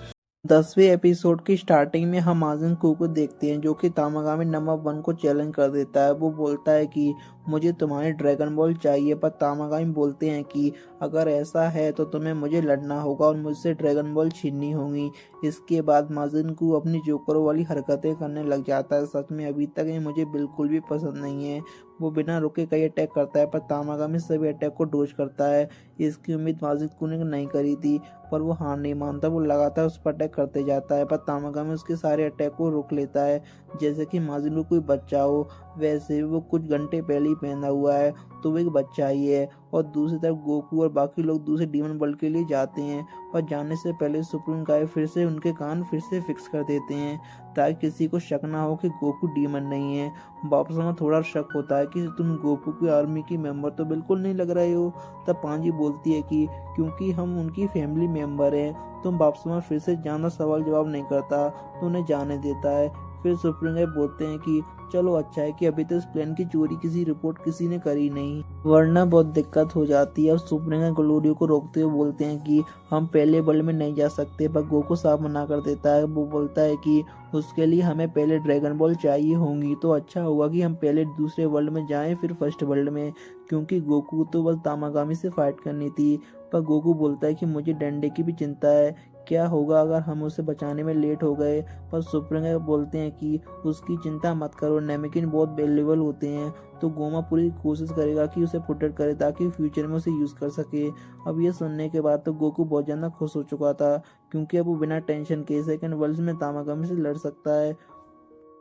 A: 10वें एपिसोड की स्टार्टिंग में हम माजिन कू को देखते हैं जो कि तामागामी नंबर 1 को चैलेंज कर देता है। वो बोलता है कि मुझे तुम्हारी ड्रैगन बॉल चाहिए, पर तामागामी बोलते हैं कि अगर ऐसा है तो तुम्हें मुझे लड़ना होगा और मुझसे ड्रैगन बॉल छीननी होगी। इसके बाद माजिन कू अपनी जोकरों वाली हरकतें करने लग जाता है। सच में अभी तक ये मुझे बिल्कुल भी पसंद नहीं है। वो बिना रुके कई अटैक करता है पर तामागामी सभी अटैक को डोज करता है। इसकी उम्मीद माजिन कू ने नहीं करी थी, पर वो हार नहीं मानता। वो लगातार उस पर अटैक करते जाता है पर तामागामी उसके सारे अटैक को रोक लेता है। जैसे कि माजिन कू कोई बच्चा हो, वैसे वो कुछ घंटे पहले ही पहना हुआ है तो वो एक बच्चा ही है। और दूसरी तरफ गोकू और बाकी लोग दूसरे डीमन वर्ल्ड के लिए जाते हैं, और जाने से पहले सुप्रीम गाय फिर से उनके कान फिर से फिक्स कर देते हैं ताकि किसी को शक ना हो कि गोकू डीमन नहीं है। वापस में थोड़ा शक होता है कि तुम गोकू की आर्मी की मेंबर तो बिल्कुल नहीं लग रहे हो। तब पांजी बोलती है कि क्योंकि हम उनकी फैमिली मेंबर हैं। तुम वापस में फिर से ज्यादा सवाल जवाब नहीं करता तो उन्हें जाने देता है। फिर सुप्रीम बोलते हैं कि चलो अच्छा है कि अभी तो इस प्लेन की चोरी किसी रिपोर्ट किसी ने करी नहीं, वरना बहुत दिक्कत हो जाती है। अब सुप्रीम ग्लोरी को रोकते हुए बोलते हैं कि हम पहले वर्ल्ड में नहीं जा सकते, पर गोकू साफ मना कर देता है। वो बोलता है कि उसके लिए हमें पहले ड्रैगन बॉल चाहिए होंगी, तो अच्छा होगा कि हम पहले दूसरे वर्ल्ड में जाएं फिर फर्स्ट वर्ल्ड में, क्योंकि गोकू तो बस तामागामी से फाइट करनी थी। पर गोकू बोलता है कि मुझे डंडे की भी चिंता है, क्या होगा अगर हम उसे बचाने में लेट हो गए। पर सुप्रीम बोलते हैं कि उसकी चिंता मत करो, नेमेकिन बहुत वैल्यूएबल होते हैं, तो गोमा पूरी कोशिश करेगा कि उसे प्रोटेक्ट करे ताकि फ्यूचर में उसे यूज़ कर सके। अब ये सुनने के बाद तो गोकू बहुत ज़्यादा खुश हो चुका था, क्योंकि अब वो बिना टेंशन के सेकंड वर्ल्ड में तामागामी से लड़ सकता है।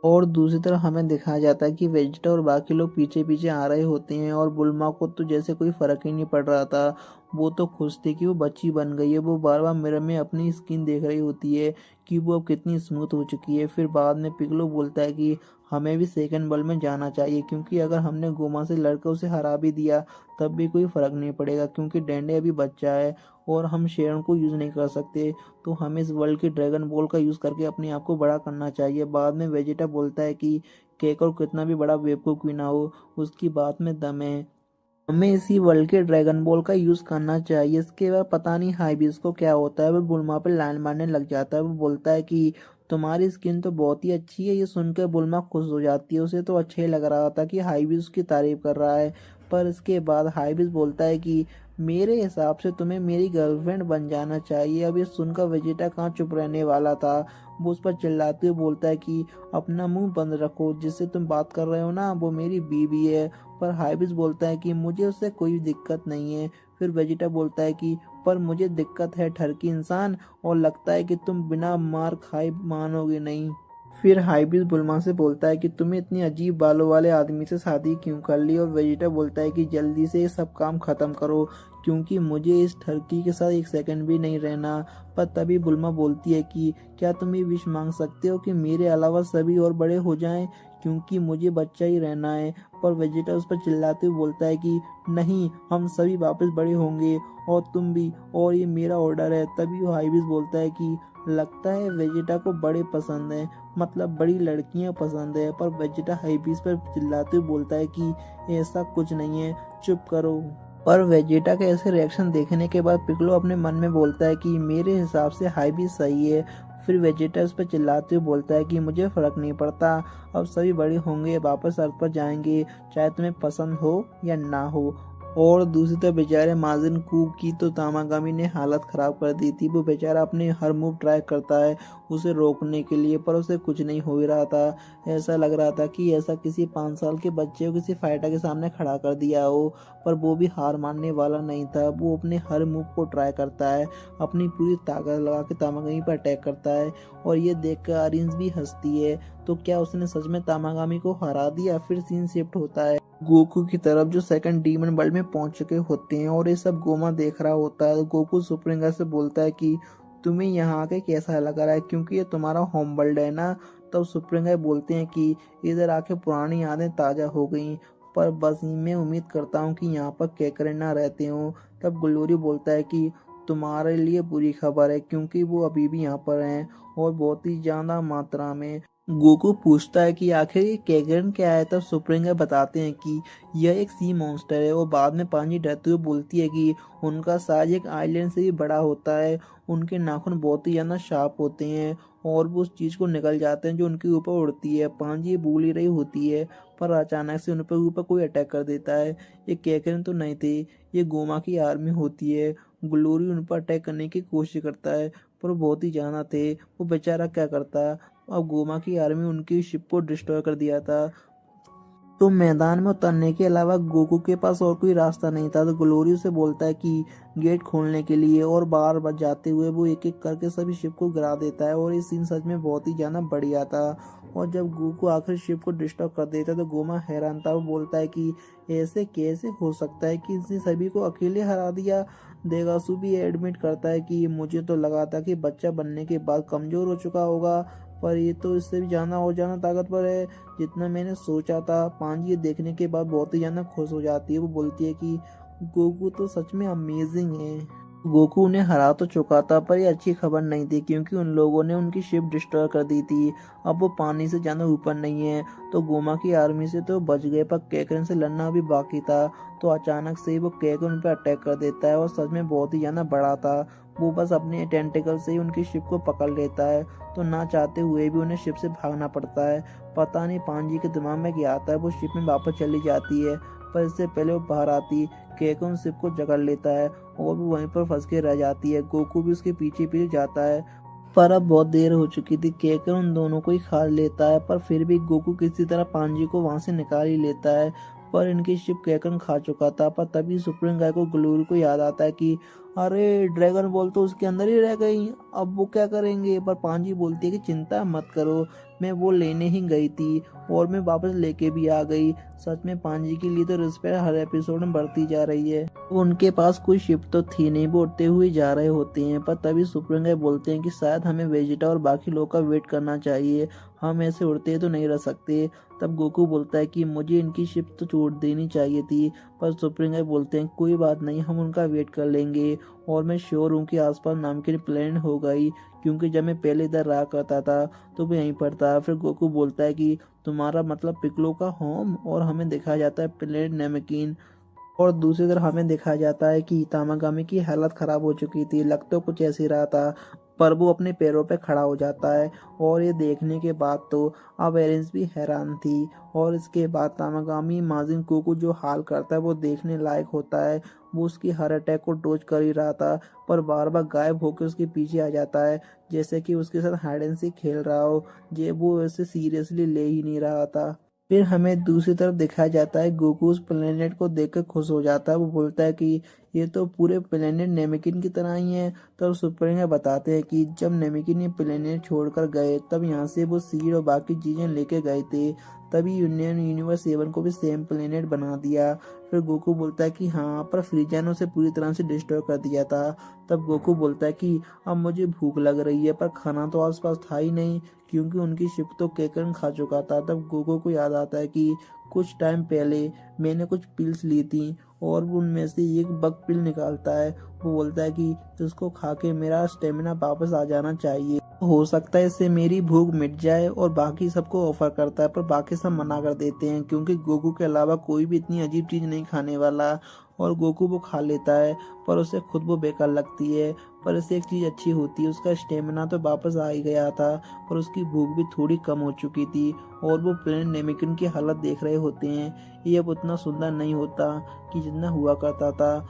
A: और दूसरी तरफ हमें दिखाया जाता है कि वेजिटा और बाकी लोग पीछे पीछे आ रहे होते हैं, और बुल्मा को तो जैसे कोई फर्क ही नहीं पड़ रहा था। वो तो खुश थी कि वो बच्ची बन गई है। वो बार बार मिरर में अपनी स्किन देख रही होती है कि वो अब कितनी स्मूथ हो चुकी है। फिर बाद में पिगलो बोलता है कि हमें भी सेकंड वर्ल्ड में जाना चाहिए, क्योंकि अगर हमने गोमा से लड़कर उसे हरा भी दिया तब भी कोई फर्क नहीं पड़ेगा, क्योंकि डेंडे अभी बच्चा है और हम शेरन को यूज़ नहीं कर सकते। तो हमें इस वर्ल्ड की ड्रैगन बॉल का यूज़ करके अपने आप को बड़ा करना चाहिए। बाद में वेजिटा बोलता है कि केक और कितना भी बड़ा बेवकूफ़ क्यों ना हो, उसकी बात में दम है, हमें इसी वर्ल्ड के ड्रैगन बॉल का यूज़ करना चाहिए। इसके बाद पता नहीं हाइबिस को क्या होता है, वो बुल्मा पे लाइन मारने लग जाता है। वो बोलता है कि तुम्हारी स्किन तो बहुत ही अच्छी है। ये सुनकर बुल्मा खुश हो जाती है, उसे तो अच्छा ही लग रहा था कि हाइबिस उसकी तारीफ कर रहा है। पर इसके बाद हाइबिस बोलता है कि मेरे हिसाब से तुम्हें मेरी गर्लफ्रेंड बन जाना चाहिए। अब ये सुनकर वेजिटा कहाँ चुप रहने वाला था, वो उस पर चिल्लाते हुए बोलता है कि अपना मुंह बंद रखो, जिससे तुम बात कर रहे हो ना वो मेरी बीवी है। पर हाइबिस बोलता है कि मुझे उससे कोई दिक्कत नहीं है। फिर वेजिटा बोलता है कि पर मुझे दिक्कत है ठरकी इंसान, और लगता है कि तुम बिना मार खाए मानोगे नहीं। फिर हाइबिस बुल्मा से बोलता है कि तुम्हें इतनी अजीब बालों वाले आदमी से शादी क्यों कर ली, और वेजिटा बोलता है कि जल्दी से ये सब काम खत्म करो, क्योंकि मुझे इस ठरकी के साथ एक सेकंड भी नहीं रहना। पर तभी बुल्मा बोलती है कि क्या तुम ये विश मांग सकते हो कि मेरे अलावा सभी और बड़े हो जाएं, क्योंकि मुझे बच्चा ही रहना है। पर वेजिटा उस पर चिल्लाते हुए बोलता है कि नहीं, हम सभी वापस बड़े होंगे और तुम भी, और ये मेरा ऑर्डर है। तभी वो हाइबिस बोलता है कि लगता है वेजिटा को बड़े पसंद है, मतलब बड़ी लड़कियां पसंद है। पर वेजिटा हाइबिस पर चिल्लाते हुए बोलता है कि ऐसा कुछ नहीं है, चुप करो। पर वेजिटा के ऐसे रिएक्शन देखने के बाद पिगलो अपने मन में बोलता है कि मेरे हिसाब से हाइबिस सही है। फिर वेजिटा उस पर चिल्लाते हुए बोलता है कि मुझे फर्क नहीं पड़ता, अब सभी बड़े होंगे, वापस अर्थ पर जाएंगे, चाहे तुम्हें पसंद हो या ना हो। और दूसरी तरफ बेचारे माजिन कूब की तो तामागामी ने हालत ख़राब कर दी थी। वो बेचारा अपने हर मूव ट्राई करता है उसे रोकने के लिए, पर उसे कुछ नहीं हो ही रहा था। ऐसा लग रहा था कि ऐसा किसी 5 साल के बच्चे को किसी फाइटर के सामने खड़ा कर दिया हो, पर वो भी हार मानने वाला नहीं था। वो अपने हर मूव को ट्राई करता है, अपनी पूरी ताकत लगा के तामागामी पर अटैक करता है, और ये देखकर अरिंस भी हंसती है। तो क्या उसने सच में तामागामी को हरा दिया? फिर सीन शिफ्ट होता है गोकू की तरफ, जो सेकंड डीमन वर्ल्ड में पहुंच चुके होते हैं, और ये सब गोमा देख रहा होता है। गोकू सुप्रींगा से बोलता है कि तुम्हें यहाँ आके कैसा लग रहा है, क्योंकि ये तुम्हारा होम वर्ल्ड है ना। तब सुप्रींगा बोलते हैं कि इधर आके पुरानी यादें ताज़ा हो गई, पर बस मैं उम्मीद करता हूँ कि यहाँ पर कैकरे ना रहते हो। तब ग्लोरी बोलता है कि तुम्हारे लिए बुरी खबर है, क्योंकि वो अभी भी यहाँ पर हैं, और बहुत ही ज़्यादा मात्रा में। गोकू पूछता है कि आखिर ये केगरन क्या है। तब सुप्रींगा बताते हैं कि यह एक सी मॉन्स्टर है, और बाद में पानी डरते हुए बोलती है कि उनका साइज एक आइलैंड से भी बड़ा होता है, उनके नाखून बहुत ही ज़्यादा शार्प होते हैं, और वो उस चीज़ को निकल जाते हैं जो उनके ऊपर उड़ती है। पांजी ये भूल ही रही होती है, पर अचानक से उन पर ऊपर कोई अटैक कर देता है। ये केकरन तो नहीं थे, ये गोमा की आर्मी होती है। ग्लोरी उन पर अटैक करने की कोशिश करता है, पर वो बहुत ही ज़्यादा थे। वो बेचारा क्या करता, अब गोमा की आर्मी उनकी शिप को डिस्ट्रॉय कर दिया था। तो मैदान में उतरने के अलावा गोकू के पास और कोई रास्ता नहीं था। तो ग्लोरी उसे बोलता है कि गेट खोलने के लिए, और बार बार जाते हुए वो एक एक करके सभी शिप को गिरा देता है, और ये सीन सच में बहुत ही ज़्यादा बढ़िया था। और जब गोकू आखिर शिप को डिस्ट्रॉय कर देता है तो गोमा हैरान था। वो बोलता है कि ऐसे कैसे हो सकता है कि इसने सभी को अकेले हरा दिया। देगासु भी एडमिट करता है कि मुझे तो लगा था कि बच्चा बनने के बाद कमज़ोर हो चुका होगा, पर ये तो इससे भी ज़्यादा और ज़्यादा ताकतवर है जितना मैंने सोचा था। पांजी ये देखने के बाद बहुत ही ज़्यादा खुश हो जाती है। वो बोलती है कि गोकू तो सच में अमेजिंग है। गोकू उन्हें हरा तो चुका था, पर ये अच्छी खबर नहीं थी क्योंकि उन लोगों ने उनकी शिप डिस्ट्रॉय कर दी थी। अब वो पानी से ज्यादा ऊपर नहीं है। तो गोमा की आर्मी से तो बच गए, पर केकरन से लड़ना भी बाकी था। तो अचानक से ही वो केकरन पे अटैक कर देता है और सच में बहुत ही ज्यादा बड़ा था। वो बस अपने टेंटिकल से ही उनकी शिप को पकड़ लेता है। तो ना चाहते हुए भी उन्हें शिप से भागना पड़ता है। पता नहीं पांजी के दिमाग में क्या आता है, वो शिप में वापस चली जाती है। पर इससे पहले वो बाहर आती, केकरन शिप को जकड़ लेता है और वो वहीं पर फंस के रह जाती है। गोकू भी उसके पीछे पीछे जाता है, पर अब बहुत देर हो चुकी थी। केकर उन दोनों को ही खा लेता है, पर फिर भी गोकू किसी तरह पांजी को वहां से निकाल ही लेता है। पर इनकी शिप केकन खा चुका था। पर तभी सुप्रीम गाय को ग्लोरी को याद आता है कि अरे ड्रैगन बॉल तो उसके अंदर ही रह गई, अब वो क्या करेंगे। पर पांजी बोलती है कि चिंता मत करो, मैं वो लेने ही गई थी और मैं वापस लेके भी आ गई। सच में पांजी के लिए तो रिस्पेक्ट हर एपिसोड में बढ़ती जा रही है। उनके पास कोई शिप तो थी नहीं, वो उड़ते हुए जा रहे होते हैं। पर तभी सुप्रीम गाय बोलते हैं कि शायद हमें वेजिटा और बाकी लोग का वेट करना चाहिए, हम ऐसे उड़ते तो नहीं रह सकते। तब गोकू बोलता है कि मुझे इनकी शिप तो छोड़ देनी चाहिए थी। पर सुप्रीम गाय बोलते हैं कोई बात नहीं, हम उनका वेट कर लेंगे और मैं श्योर हूँ कि आसपास नाम की प्लेनेट हो गई, क्योंकि जब मैं पहले इधर रहा करता था तो वो यहीं पर था। फिर गोकू बोलता है कि तुम्हारा मतलब पिकलो का होम, और हमें दिखाया जाता है प्लेनेट नेमेकिन। और दूसरी तरफ हमें दिखाया जाता है कि तामागामी की हालत खराब हो चुकी थी, लग तो कुछ ऐसे ही रहा था। पर वो अपने पैरों पे खड़ा हो जाता है और ये देखने के बाद तो अब एरेंस भी हैरान थी। और इसके बाद तामागामी माजिन कोको जो हाल करता है वो देखने लायक होता है। वो उसकी हर अटैक को डोज कर ही रहा था, पर बार बार गायब होकर उसके पीछे आ जाता है, जैसे कि उसके साथ हाइड एंड सीक खेल रहा हो। ये वो ऐसे सीरियसली ले ही नहीं रहा था। फिर हमें दूसरी तरफ दिखाया जाता है गोकू उस प्लेनेट को देखकर खुश हो जाता है। वो बोलता है कि ये तो पूरे प्लेनेट नेमेकिन की तरह ही है। तब सुप्रीम बताते हैं कि जब नेमेकिन ये प्लेनेट छोड़कर गए तब यहाँ से वो सीड और बाकी चीजें लेके गए थे, तभी यूनियन यूनिवर्स 7 को भी सेम प्लेनेट बना दिया। फिर गोकू बोलता है कि हाँ, पर फ्रीजा ने उसे पूरी तरह से डिस्ट्रॉय कर दिया था। तब गोकू बोलता है कि अब मुझे भूख लग रही है, पर खाना तो आसपास था ही नहीं क्योंकि उनकी शिप तो केकरन खा चुका था। तब गोकू को याद आता है कि कुछ टाइम पहले मैंने कुछ पिल्स ली थी और उनमें से एक बग पिल निकालता है। वो बोलता है कि इसको खा के मेरा स्टेमिना वापस आ जाना चाहिए, हो सकता है इससे मेरी भूख मिट जाए। और बाकी सबको ऑफर करता है, पर बाकी सब मना कर देते हैं क्योंकि गोकू के अलावा कोई भी इतनी अजीब चीज नहीं खाने वाला। और गोकू वो खा लेता है, पर उसे खुद वो बेकार लगती है। पर इससे एक चीज अच्छी होती है, उसका स्टेमिना तो वापस आ ही गया था और उसकी भूख भी थोड़ी कम हो चुकी थी। और वो प्लेनेट नेमेकिन की हालत देख रहे होते हैं। ये अब उतना सुंदर नहीं होता कि जितना हुआ करता था।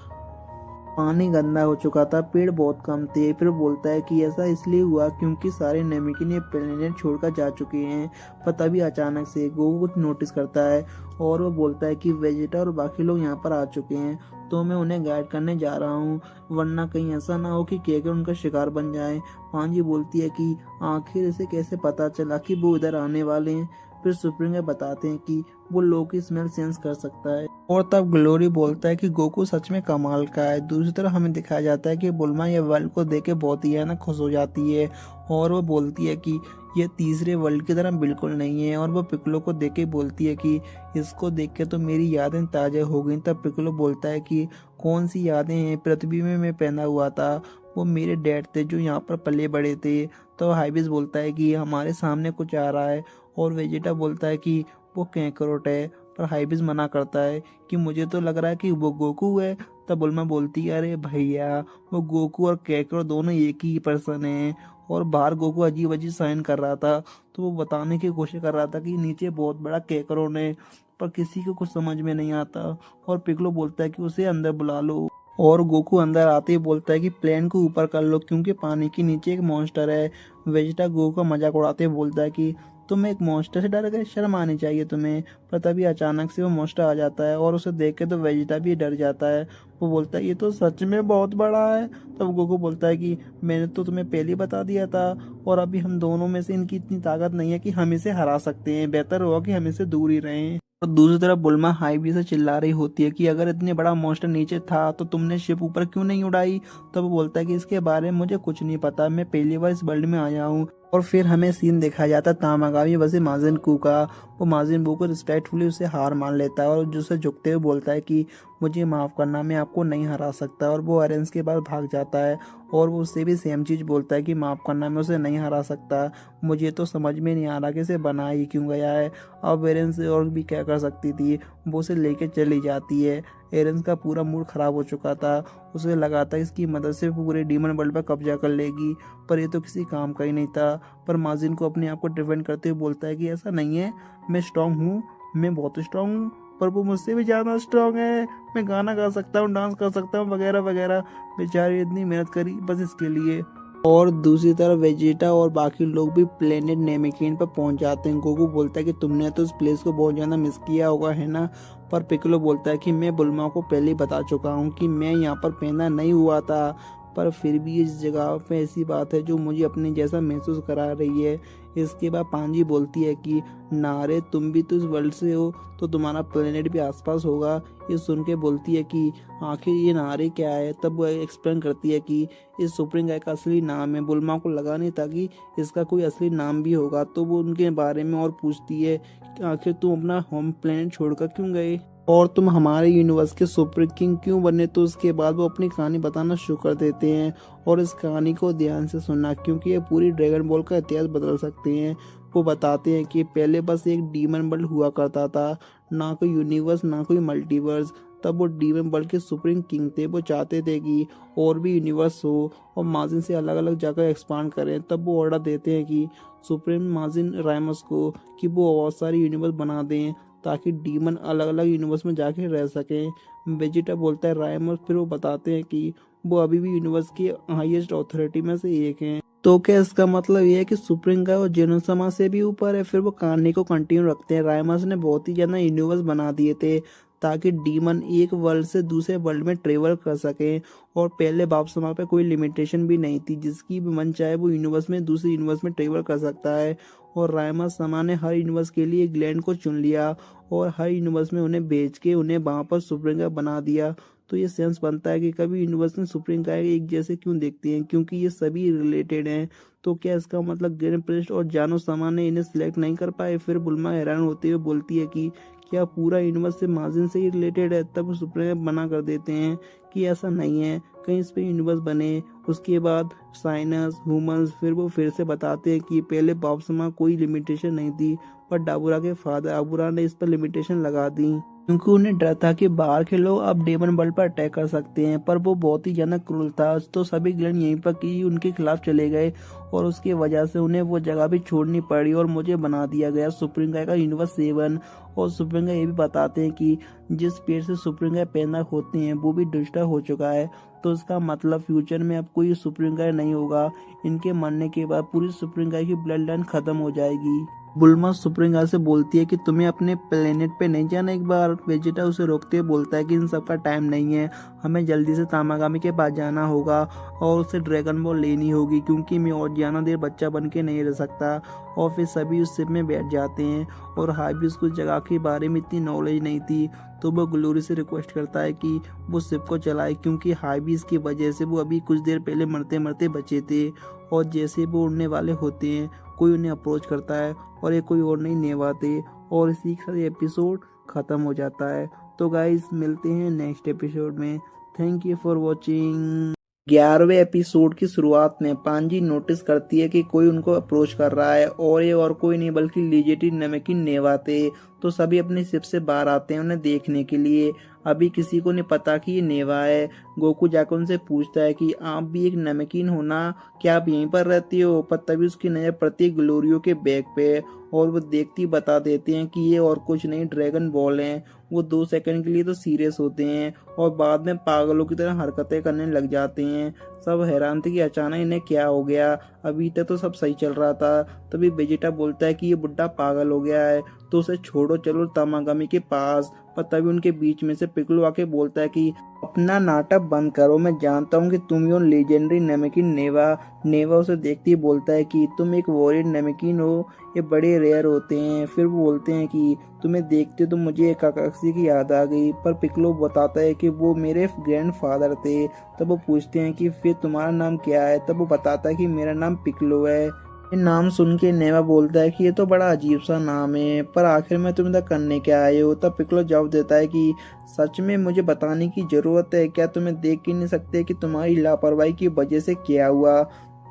A: पानी गंदा हो चुका था, पेड़ बहुत कम थे। फिर बोलता है कि ऐसा इसलिए हुआ क्योंकि सारे नेमेकिन ये प्लेनेट छोड़कर जा चुके हैं। पर तभी अचानक से गोकू कुछ नोटिस करता है और वो बोलता है कि वेजिटा और बाकी लोग यहाँ पर आ चुके हैं, तो मैं उन्हें गाइड करने जा रहा हूँ, वरना कहीं ऐसा ना हो कि केकर उनका शिकार बन जाए। पांजी बोलती है कि आखिर इसे कैसे पता चला कि वो इधर आने वाले हैं। फिर सुप्रीम बताते हैं कि वो लोग की स्मेल सेंस कर सकता है। और तब ग्लोरी बोलता है कि गोकू सच में कमाल का है। दूसरी तरफ हमें दिखाया जाता है कि बुल्मा ये वर्ल्ड को देख के बहुत ही है ना खुश हो जाती है और वो बोलती है कि ये तीसरे वर्ल्ड की तरह बिल्कुल नहीं है। और वो पिकलो को देख के बोलती है कि इसको देख के तो मेरी यादें ताजा हो गई। तब पिकलो बोलता है कि कौन सी यादें हैं, पृथ्वी में मैं पैदा हुआ था, वो मेरे डैड थे जो यहाँ पर पले बड़े थे। तो हाइबिस बोलता है कि हमारे सामने कुछ आ रहा है और वेजिटा बोलता है कि वो कैंकरोट है। पर हाइबिस मना करता है कि मुझे तो लग रहा है कि वो गोकू है। तब बुल्मा बोलती है अरे भैया, वो गोकू और कैंकरोट दोनों एक ही पर्सन है। और बाहर गोकू अजीब अजीब साइन कर रहा था, तो वो बताने की कोशिश कर रहा था कि नीचे बहुत बड़ा कैंकरोट है, पर किसी को कुछ समझ में नहीं आता। और पिकलो बोलता है कि उसे अंदर बुला लो। और गोकू अंदर आते ही बोलता है कि प्लेन को ऊपर कर लो क्योंकि पानी के नीचे एक मॉन्स्टर है। वेजिटा गोकू का मजाक उड़ाते हुए बोलता है कि तुम एक मॉन्स्टर से डर गए, शर्म आनी चाहिए तुम्हें। पर तभी अचानक से वो मॉन्स्टर आ जाता है और उसे देख के तो वेजिटा भी डर जाता है। वो बोलता है ये तो सच में बहुत बड़ा है। तब गोकू बोलता है कि मैंने तो तुम्हें पहले ही बता दिया था, और अभी हम दोनों में से इनकी इतनी ताकत नहीं है कि हम इसे हरा सकते हैं, बेहतर होगा कि हम इसे दूर ही रहें। और दूसरी तरफ बुल्मा हाईवी से चिल्ला रही होती है कि अगर इतने बड़ा मॉन्स्टर नीचे था तो तुमने शिप ऊपर क्यों नहीं उड़ाई। तब वो बोलता है कि इसके बारे में मुझे कुछ नहीं पता, मैं पहली बार इस वर्ल्ड में आया हूँ, और फिर हमें सीन दिखाया जाता है तामागामी वैसे माजिन कू का। वो माजिन बू को रिस्पेक्टफुली उसे हार मान लेता है और जो झुकते हुए बोलता है कि मुझे माफ़ करना, मैं आपको नहीं हरा सकता। और वो एरेंस के पास भाग जाता है और वो उससे भी सेम चीज़ बोलता है कि माफ़ करना, मैं उसे नहीं हरा सकता। मुझे तो समझ में नहीं आ रहा कि इसे बनाया ही क्यों गया है। अब एरेंस और भी क्या कर सकती थी, वो उसे लेके चली जाती है। एरेंस का पूरा मूड ख़राब हो चुका था। उसे लगा था इसकी मदद से पूरे डीमन वर्ल्ड पर कब्जा कर लेगी, पर ये तो किसी काम का ही नहीं था। पर माजिन को अपने आप को डिफेंड करते हुए बोलता है कि ऐसा नहीं है, मैं स्ट्रांग हूँ, मैं बहुत स्ट्रांग हूँ, पर वो मुझसे भी ज़्यादा स्ट्रांग है। मैं गाना गा सकता हूँ, डांस कर सकता हूँ, वगैरह वगैरह। बेचारी इतनी मेहनत करी बस इसके लिए। और दूसरी तरफ वेजिटा और बाकी लोग भी प्लेनेट नेमेकिन पर पहुंच जाते हैं। गोकू बोलता है कि तुमने तो इस प्लेस को बहुत ज़्यादा मिस किया होगा, है ना। पर पिक्कोलो बोलता है कि मैं बुल्मा को पहले ही बता चुका हूँ कि मैं यहाँ पर पैदा नहीं हुआ था, पर फिर भी इस जगह पे ऐसी बात है जो मुझे अपने जैसा महसूस करा रही है। इसके बाद पांजी बोलती है कि नारे, तुम भी तो इस वर्ल्ड से हो, तो तुम्हारा प्लेनेट भी आसपास होगा। ये सुन के बोलती है कि आखिर ये नारे क्या है। तब वो एक्सप्लेन करती है कि इस सुप्रीम गाय का असली नाम है। बुल्मा को लगा नहीं था कि इसका कोई असली नाम भी होगा, तो वो उनके बारे में और पूछती है कि आखिर तुम अपना होम प्लेनेट छोड़कर क्यों गए और तुम हमारे यूनिवर्स के सुपर किंग क्यों बने। तो उसके बाद वो अपनी कहानी बताना शुरू कर देते हैं और इस कहानी को ध्यान से सुनना, क्योंकि ये पूरी ड्रैगन बॉल का इतिहास बदल सकते हैं। वो बताते हैं कि पहले बस एक डीमन वर्ल्ड हुआ करता था, ना कोई यूनिवर्स ना कोई मल्टीवर्स। तब वो डीमन वर्ल्ड के सुप्रीम किंग थे। वो चाहते थे कि और भी यूनिवर्स हो और माजिन से अलग अलग जगह एक्सपांड करें। तब वो ऑर्डर देते हैं कि सुप्रीम माजिन राइमस को कि वो बहुत सारी यूनिवर्स बना दें ताकि डीमन अलग अलग यूनिवर्स में जाके रह सकें। वेजिटा बोलता है राइमस। फिर वो बताते हैं कि वो अभी भी यूनिवर्स की हाईएस्ट अथॉरिटी में से एक हैं। तो क्या इसका मतलब ये है कि सुप्रीम गाय और जेनोसमा से भी ऊपर है। फिर वो कहानी को कंटिन्यू रखते हैं। राइमस ने बहुत ही ज्यादा यूनिवर्स बना दिए थे ताकि डीमन एक वर्ल्ड से दूसरे वर्ल्ड में ट्रेवल कर सके। और पहले बाप समा पे कोई लिमिटेशन भी नहीं थी, जिसकी भी मन चाहे वो यूनिवर्स में दूसरे यूनिवर्स में ट्रेवल कर सकता है। और राइमस समा ने हर यूनिवर्स के लिए ग्लैंड को चुन लिया और हर यूनिवर्स में उन्हें भेज के उन्हें वहां पर सुप्रीम गाय बना दिया। तो ये सेंस बनता है कि कभी यूनिवर्स में सुप्रीम गाय एक जैसे क्यों देखते हैं, क्योंकि ये सभी रिलेटेड हैं। तो क्या इसका मतलब ग्रैंड प्रिस्ट और जानो समा ने इन्हें सिलेक्ट नहीं कर पाए। फिर बुल्मा हैरान होते हुए बोलती है कि क्या पूरा यूनिवर्स से माजिन से ही रिलेटेड है। तब सुप्रीम मना कर देते हैं कि ऐसा नहीं है, कहीं इस पे यूनिवर्स बने। उसके बाद साइनस ह्यूमंस फिर वो फिर से बताते हैं कि पहले बाप्समा कोई लिमिटेशन नहीं थी, पर डाबुरा के फादर अबुरा ने इस पर लिमिटेशन लगा दी, क्योंकि उन्हें डर था कि बाहर के लोग अब डेमन वर्ल्ड पर अटैक कर सकते हैं। पर वो बहुत ही ज्यादा क्रूर था, तो सभी ग्लैंड यहीं पर की उनके खिलाफ चले गए और उसकी वजह से उन्हें वो जगह भी छोड़नी पड़ी और मुझे बना दिया गया सुप्रीम गाय का यूनिवर्स 7। और सुप्रीम गाय ये भी बताते हैं कि जिस पेड़ से सुप्रीम गाय पैदा होते हैं वो भी डिस्टर्ब हो चुका है। तो इसका मतलब फ्यूचर में अब कोई सुप्रीम गाय नहीं होगा। इनके मरने के बाद पूरी सुप्रीम गाय की ब्लड लाइन खत्म हो जाएगी। बुल्मा सुप्रीम गाय से बोलती है कि तुम्हें अपने प्लेनेट पे नहीं जाना एक बार। वेजिटा उसे रोकते हुए बोलता है कि इन सब का टाइम नहीं है, हमें जल्दी से तामागामी के पास जाना होगा और उसे ड्रैगन बॉल लेनी होगी, क्योंकि मैं और ज्यादा देर बच्चा बन के नहीं रह सकता। और फिर सभी उस शिप में बैठ जाते हैं और हाइबिस को जगह के बारे में इतनी नॉलेज नहीं थी, तो वो ग्लोरी से रिक्वेस्ट करता है कि वो शिप को चलाए, क्योंकि हाइबिस की वजह से वो अभी कुछ देर पहले मरते मरते बचे थे। और जैसे वो उड़ने वाले होते हैं कोई उन्हें अप्रोच करता है और ये कोई और नहीं नेवा थे, और इसी के साथ एपिसोड खत्म हो जाता है। तो गाइस मिलते हैं नेक्स्ट एपिसोड में। Thank you for watching. 11वें एपिसोड की शुरुआत में पांजी नोटिस करती है कि कोई उनको अप्रोच कर रहा है और ये और कोई नहीं बल्कि लिजेटी नमेकिन नेवा थे। तो सभी अपनी शिप से बाहर आते हैं उन्हें देखने के लिए। अभी किसी को नहीं पता कि ये नेवा है। गोकू जाकर उनसे पूछता है कि आप भी एक नमकीन हो ना, क्या आप यहीं पर रहती हो। पर तभी उसकी नजर पड़ती है ग्लोरियो के बैग पे और वो देखती बता देते हैं कि ये और कुछ नहीं ड्रैगन बॉल हैं। वो 2 सेकंड के लिए तो सीरियस होते हैं और बाद में पागलों की तरह हरकतें करने लग जाते हैं। सब हैरान थे कि अचानक इन्हें क्या हो गया, अभी तक तो सब सही चल रहा था। तभी वेजिटा बोलता है कि ये बुड्ढा पागल हो गया है, तो उसे छोड़ो, चलो तामागामी के पास। पर तभी उनके बीच में से पिक्कोलो आके बोलता है कि अपना नाटक बंद करो, मैं जानता हूँ कि तुम ही लेजेंडरी नमेकिन नेवा। नेवा उसे देखते ही बोलता है कि तुम एक वॉरियर नमेकिन हो, ये बड़े रेयर होते हैं। फिर वो बोलते हैं कि तुम्हें देखते तो मुझे एक काकाक्षी की याद आ गई। पर पिक्कोलो बताता है कि वो मेरे ग्रैंडफादर थे। तब वो पूछते हैं कि फिर तुम्हारा नाम क्या है। तब वो बताता है कि मेरा नाम पिक्कोलो है। ये नाम सुन के नेवा बोलता है कि ये तो बड़ा अजीब सा नाम है, पर आखिर में तुम इधर करने क्या आए हो। तब पिक्कोलो जवाब देता है कि सच में मुझे बताने की जरूरत है क्या, तुम्हें देख ही नहीं सकते कि तुम्हारी लापरवाही की वजह से क्या हुआ।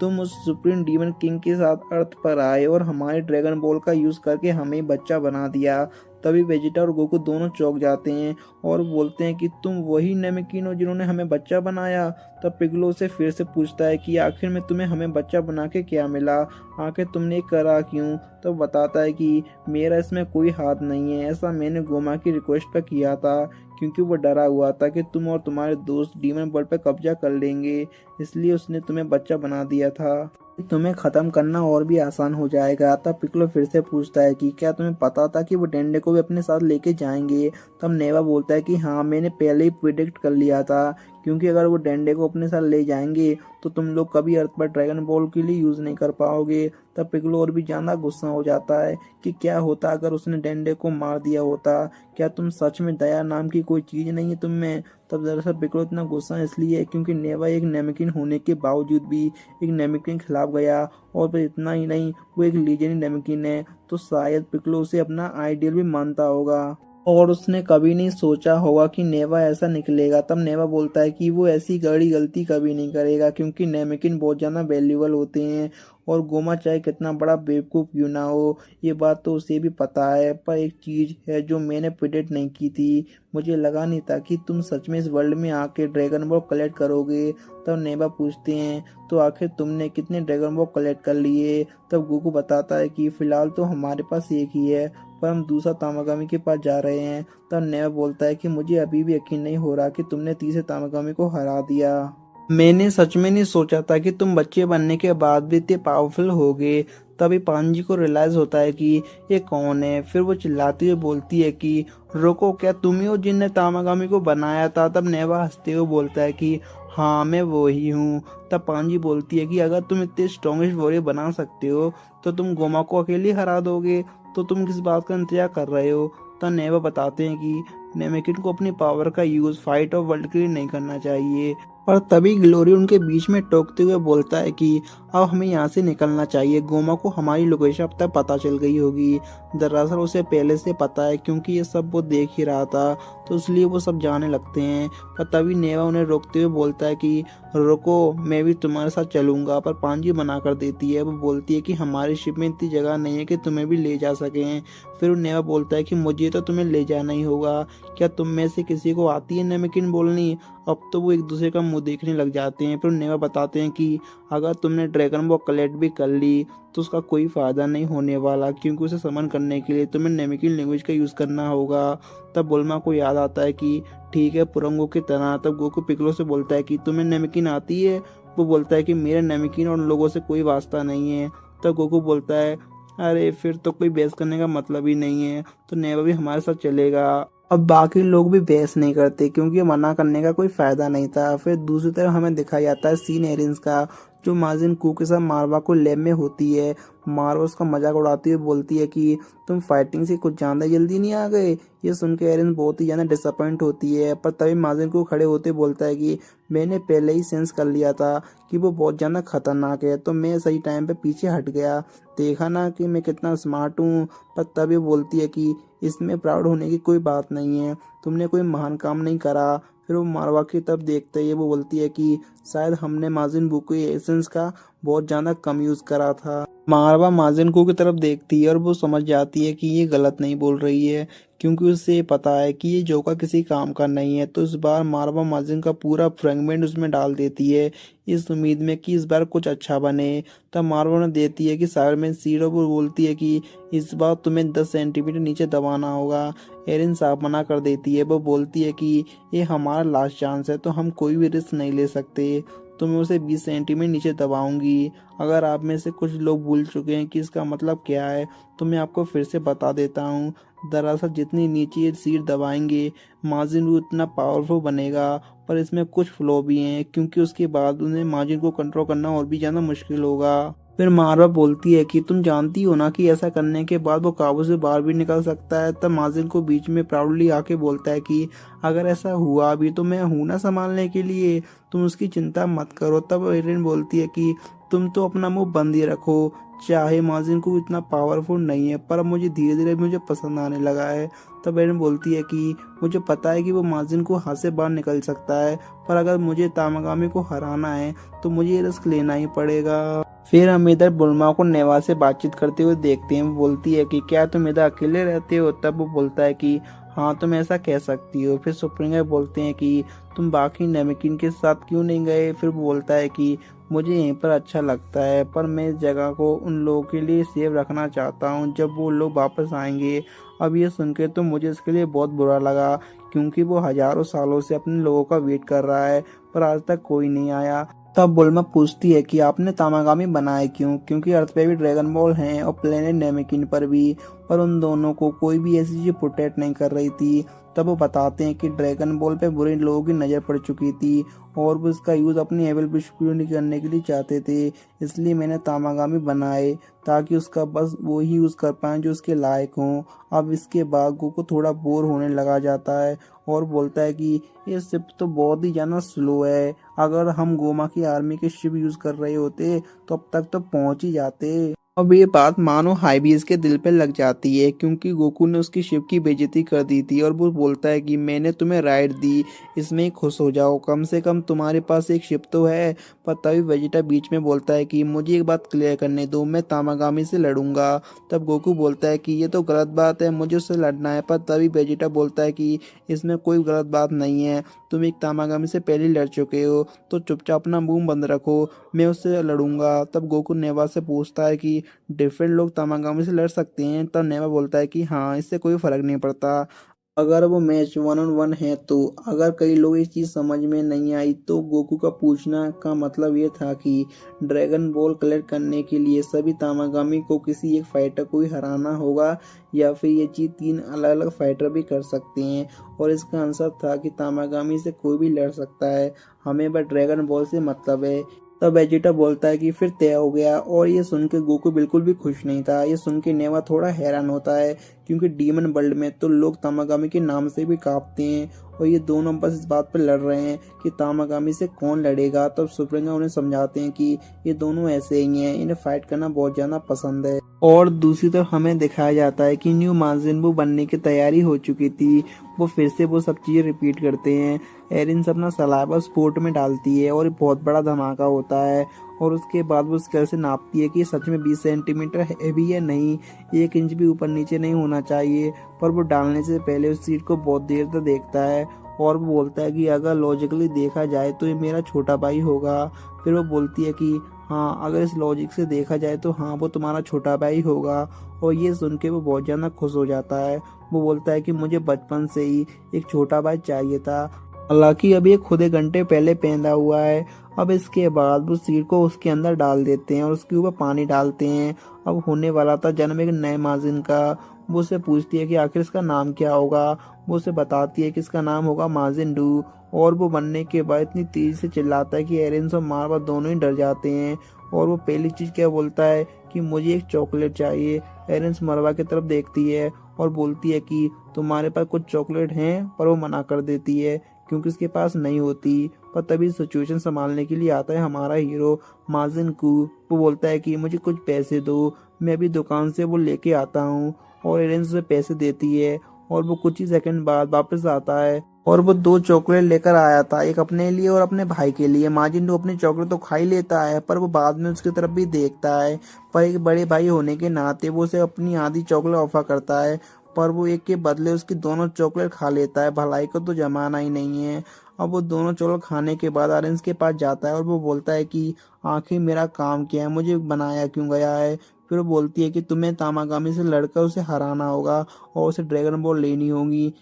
A: तुम उस सुप्रीम डीमन किंग के साथ अर्थ पर आए और हमारे ड्रैगन बॉल का यूज करके हमें बच्चा बना दिया। तभी वेजिटा और गोकू दोनों चौंक जाते हैं और बोलते हैं कि तुम वही नेमेकिन हो जिन्होंने हमें बच्चा बनाया। तब पिग्लो से फिर से पूछता है कि आखिर में तुम्हें हमें बच्चा बना के क्या मिला, आखिर तुमने करा क्यों। तो बताता है कि मेरा इसमें कोई हाथ नहीं है, ऐसा मैंने गोमा की रिक्वेस्ट पर किया था क्योंकि वो डरा हुआ था कि तुम और तुम्हारे दोस्त डीमन वर्ल्ड पर कब्जा कर लेंगे, इसलिए उसने तुम्हें बच्चा बना दिया था। तुम्हें खत्म करना और भी आसान हो जाएगा। तब पिक्कोलो फिर से पूछता है कि क्या तुम्हें पता था कि वो डेंडे को भी अपने साथ लेके जाएंगे। तब नेवा बोलता है कि हाँ, मैंने पहले ही प्रिडिक्ट कर लिया था, क्योंकि अगर वो डेंडे को अपने साथ ले जाएंगे तो तुम लोग कभी अर्थ पर ड्रैगन बॉल के लिए यूज नहीं कर पाओगे। तब पिक्कोलो और भी ज्यादा गुस्सा हो जाता है कि क्या होता अगर उसने डेंडे को मार दिया होता, क्या तुम सच में दया नाम की कोई चीज नहीं है तुम में। तब दरअसल पिक्कोलो इतना गुस्सा इसलिए है क्योंकि नेवा एक नेमेकिन होने के बावजूद भी एक नेमेकिन के खिलाफ गया, और फिर इतना ही नहीं, वो एक लीजेंडरी नेमेकिन है, तो शायद पिक्कोलो उसे अपना आइडियल भी मानता होगा और उसने कभी नहीं सोचा होगा कि नेवा ऐसा निकलेगा। तब नेवा बोलता है कि वो ऐसी बड़ी गलती कभी नहीं करेगा क्योंकि नेमेकिन बहुत ज़्यादा वैल्यूबल होते हैं और गोमा चाहे कितना बड़ा बेवकूफ़ क्यों ना हो, ये बात तो उसे भी पता है। पर एक चीज़ है जो मैंने प्रिडिक्ट नहीं की थी, मुझे लगा नहीं था कि तुम सच में इस वर्ल्ड में आके ड्रैगन बॉल कलेक्ट करोगे। तब नेवा पूछते हैं तो आखिर तुमने कितने ड्रैगन बॉल कलेक्ट कर लिए। तब गोकू बताता है कि फिलहाल तो हमारे पास एक ही है, पर हम दूसरा तामागामी के पास जा रहे हैं। तब नेवा बोलता है कि मुझे अभी भी यकीन नहीं हो रहा कि तुमने तीसरे तामागामी को हरा दिया। मैंने सच में नहीं सोचा था कि तुम बच्चे बनने के बाद भी इतने पावरफुल होगे। तभी पांजी को रियलाइज होता है कि ये कौन है। फिर वो चिल्लाती हुई बोलती है कि रोको, क्या तुम ही हो जिनने तामागामी को बनाया था। तब नेवा हंसते हुए बोलता है कि हाँ, मैं वो ही हूँ। तब पांजी बोलती है कि अगर तुम इतने स्ट्रॉन्गेस्ट वॉरियर बना सकते हो तो तुम गोमा को अकेले हरा दोगे, तो तुम किस बात का इंतजार कर रहे हो। तब नेवा बताते हैं कि नेमेकिन को अपनी पावर का यूज फाइट और वर्ल्ड के लिए नहीं करना चाहिए। और तभी ग्लोरी उनके बीच में टोकते हुए बोलता है कि अब हमें यहाँ से निकलना चाहिए, गोमा को हमारी लोकेशन अब तक पता चल गई होगी। दरअसल उसे पहले से पता है क्योंकि ये सब वो देख ही रहा था, तो इसलिए वो सब जाने लगते हैं। पर तभी नेवा उन्हें रोकते हुए बोलता है कि रुको, मैं भी तुम्हारे साथ चलूंगा। पर पांजी मना कर देती है। वो बोलती है कि हमारी शिप में इतनी जगह नहीं है कि तुम्हें भी ले जा सकें। फिर नेवा बोलता है कि मुझे तो तुम्हें ले जाना ही होगा, क्या तुम में से किसी को आती है नेमेकिन बोलनी। अब तो वो एक दूसरे का मुंह देखने लग जाते हैं। फिर नेवा बताते हैं कि अगर तुमने ड्रैगन बॉल कलेक्ट भी कर ली तो उसका कोई फायदा नहीं होने वाला, क्योंकि उसे समन करने के लिए तुम्हें नेमेकिन लैंग्वेज का यूज करना होगा। तब बुल्मा को याद आता है कि ठीक है, पुरंगो की तरह। तब गोकू पिक्कोलो से बोलता है कि तुम्हें नेमेकिन आती है। वो बोलता है कि मेरे नेमेकिन और उन लोगों से कोई वास्ता नहीं है। तब गोकू बोलता है अरे फिर तो कोई बहस करने का मतलब ही नहीं है, तो नेवा भी हमारे साथ चलेगा। अब बाकी लोग भी बहस नहीं करते क्योंकि मना करने का कोई फायदा नहीं था। फिर दूसरी तरफ हमें दिखाया जाता है सीन एरिंस का, जो माजिन कू के साथ मारवा को लैब में होती है। मारवा उसका मजाक उड़ाती हुई बोलती है कि तुम फाइटिंग से कुछ ज्यादा जल्दी नहीं आ गए। ये सुन के एरिन बहुत ही ज्यादा डिसअपॉइंट होती है। पर तभी माजिन कू खड़े होते बोलता है कि मैंने पहले ही सेंस कर लिया था कि वो बहुत ज्यादा खतरनाक है, तो मैं सही टाइम पे पीछे हट गया। देखा ना कि मैं कितना स्मार्ट हूँ। पर तभी बोलती है कि इसमें प्राउड होने की कोई बात नहीं है, तुमने कोई महान काम नहीं करा। फिर वो मारवा की तरफ देखते ही वो बोलती है कि शायद हमने माजिन बू के एसेंस का बहुत ज्यादा कम यूज करा था। मारवा माजिन कू की तरफ देखती है और वो समझ जाती है कि ये गलत नहीं बोल रही है, क्योंकि उसे पता है कि ये जोका किसी काम का नहीं है। तो इस बार मारवा माजिन का पूरा फ्रेगमेंट उसमें डाल देती है, इस उम्मीद में कि इस बार कुछ अच्छा बने। तब मारवा ने देती है कि साइड में सीरो वो बोलती है कि इस बार तुम्हें 10 सेंटीमीटर नीचे दबाना होगा। एरिन साफ मना कर देती है। वो बोलती है कि ये हमारा लास्ट चांस है, तो हम कोई भी रिस्क नहीं ले सकते, तो मैं उसे 20 सेंटीमीटर नीचे दबाऊंगी। अगर आप में से कुछ लोग भूल चुके हैं कि इसका मतलब क्या है, तो मैं आपको फिर से बता देता हूँ। दरअसल जितनी नीचे ये सीट दबाएंगे माजिन वो उतना पावरफुल बनेगा, पर इसमें कुछ फ्लॉ भी हैं, क्योंकि उसके बाद उन्हें माजिन को कंट्रोल करना और भी ज़्यादा मुश्किल होगा। फिर मारवा बोलती है कि तुम जानती हो ना कि ऐसा करने के बाद वो काबू से बाहर भी निकल सकता है। तब माजिन को बीच में प्राउडली आके बोलता है कि अगर ऐसा हुआ भी तो मैं हूं ना संभालने के लिए, तुम उसकी चिंता मत करो। तब एरिन बोलती है कि तुम तो अपना मुंह बंद ही रखो। चाहे माजिन को इतना पावरफुल नहीं है, पर अब मुझे धीरे धीरे मुझे पसंद आने लगा है। तब एरन बोलती है कि मुझे पता है कि वो माजिन को हाथ से बाहर निकल सकता है, पर अगर मुझे तामागामी को हराना है तो मुझे ये रिस्क लेना ही पड़ेगा। फिर हम इधर बुल्मा को नेवा से बातचीत करते हुए देखते हैं। वो बोलती है कि क्या तुम इधर अकेले रहते हो? तब वो बोलता है कि हाँ, तुम ऐसा कह सकती हो। फिर सुप्रिंगर बोलते हैं कि तुम बाकी नेमिकिन के साथ क्यों नहीं गए? फिर वो बोलता है कि मुझे यहीं पर अच्छा लगता है, पर मैं इस जगह को उन लोगों के लिए सेफ रखना चाहता हूँ जब वो लोग वापस आएंगे। अब ये सुनकर तो मुझे इसके लिए बहुत बुरा लगा, क्योंकि वो हजारों सालों से अपने लोगों का वेट कर रहा है, पर आज तक कोई नहीं आया। तब बुल्मा पूछती है कि आपने तामागामी बनाए क्यों? क्योंकि अर्थ पे भी ड्रैगन बॉल हैं और प्लेनेट नेमेकिन पर भी, पर उन दोनों को कोई भी ऐसी चीज प्रोटेक्ट नहीं कर रही थी। तब वो बताते हैं कि ड्रैगन बॉल पे बुरे लोगों की नज़र पड़ चुकी थी और वो इसका यूज़ अपनी एविल विश पूरी करने के लिए चाहते थे, इसलिए मैंने तामागामी बनाए ताकि उसका बस वो ही यूज़ कर पाएं जो उसके लायक हों। अब इसके बाद गोकू थोड़ा बोर होने लगा जाता है और बोलता है कि ये शिप तो बहुत ही ज़्यादा स्लो है, अगर हम गोमा की आर्मी के शिप यूज़ कर रहे होते तो अब तक तो पहुंच ही जाते। अब ये बात मानो हाईबीज के दिल पे लग जाती है, क्योंकि गोकू ने उसकी शिप की बेइज्जती कर दी थी और वो बोलता है कि मैंने तुम्हें राइड दी, इसमें खुश हो जाओ, कम से कम तुम्हारे पास एक शिप तो है। पर तभी वेजिटा बीच में बोलता है कि मुझे एक बात क्लियर करने दो, मैं तामागामी से लड़ूंगा। तब गोकू बोलता है कि ये तो गलत बात है, मुझे उससे लड़ना है। पर तभी वेजिटा बोलता है कि इसमें कोई गलत बात नहीं है, तुम एक तामागामी से पहले लड़ चुके हो, तो चुपचाप अपना मुंह बंद रखो, मैं उससे लड़ूंगा। तब गोकू नेवा से पूछता है कि डिफरेंट लोग तामागामी से लड़ सकते हैं? तब नेवा बोलता है कि हाँ, इससे कोई फर्क नहीं पड़ता, अगर वो मैच 1-on-1 है तो। अगर कई लोग ये चीज़ समझ में नहीं आई तो गोकू का पूछना का मतलब ये था कि ड्रैगन बॉल कलेक्ट करने के लिए सभी तामागामी को किसी एक फाइटर को ही हराना होगा, या फिर ये चीज़ 3 अलग अलग फाइटर भी कर सकते हैं। और इसका आंसर था कि तामागामी से कोई भी लड़ सकता है, हमें बस ड्रैगन बॉल से मतलब है। तब वेजिटा बोलता है कि फिर तय हो गया, और ये सुन के गोकू बिल्कुल भी खुश नहीं था। ये सुन के नेवा थोड़ा हैरान होता है, क्योंकि डीमन वर्ल्ड में तो लोग तामागामी के नाम से भी कांपते हैं, और ये दोनों बस इस बात पर लड़ रहे हैं कि तामागामी से कौन लड़ेगा। तब सुप्रिंगा उन्हें समझाते हैं कि ये दोनों ऐसे ही हैं, इन्हें फाइट करना बहुत ज्यादा पसंद है। और दूसरी तरफ हमें दिखाया जाता है कि न्यू माजिन बू बनने की तैयारी हो चुकी थी। वो फिर से वो सब चीजें रिपीट करते हैं। एरिन अपना सलाइवा स्पोर्ट में डालती है और बहुत बड़ा धमाका होता है, और उसके बाद वो स्केल से नापती है कि सच में 20 सेंटीमीटर हैवी है, नहीं 1 इंच भी ऊपर नीचे नहीं होना चाहिए। पर वो डालने से पहले उस चीज को बहुत देर तक देखता है और वो बोलता है कि अगर लॉजिकली देखा जाए तो ये मेरा छोटा भाई होगा। फिर वो बोलती है कि हाँ, अगर इस लॉजिक से देखा जाए तो हाँ, वो तुम्हारा छोटा भाई होगा। और ये सुन के वो बहुत ज़्यादा खुश हो जाता है। वो बोलता है कि मुझे बचपन से ही एक छोटा भाई चाहिए था, हालांकि अभी ये खुद 1 घंटे पहले पैदा हुआ है। अब इसके बाद वो सीड को उसके अंदर डाल देते हैं और उसके ऊपर पानी डालते हैं। अब होने वाला था जन्म एक नए माजिन का। वो उसे पूछती है कि आखिर इसका नाम क्या होगा। वो उसे बताती है कि इसका नाम होगा माजिन डू। और वो बनने के बाद इतनी तेजी से चिल्लाता है कि एरेंस और मार्वा दोनों ही डर जाते हैं। और वो पहली चीज क्या बोलता है कि मुझे एक चॉकलेट चाहिए। एरेंस मार्वा की तरफ देखती है और बोलती है कि तुम्हारे पास कुछ चॉकलेट हैं, पर वो मना कर देती है क्योंकि उसके पास नहीं होती। पर तभी सिचुएशन संभालने के लिए आता है हमारा हीरो माजिन कू। वो बोलता है कि मुझे कुछ पैसे दो, मैं अभी दुकान से वो लेके आता हूँ। और एरेंस उसे पैसे देती है और वो कुछ ही सेकंड बाद वापस आता है और वो 2 चॉकलेट लेकर आया था, एक अपने लिए और अपने भाई के लिए। माजिन डू अपनी चॉकलेट तो खा ही लेता है, पर वो बाद में उसकी तरफ भी देखता है, पर एक बड़े भाई होने के नाते वो उसे अपनी आधी चॉकलेट ऑफर करता है, पर वो एक के बदले उसकी दोनों चॉकलेट खा लेता है। भलाई को तो जमाना ही नहीं है। अब वो दोनों चॉकलेट खाने के बाद ऑरेंज के पास जाता है और वो बोलता है कि आखिर मेरा काम क्या है, मुझे बनाया क्यों गया है। फिर वो बोलती है कि तुम्हें तामागामी से लड़कर उसे हराना होगा और उसे ड्रैगन बॉल लेनी होगी।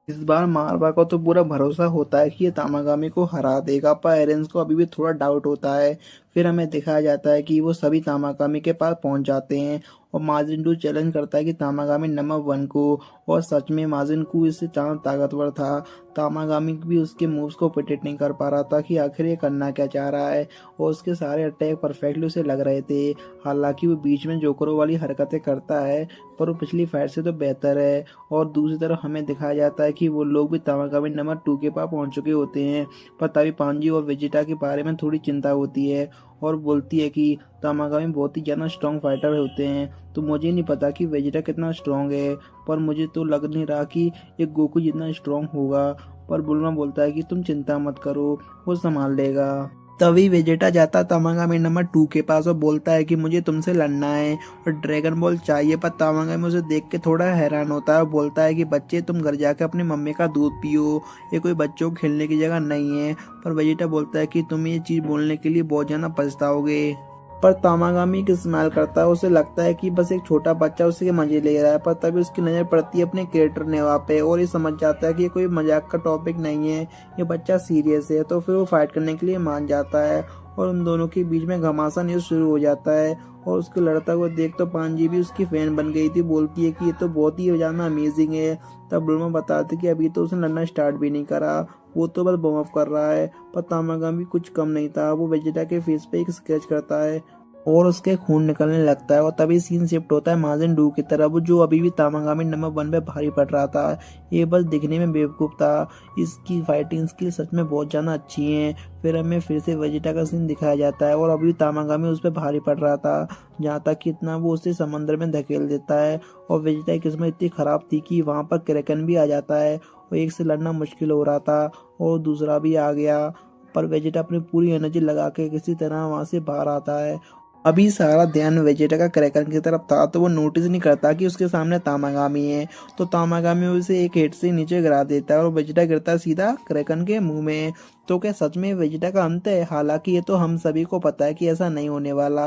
A: इस बार मारवा को तो पूरा भरोसा होता है कि ये तामागामी को हरा देगा, पर एरेंस को अभी भी थोड़ा डाउट होता है। फिर हमें दिखाया जाता है कि वो सभी तामागामी के पास पहुंच जाते हैं और माजिन डू चैलेंज करता है कि तामागामी नंबर 1 को। और सच में माजिन कू इससे ज्यादा ताकतवर था। तामागामी भी उसके मूव्स को प्रिडिक्ट नहीं कर पा रहा था कि आखिर ये करना क्या चाह रहा है, और उसके सारे अटैक परफेक्टली उसे लग रहे थे। हालांकि वो बीच में जोकरों वाली हरकतें करता है, पर वो पिछली फाइट से तो बेहतर है। और दूसरी तरफ हमें दिखाया जाता है कि वो लोग भी तामागामी नंबर 2 के पास पहुंच चुके होते हैं, पर तभी पांजी और वेजिटा के बारे में थोड़ी चिंता होती है और बोलती है कि तामागामी बहुत ही ज़्यादा स्ट्रॉन्ग फाइटर होते हैं, तो मुझे नहीं पता कि वेजिटा कितना स्ट्रॉन्ग है, पर मुझे तो लग नहीं रहा कि ये गोकू जितना स्ट्रॉन्ग होगा। पर बुलमा बोलता है कि तुम चिंता मत करो, वो संभाल लेगा। तभी वेजेटा जाता तामागामी नंबर 2 के पास और बोलता है कि मुझे तुमसे लड़ना है और ड्रैगन बॉल चाहिए। पर तामागामी उसे देख के थोड़ा हैरान होता है और बोलता है कि बच्चे तुम घर जाकर अपनी मम्मी का दूध पियो, ये कोई बच्चों को खेलने की जगह नहीं है। पर वेजेटा बोलता है कि तुम ये चीज़ बोलने के लिए बहुत ज़्यादा पछताओगे। पर तामागामी की स्माइल करता है, उसे लगता है कि बस एक छोटा बच्चा उसके मजे ले रहा है। पर तभी उसकी नज़र पड़ती है अपने क्रिएटर नेवा पे और ये समझ जाता है कि ये कोई मजाक का टॉपिक नहीं है, ये बच्चा सीरियस है। तो फिर वो फाइट करने के लिए मान जाता है और उन दोनों के बीच में घमासान युद्ध शुरू हो जाता है। और उसके लड़ता को देख तो पांजी भी उसकी फैन बन गई थी, बोलती है कि ये तो बहुत ही ज्यादा अमेजिंग है। तब बुल्मा बताते कि अभी तो उसने लड़ना स्टार्ट भी नहीं करा, वो तो बस वार्म अप कर रहा है। पर तामागामी कुछ कम नहीं था, वो वेजिटा के फेस पे एक स्केच करता है और उसके खून निकलने लगता है। और तभी सीन शिफ्ट होता है माजिन डू की तरफ, जो अभी भी तामागामी नंबर 1 पे भारी पड़ रहा था। ये बस दिखने में बेवकूफ़ था, इसकी फाइटिंग स्किल सच में बहुत ज़्यादा अच्छी हैं। फिर हमें फिर से वेजिटा का सीन दिखाया जाता है और अभी तामागामी उस पर भारी पड़ रहा था, जहाँ तक कि इतना वो उसे समंदर में धकेल देता है। और वेजिटा की किस्मत इतनी ख़राब थी कि वहाँ पर क्रैकन भी आ जाता है और एक से लड़ना मुश्किल हो रहा था और दूसरा भी आ गया। पर वेजिटा अपनी पूरी एनर्जी लगा के किसी तरह वहाँ से बाहर आता है। अभी सारा ध्यान वेजेटा का क्रैकन की तरफ था, तो वो नोटिस नहीं करता कि उसके सामने तामागामी है। तो तामागामी उसे एक हेड से नीचे गिरा देता है और वेजिटा गिरता है सीधा क्रैकन के मुंह में। तो क्या सच में वेजिटा का अंत है? हालांकि ये तो हम सभी को पता है कि ऐसा नहीं होने वाला,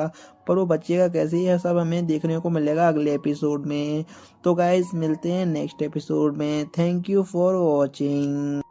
A: पर वो बचेगा कैसे, यह सब हमें देखने को मिलेगा अगले एपिसोड में। तो गाइस मिलते हैं नेक्स्ट एपिसोड में। Thank you for watching.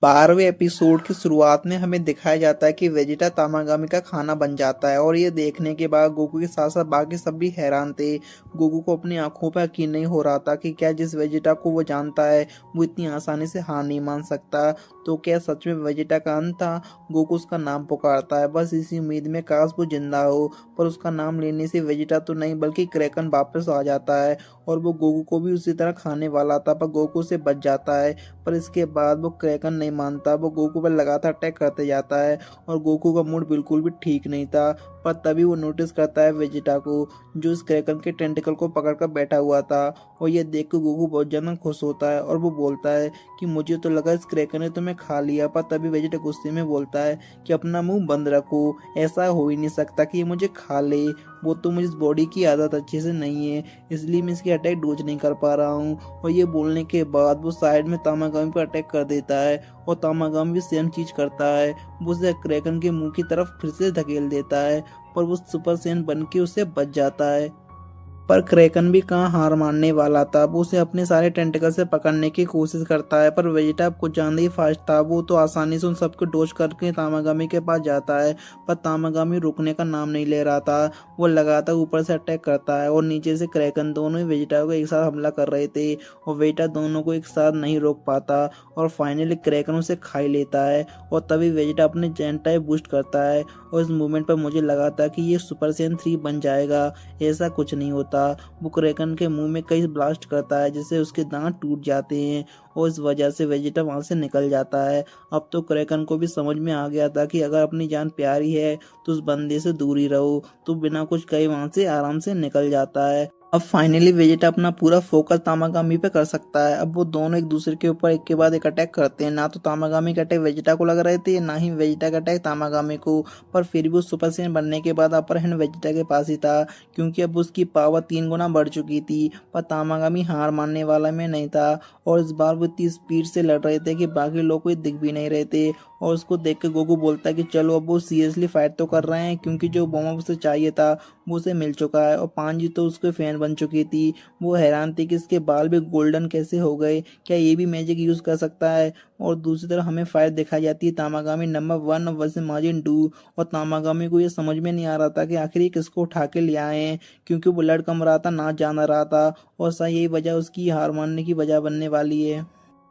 A: 12वें एपिसोड की शुरुआत में हमें दिखाया जाता है कि वेजिटा तामागामी का खाना बन जाता है और ये देखने के बाद गोकू के साथ साथ बाकी सब भी हैरान थे। गोकू को अपनी आंखों पर यकीन नहीं हो रहा था कि क्या जिस वेजिटा को वो जानता है वो इतनी आसानी से हार नहीं मान सकता। तो क्या सच में वेजिटा का अंत था? गोकू उसका नाम पुकारता है, बस इसी उम्मीद में काश वो जिंदा हो। पर उसका नाम लेने से वेजिटा तो नहीं बल्कि क्रैकन वापस आ जाता है और वो गोकू को भी उसी तरह खाने वाला था, पर गोकू से बच जाता है। पर इसके बाद वो क्रैकन नहीं मानता, वो गोकू पर लगातार अटैक करते जाता है और गोकू का मूड बिल्कुल भी ठीक नहीं था। पर तभी वो नोटिस करता है वेजिटा को, जो इस क्रैकन के टेंटिकल को पकड़कर बैठा हुआ था। और ये देख कर गोकू बहुत ज़्यादा खुश होता है और वो बोलता है कि मुझे तो लगा इस क्रैकन ने तुम्हें खा लिया। पर तभी वेजिटा गुस्से में बोलता है कि अपना मुंह बंद रखो, ऐसा हो ही नहीं सकता कि ये मुझे खा ले। वो तो मुझे इस बॉडी की आदत अच्छे से नहीं है, इसलिए मैं इसकी अटैक डोज नहीं कर पा रहा हूँ। और ये बोलने के बाद वो साइड में तामागामी पर अटैक कर देता है और तामागामी भी सेम चीज करता है, वो उसे क्रैकन के मुंह की तरफ फिर से धकेल देता है। पर वो सुपर सैयन बन के उससे बच जाता है। पर क्रैकन भी कहाँ हार मानने वाला था, वो उसे अपने सारे टेंटिकल से पकड़ने की कोशिश करता है। पर वेजिटा कुछ ज्यादा ही फास्ट था, वो तो आसानी से उन सबको डोज करके तामागामी के पास जाता है। पर तामागामी रुकने का नाम नहीं ले रहा था, वो लगातार ऊपर से अटैक करता है और नीचे से क्रैकन, दोनों ही वेजिटा को एक साथ हमला कर रहे थे और वेजिटा दोनों को एक साथ नहीं रोक पाता और फाइनली क्रैकन उसे खाई लेता है। और तभी वेजिटा अपने जेन टाइप बूस्ट करता है और इस मूवमेंट पर मुझे लगा था कि ये सुपर सैयन 3 बन जाएगा, ऐसा कुछ नहीं होता। वो क्रैकन के मुंह में कई ब्लास्ट करता है जिससे उसके दांत टूट जाते हैं और इस वजह से वेजिटा वहां से निकल जाता है। अब तो क्रैकन को भी समझ में आ गया था कि अगर अपनी जान प्यारी है तो उस बंदे से दूर ही रहो, तो बिना कुछ कहे वहां से आराम से निकल जाता है। अब फाइनली वेजिटा अपना पूरा फोकस तामागामी पे कर सकता है। अब वो दोनों एक दूसरे के ऊपर एक के बाद एक अटैक करते हैं। ना तो तामागामी का अटैक वेजिटा को लग रहे थे, ना ही वेजिटा का अटैक तामागामी को। पर फिर भी वो सुपर सैयन बनने के बाद अपर हैंड वेजिटा के पास ही था, क्योंकि अब उसकी पावर 3 गुना बढ़ चुकी थी। पर तामागामी हार मानने वाला में नहीं था और इस बार वो इतनी स्पीड से लड़ रहे थे कि बाकी लोग कोई दिख भी नहीं रहे थे। और उसको देख के गोकू बोलता है कि चलो अब वो सीरियसली फाइट तो कर रहे हैं, क्योंकि जो बॉम्ब उसे चाहिए था वो उसे मिल चुका है। और पांजी तो उसके फैन बन चुकी थी, वो हैरान थी कि इसके बाल भी गोल्डन कैसे हो गए, क्या ये भी मैजिक यूज कर सकता है। और दूसरी तरफ हमें फाइट दिखाई जाती है तामागामी नंबर 1 वर्सेस माजिन 2। और तामागामी को ये समझ में नहीं आ रहा था कि आखिर ये किसको उठा के ले आए हैं, क्योंकि वो ब्लड कम रहा था, ना जाना रहा था और सही यही वजह उसकी हार मानने की वजह बनने वाली है।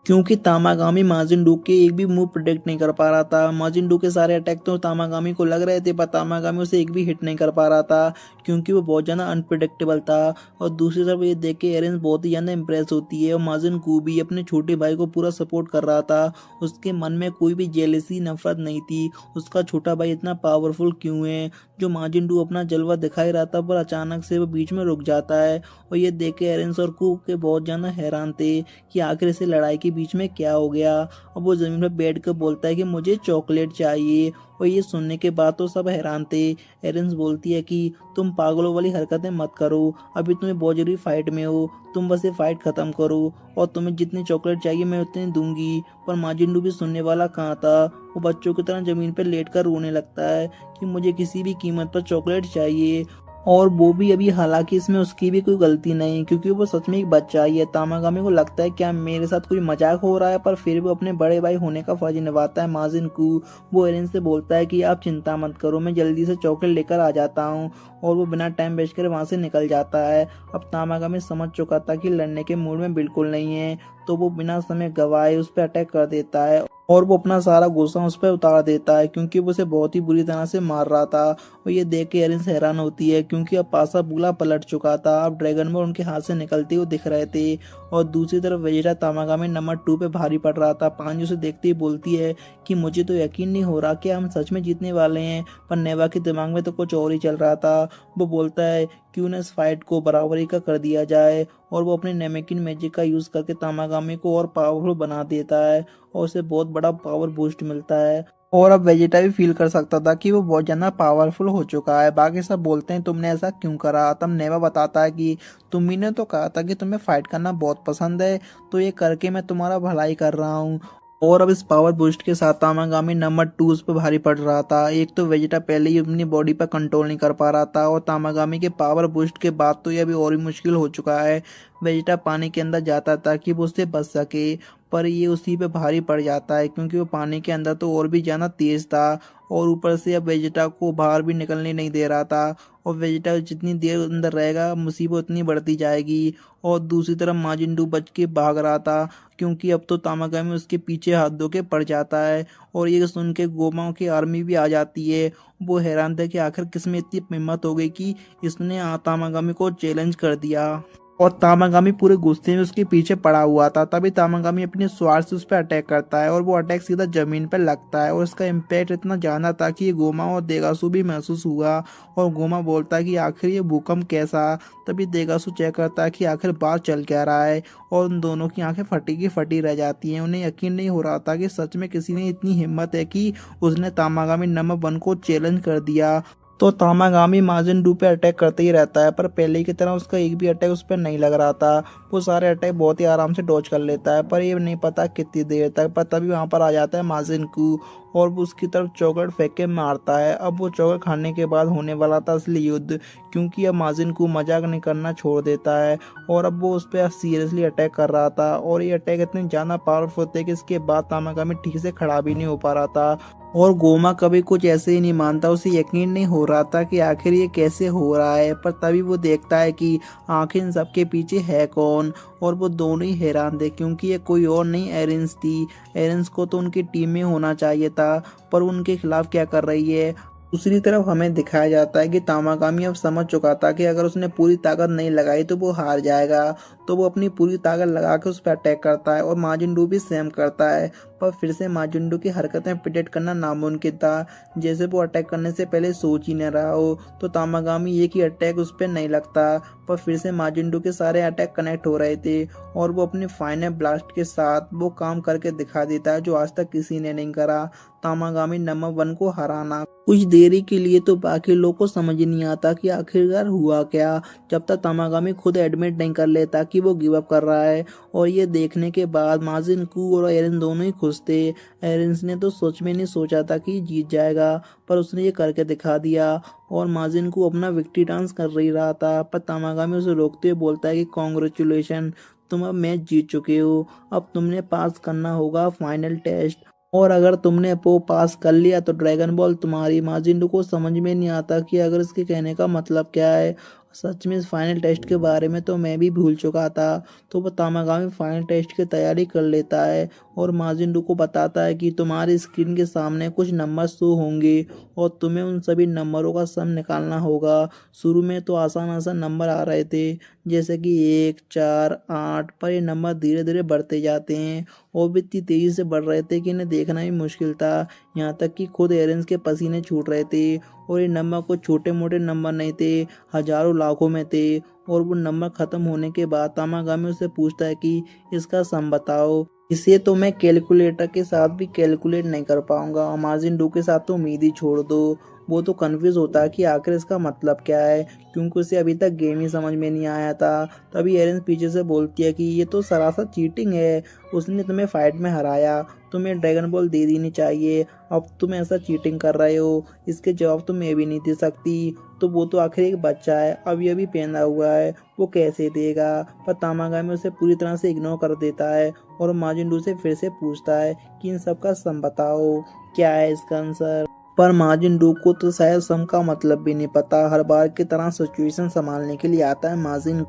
A: क्योंकि तामागामी माजिन के एक भी मूव प्रोटेक्ट नहीं कर पा रहा था। माजिन के सारे अटैक तो तामागामी को लग रहे थे, पर तामागामी उसे एक भी हिट नहीं कर पा रहा था क्योंकि वो बहुत ज़्यादा अनप्रिडिक्टेबल था। और दूसरी तरफ ये देख के एरेंस बहुत ही ज़्यादा इंप्रेस होती है और माजिन भी अपने छोटे भाई को पूरा सपोर्ट कर रहा था। उसके मन में कोई भी जेलसी नफरत नहीं थी। उसका छोटा भाई इतना पावरफुल क्यों है? जो माजिन अपना जलवा दिखाई रहा था, पर अचानक से वो बीच में रुक जाता है। और ये देख के एरेंस और कू के बहुत ज़्यादा हैरान थे कि आखिर इसे लड़ाई के बीच में क्या हो गया। और वो जमीन पर बैठ कर बोलता है कि मुझे चॉकलेट चाहिए। और ये सुनने के बाद तो सब हैरान थे। एरेंस बोलती है कि तुम पागलों वाली हरकतें मत करो, अभी तुम्हें बहुत जरूरी फाइट में हो, तुम बस ये फाइट खत्म करो और तुम्हें जितनी चॉकलेट चाहिए मैं उतनी दूंगी। पर माजिंडू भी सुनने वाला कहाँ था। वो बच्चों की तरह जमीन पर लेट कर रोने लगता है कि मुझे किसी भी कीमत पर चॉकलेट चाहिए। और वो भी अभी, हालांकि इसमें उसकी भी कोई गलती नहीं क्योंकि वो सच में एक बच्चा ही है। तामागामी को लगता है क्या मेरे साथ कोई मजाक हो रहा है, पर फिर वो अपने बड़े भाई होने का फर्ज निभाता है। माजिन को वो एरेन से बोलता है कि आप चिंता मत करो, मैं जल्दी से चॉकलेट लेकर आ जाता हूँ। और वो बिना टाइम वेस्ट करे वहाँ से निकल जाता है। अब तामागामी समझ चुका था कि लड़ने के मूड में बिल्कुल नहीं है, तो वो बिना समय गवाए उस पर अटैक कर देता है और वो अपना सारा गुस्सा उस पर उतार देता है क्योंकि वो उसे बहुत ही बुरी तरह से मार रहा था। और ये देख के एरेंस हैरान होती है क्योंकि अब पासा बूला पलट चुका था। अब ड्रैगन बॉल उनके हाथ से निकलते हुए दिख रहे थे। और दूसरी तरफ वेजिटा तामागामी नंबर 2 पे भारी पड़ रहा था। पांजू से देखते ही बोलती है कि मुझे तो यकीन नहीं हो रहा कि हम सच में जीतने वाले हैं। पर नेवा के दिमाग में तो कुछ और ही चल रहा था। वो बोलता है क्यों न इस फाइट को बराबरी का कर दिया जाए। और वो अपने नेमेकिन मैजिक का यूज करके तामागामी को और पावरफुल बना देता है और उसे बहुत बड़ा पावर बूस्ट मिलता है। और अब वेजिटा भी फील कर सकता था कि वो बहुत ज्यादा पावरफुल हो चुका है। बाकी सब बोलते हैं तुमने ऐसा क्यों करा। तब नेवा बताता है कि तुम्ही ने तो कहा था कि तुम्हें फाइट करना बहुत पसंद है, तो ये करके मैं तुम्हारा भलाई कर रहा हूँ। और अब इस पावर बूस्ट के साथ तामागामी नंबर 2 उस पर भारी पड़ रहा था। एक तो वेजिटा पहले ही अपनी बॉडी पर कंट्रोल नहीं कर पा रहा था और तामागामी के पावर बूस्ट के बाद तो ये अभी और भी मुश्किल हो चुका है। वेजिटा पानी के अंदर जाता था कि वो उससे बच सके, पर ये उसी पे भारी पड़ जाता है क्योंकि वो पानी के अंदर तो और भी ज्यादा तेज था। और ऊपर से अब वेजिटा को बाहर भी निकलने नहीं दे रहा था। और वेजिटा जितनी देर अंदर रहेगा मुसीबत उतनी बढ़ती जाएगी। और दूसरी तरफ माजिंडू बच के भाग रहा था क्योंकि अब तो तामागामी उसके पीछे हाथ धो के पड़ जाता है। और ये सुन के गोमाओं की आर्मी भी आ जाती है। वो हैरान थे कि आखिर किसमें इतनी हिम्मत हो गई कि इसने तामागामी को चैलेंज कर दिया। और तामागामी पूरे गुस्से में उसके पीछे पड़ा हुआ था। तभी तामागामी अपने स्वार्थ से उस पर अटैक करता है और वो अटैक सीधा जमीन पर लगता है और उसका इम्पैक्ट इतना ज्यादा था कि गोमा और देगासु भी महसूस हुआ। और गोमा बोलता है कि आखिर ये भूकंप कैसा। तभी देगासु चेक करता है कि आखिर बात चल क्या रहा है और उन दोनों की आंखें फटी की फटी रह जाती हैं। उन्हें यकीन नहीं हो रहा था कि सच में किसी ने इतनी हिम्मत है कि उसने तामागामी नंबर 1 को चैलेंज कर दिया। तो तामागामी माजिन पे अटैक करते ही रहता है, पर पहले की तरह उसका एक भी अटैक उस पर नहीं लग रहा था। वो सारे अटैक बहुत ही आराम से डॉज कर लेता है, पर ये नहीं पता कितनी देर तक। पर तभी वहां पर आ जाता है माजिन कू और वो उसकी तरफ चॉकलेट फेंक के मारता है। अब वो चॉकलेट खाने के बाद होने वाला था असली युद्ध, क्योंकि अब माजिन कू मजाक नहीं करना छोड़ देता है और अब वो उस पर सीरियसली अटैक कर रहा था। और ये अटैक इतने ज्यादा पावरफुल थे कि इसके बाद तामागामी ठीक से खड़ा भी नहीं हो पा रहा था। और गोमा कभी कुछ ऐसे ही नहीं मानता। उसे यकीन नहीं हो रहा था कि आखिर ये कैसे हो रहा है। पर तभी वो देखता है कि आखिर इन सबके पीछे है कौन। और वो दोनों ही हैरान थे क्योंकि ये कोई और नहीं एरेंस थी। एरेंस को तो उनकी टीम में होना चाहिए था, पर उनके खिलाफ क्या कर रही है। दूसरी तरफ हमें दिखाया जाता है कि तामागामी अब समझ चुका था कि अगर उसने पूरी ताकत नहीं लगाई तो वो हार जाएगा। तो वो अपनी पूरी ताकत लगा के उस पर अटैक करता है और माजिंडू भी सेम करता है। पर फिर से माजिंडू की हरकतें प्रिडिक्ट करना नामुमकिन था, जैसे वो अटैक करने से पहले सोच ही न रहा हो। तो तामागामी एक ही अटैक उस पर नहीं लगता, पर फिर से माजिंडू के सारे अटैक कनेक्ट हो रहे थे और वो अपने फाइनल ब्लास्ट के साथ वो काम करके दिखा देता है जो आज तक किसी ने नहीं करा, तामागामी नंबर 1 को हराना। कुछ देरी के लिए तो बाकी लोगों को समझ नहीं आता कि आखिरकार हुआ क्या, जब तक तामागामी खुद एडमिट नहीं कर लेता कि वो गिव अप कर रहा है। और ये देखने के बाद माजिन कू और एरेन दोनों ही खुश थे। एरेंस ने तो सोच में नहीं सोचा था कि जीत जाएगा, पर उसने ये करके दिखा दिया। और माजिन कू अपना विक्ट्री डांस कर रही रहा था, पर तामागामी उसे रोकते हुए बोलता है कि कॉन्ग्रेचुलेशन, तुम अब मैच जीत चुके हो। अब तुमने पास करना होगा फाइनल टेस्ट, और अगर तुमने वो पास कर लिया तो ड्रैगन बॉल तुम्हारी। माजिंडू को समझ में नहीं आता कि अगर इसके कहने का मतलब क्या है। सच में इस फाइनल टेस्ट के बारे में तो मैं भी भूल चुका था। तो वो तामागामी फाइनल टेस्ट की तैयारी कर लेता है और माजिंडू को बताता है कि तुम्हारी स्क्रीन के सामने कुछ नंबर शो होंगे और तुम्हें उन सभी नंबरों का सम निकालना होगा। शुरू में तो आसान आसान नंबर आ रहे थे, जैसे कि 1, 4, 8, पर ये नंबर धीरे धीरे बढ़ते जाते हैं और भी इतनी तेजी से बढ़ रहे थे कि इन्हें देखना भी मुश्किल था। यहाँ तक कि खुद एरेंस के पसीने छूट रहे थे और ये नंबर कुछ छोटे मोटे नंबर नहीं थे, हजारों लाखों में थे। और वो नंबर खत्म होने के बाद तामागामी उससे पूछता है कि इसका सम बताओ। इसे तो मैं कैलकुलेटर के साथ भी कैलकुलेट नहीं कर पाऊंगा, माजिन के साथ तो उम्मीद ही छोड़ दो। वो तो कंफ्यूज होता है कि आखिर इसका मतलब क्या है, क्योंकि उसे अभी तक गेम ही समझ में नहीं आया था। तभी एरेंस पीछे से बोलती है कि ये तो सरासर चीटिंग है, उसने तुम्हें फाइट में हराया, तुम्हें ड्रैगन बॉल दे देनी चाहिए, अब तुम ऐसा चीटिंग कर रहे हो, इसके जवाब तो मैं भी नहीं दे सकती। तो वो तो आखिर एक बच्चा है, अभी अभी पैदा हुआ है, वो कैसे देगा। पर तामागामी उसे पूरी तरह से इग्नोर कर देता है और माजिन से फिर से पूछता है कि इन सब का सम बताओ, क्या है इसका आंसर। पर माजिन को तो शायद सम का मतलब भी नहीं पता। हर बार की तरह सिचुएशन संभालने के लिए आता है माजिन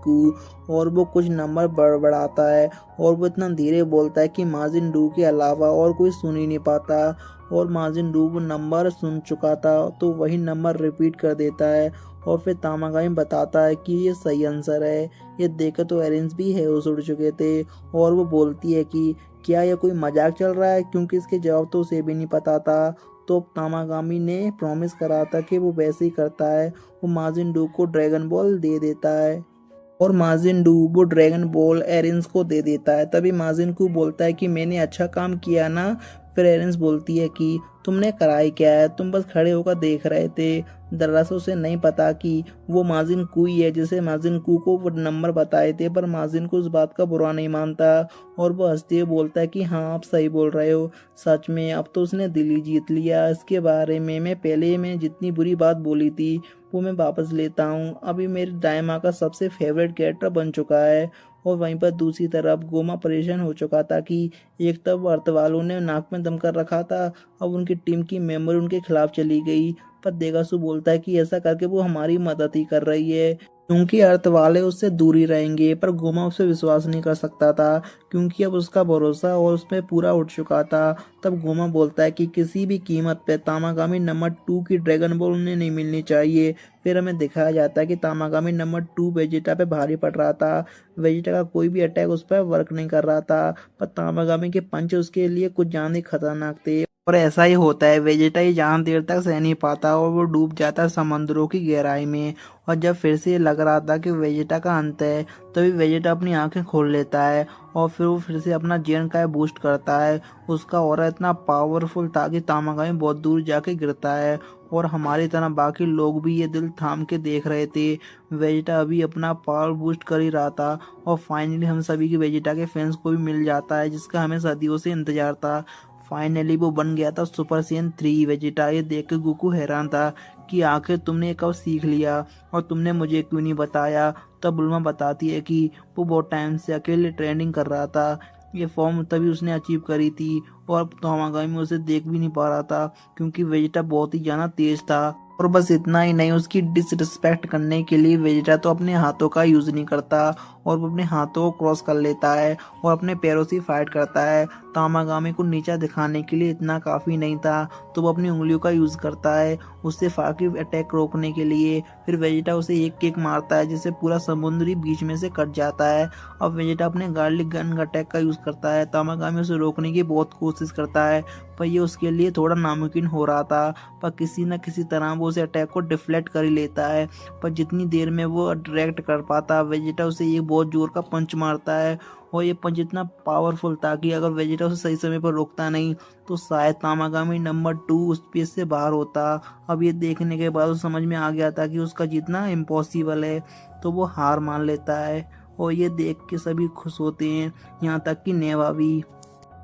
A: और वो कुछ नंबर बड़बड़ाता है और वो इतना धीरे बोलता है कि माजिन के अलावा और कोई सुन ही नहीं पाता। और माजिन वो नंबर सुन चुका था तो वही नंबर रिपीट कर देता है और फिर तामागामी बताता है कि ये सही आंसर है। ये देखे तो एरेंस भी है उड़ चुके थे और वो बोलती है कि क्या ये कोई मजाक चल रहा है, क्योंकि इसके जवाब तो उसे भी नहीं पता था। तो तामागामी ने प्रॉमिस करा था कि वो वैसे ही करता है, वो माजिन को ड्रैगन बॉल दे देता है और माजिन वो ड्रैगन बॉल एरेंस को दे देता है। तभी माजिन बोलता है कि मैंने अच्छा काम किया ना। फिर एरेंस बोलती है कि तुमने करा ही क्या है, तुम बस खड़े होकर देख रहे थे। दरअसल उसे नहीं पता कि वो माजिन ही है जिसे माजिन को वो नंबर बताए थे, पर माजिन उस बात का बुरा नहीं मानता और वो हंसते हुए बोलता है कि हाँ आप सही बोल रहे हो, सच में अब तो उसने दिल ही जीत लिया। इसके बारे में मैं पहले में जितनी बुरी बात बोली थी वो मैं वापस लेता हूँ, अभी मेरे डायमा का सबसे फेवरेट कैरेक्टर बन चुका है। और वहीं पर दूसरी तरफ गोमा परेशान हो चुका था कि एक तरफ अर्थ वालों ने नाक में दम कर रखा था, अब उनकी टीम की मेंबर उनके खिलाफ चली गई। पर देगासु बोलता है कि ऐसा करके वो हमारी मदद ही कर रही है, क्योंकि अर्थ वाले उससे दूरी रहेंगे। पर गोमा उसे विश्वास नहीं कर सकता था, क्योंकि अब उसका भरोसा और उसमें पूरा उठ चुका था। तब गोमा बोलता है कि किसी भी कीमत पे तामागामी नंबर 2 की ड्रैगन बॉल उन्हें नहीं मिलनी चाहिए। फिर हमें दिखाया जाता है कि तामागामी नंबर 2 वेजिटा पे भारी पड़ रहा था। वेजिटा का कोई भी अटैक उस पर वर्क नहीं कर रहा था, पर तामागामी के पंच उसके लिए कुछ ज्यादा खतरनाक थे। और ऐसा ही होता है, वेजिटा ही ज्यादा देर तक सह नहीं पाता और वो डूब जाता है समंदरों की गहराई में। और जब फिर से ये लग रहा था कि वेजिटा का अंत है, तभी वेजिटा अपनी आंखें खोल लेता है और फिर वो फिर से अपना जेन का बूस्ट करता है। उसका ऑरा इतना पावरफुल था कि तामागामी बहुत दूर जाके गिरता है और हमारी तरह बाकी लोग भी ये दिल थाम के देख रहे थे। वेजिटा अभी अपना पावर बूस्ट कर ही रहा था और फाइनली हम सभी की वेजिटा के फैंस को भी मिल जाता है, जिसका हमें सदियों से इंतजार था। फाइनली वो बन गया था सुपर सैयन 3 वेजिटा। ये देख के गोकू हैरान था कि आखिर तुमने कब सीख लिया और तुमने मुझे क्यों नहीं बताया। तब बुल्मा बताती है कि वो बहुत टाइम से अकेले ट्रेनिंग कर रहा था, ये फॉर्म तभी उसने अचीव करी थी और अब तो हमागामी उसे देख भी नहीं पा रहा था, क्योंकि वेजिटा बहुत ही ज्यादा तेज था। और बस इतना ही नहीं, उसकी डिसरिस्पेक्ट करने के लिए वेजिटा तो अपने हाथों का यूज नहीं करता और वो अपने हाथों को क्रॉस कर लेता है और अपने पैरों से फाइट करता है। तामागामी को नीचा दिखाने के लिए इतना काफी नहीं था, तो वो अपनी उंगलियों का यूज करता है उससे फाकी अटैक रोकने के लिए। फिर वेजिटा उसे एक किक मारता है जिससे पूरा समुद्री बीच में से कट जाता है। अब वेजिटा अपने गार्लिक गन अटैक का यूज करता है। तामागामी उसे रोकने की बहुत कोशिश करता है, पर ये उसके लिए थोड़ा नामुमकिन हो रहा था, पर किसी न किसी तरह वो उसे अटैक को डिफ्लेक्ट कर ही लेता है। पर जितनी देर में वो डायरेक्ट कर पाता, वेजिटा उसे एक बहुत जोर का पंच मारता है और ये पंच इतना पावरफुल था कि अगर वेजिटा उसे सही समय पर रोकता नहीं तो शायद तामागामी नंबर 2 उस पेस से बाहर होता। अब ये देखने के बाद उसे समझ में आ गया था कि उसका जीतना इम्पॉसिबल है, तो वो हार मान लेता है और ये देख के सभी खुश होते हैं, यहाँ तक कि नेवा भी।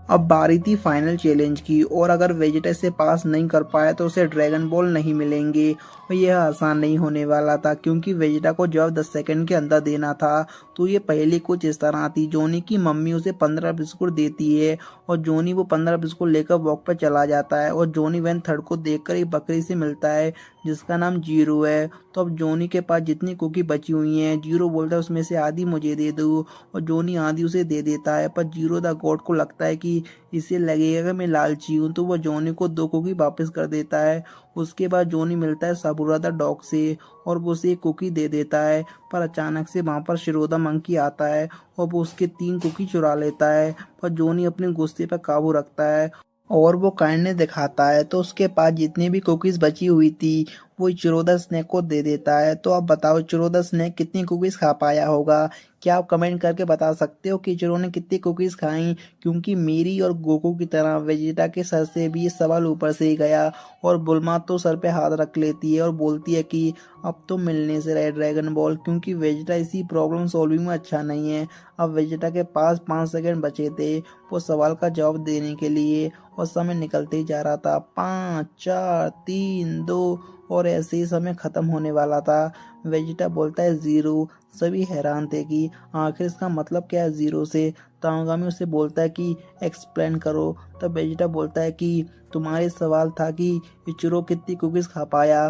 A: अब बारी थी फाइनल चैलेंज की और अगर वेजिटा इसे पास नहीं कर पाया तो उसे ड्रैगन बॉल नहीं मिलेंगे और यह आसान नहीं होने वाला था, क्योंकि वेजिटा को जवाब 10 सेकंड के अंदर देना था। तो ये पहले कुछ इस तरह थी, जोनी की मम्मी उसे 15 बिस्कुट देती है और जोनी वो 15 बिस्कुट लेकर वॉक पर चला जाता है और जोनी वैन थर्ड को देखकर एक बकरी से मिलता है जिसका नाम जीरो है। तो अब जॉनी के पास जितनी कुकी बची हुई हैं, जीरो बोलता है उसमें से आधी मुझे दे दो, और जॉनी आधी उसे दे देता है। पर जीरो द गॉड को लगता है कि इसे लगेगा कि मैं लालची हूँ, तो वह जॉनी को 2 कुकी वापस कर देता है। उसके बाद जॉनी मिलता है साबुरा द डॉग से और वो उसे 1 कुकी दे देता है। पर अचानक से वहाँ पर शिरोदा मंकी आता है और वो उसके 3 कुकी चुरा लेता है। पर जॉनी अपने गुस्से पर काबू रखता है और वो काइंडनेस दिखाता है, तो उसके पास जितनी भी कुकीज बची हुई थी वो चिरोदा स्नेक को दे देता है। तो अब बताओ चिरोदा स्नेक कितनी कुकीज खा पाया होगा? क्या आप कमेंट करके बता सकते हो कि चिरो ने कितनी कुकीज खाई? क्योंकि मेरी और गोकू की तरह वेजिटा के सर से भी ये सवाल ऊपर से ही गया, और बुल्मा तो सर पे हाथ रख लेती है और बोलती है कि अब तो मिलने से रहे ड्रैगन बॉल, क्योंकि वेजिटा इसी प्रॉब्लम सॉल्विंग में अच्छा नहीं है। अब वेजिटा के पास 5 सेकंड बचे थे वो सवाल का जवाब देने के लिए, और समय निकलते ही जा रहा था। 5 4 3 2, और ऐसे ही समय खत्म होने वाला था। वेजिटा बोलता है जीरो। सभी हैरान थे कि आखिर इसका मतलब क्या है जीरो से। तामागामी उसे बोलता है कि एक्सप्लेन करो। तब वेजिटा बोलता है कि तुम्हारे सवाल था कि इचिरो कितनी कुकीज खा पाया।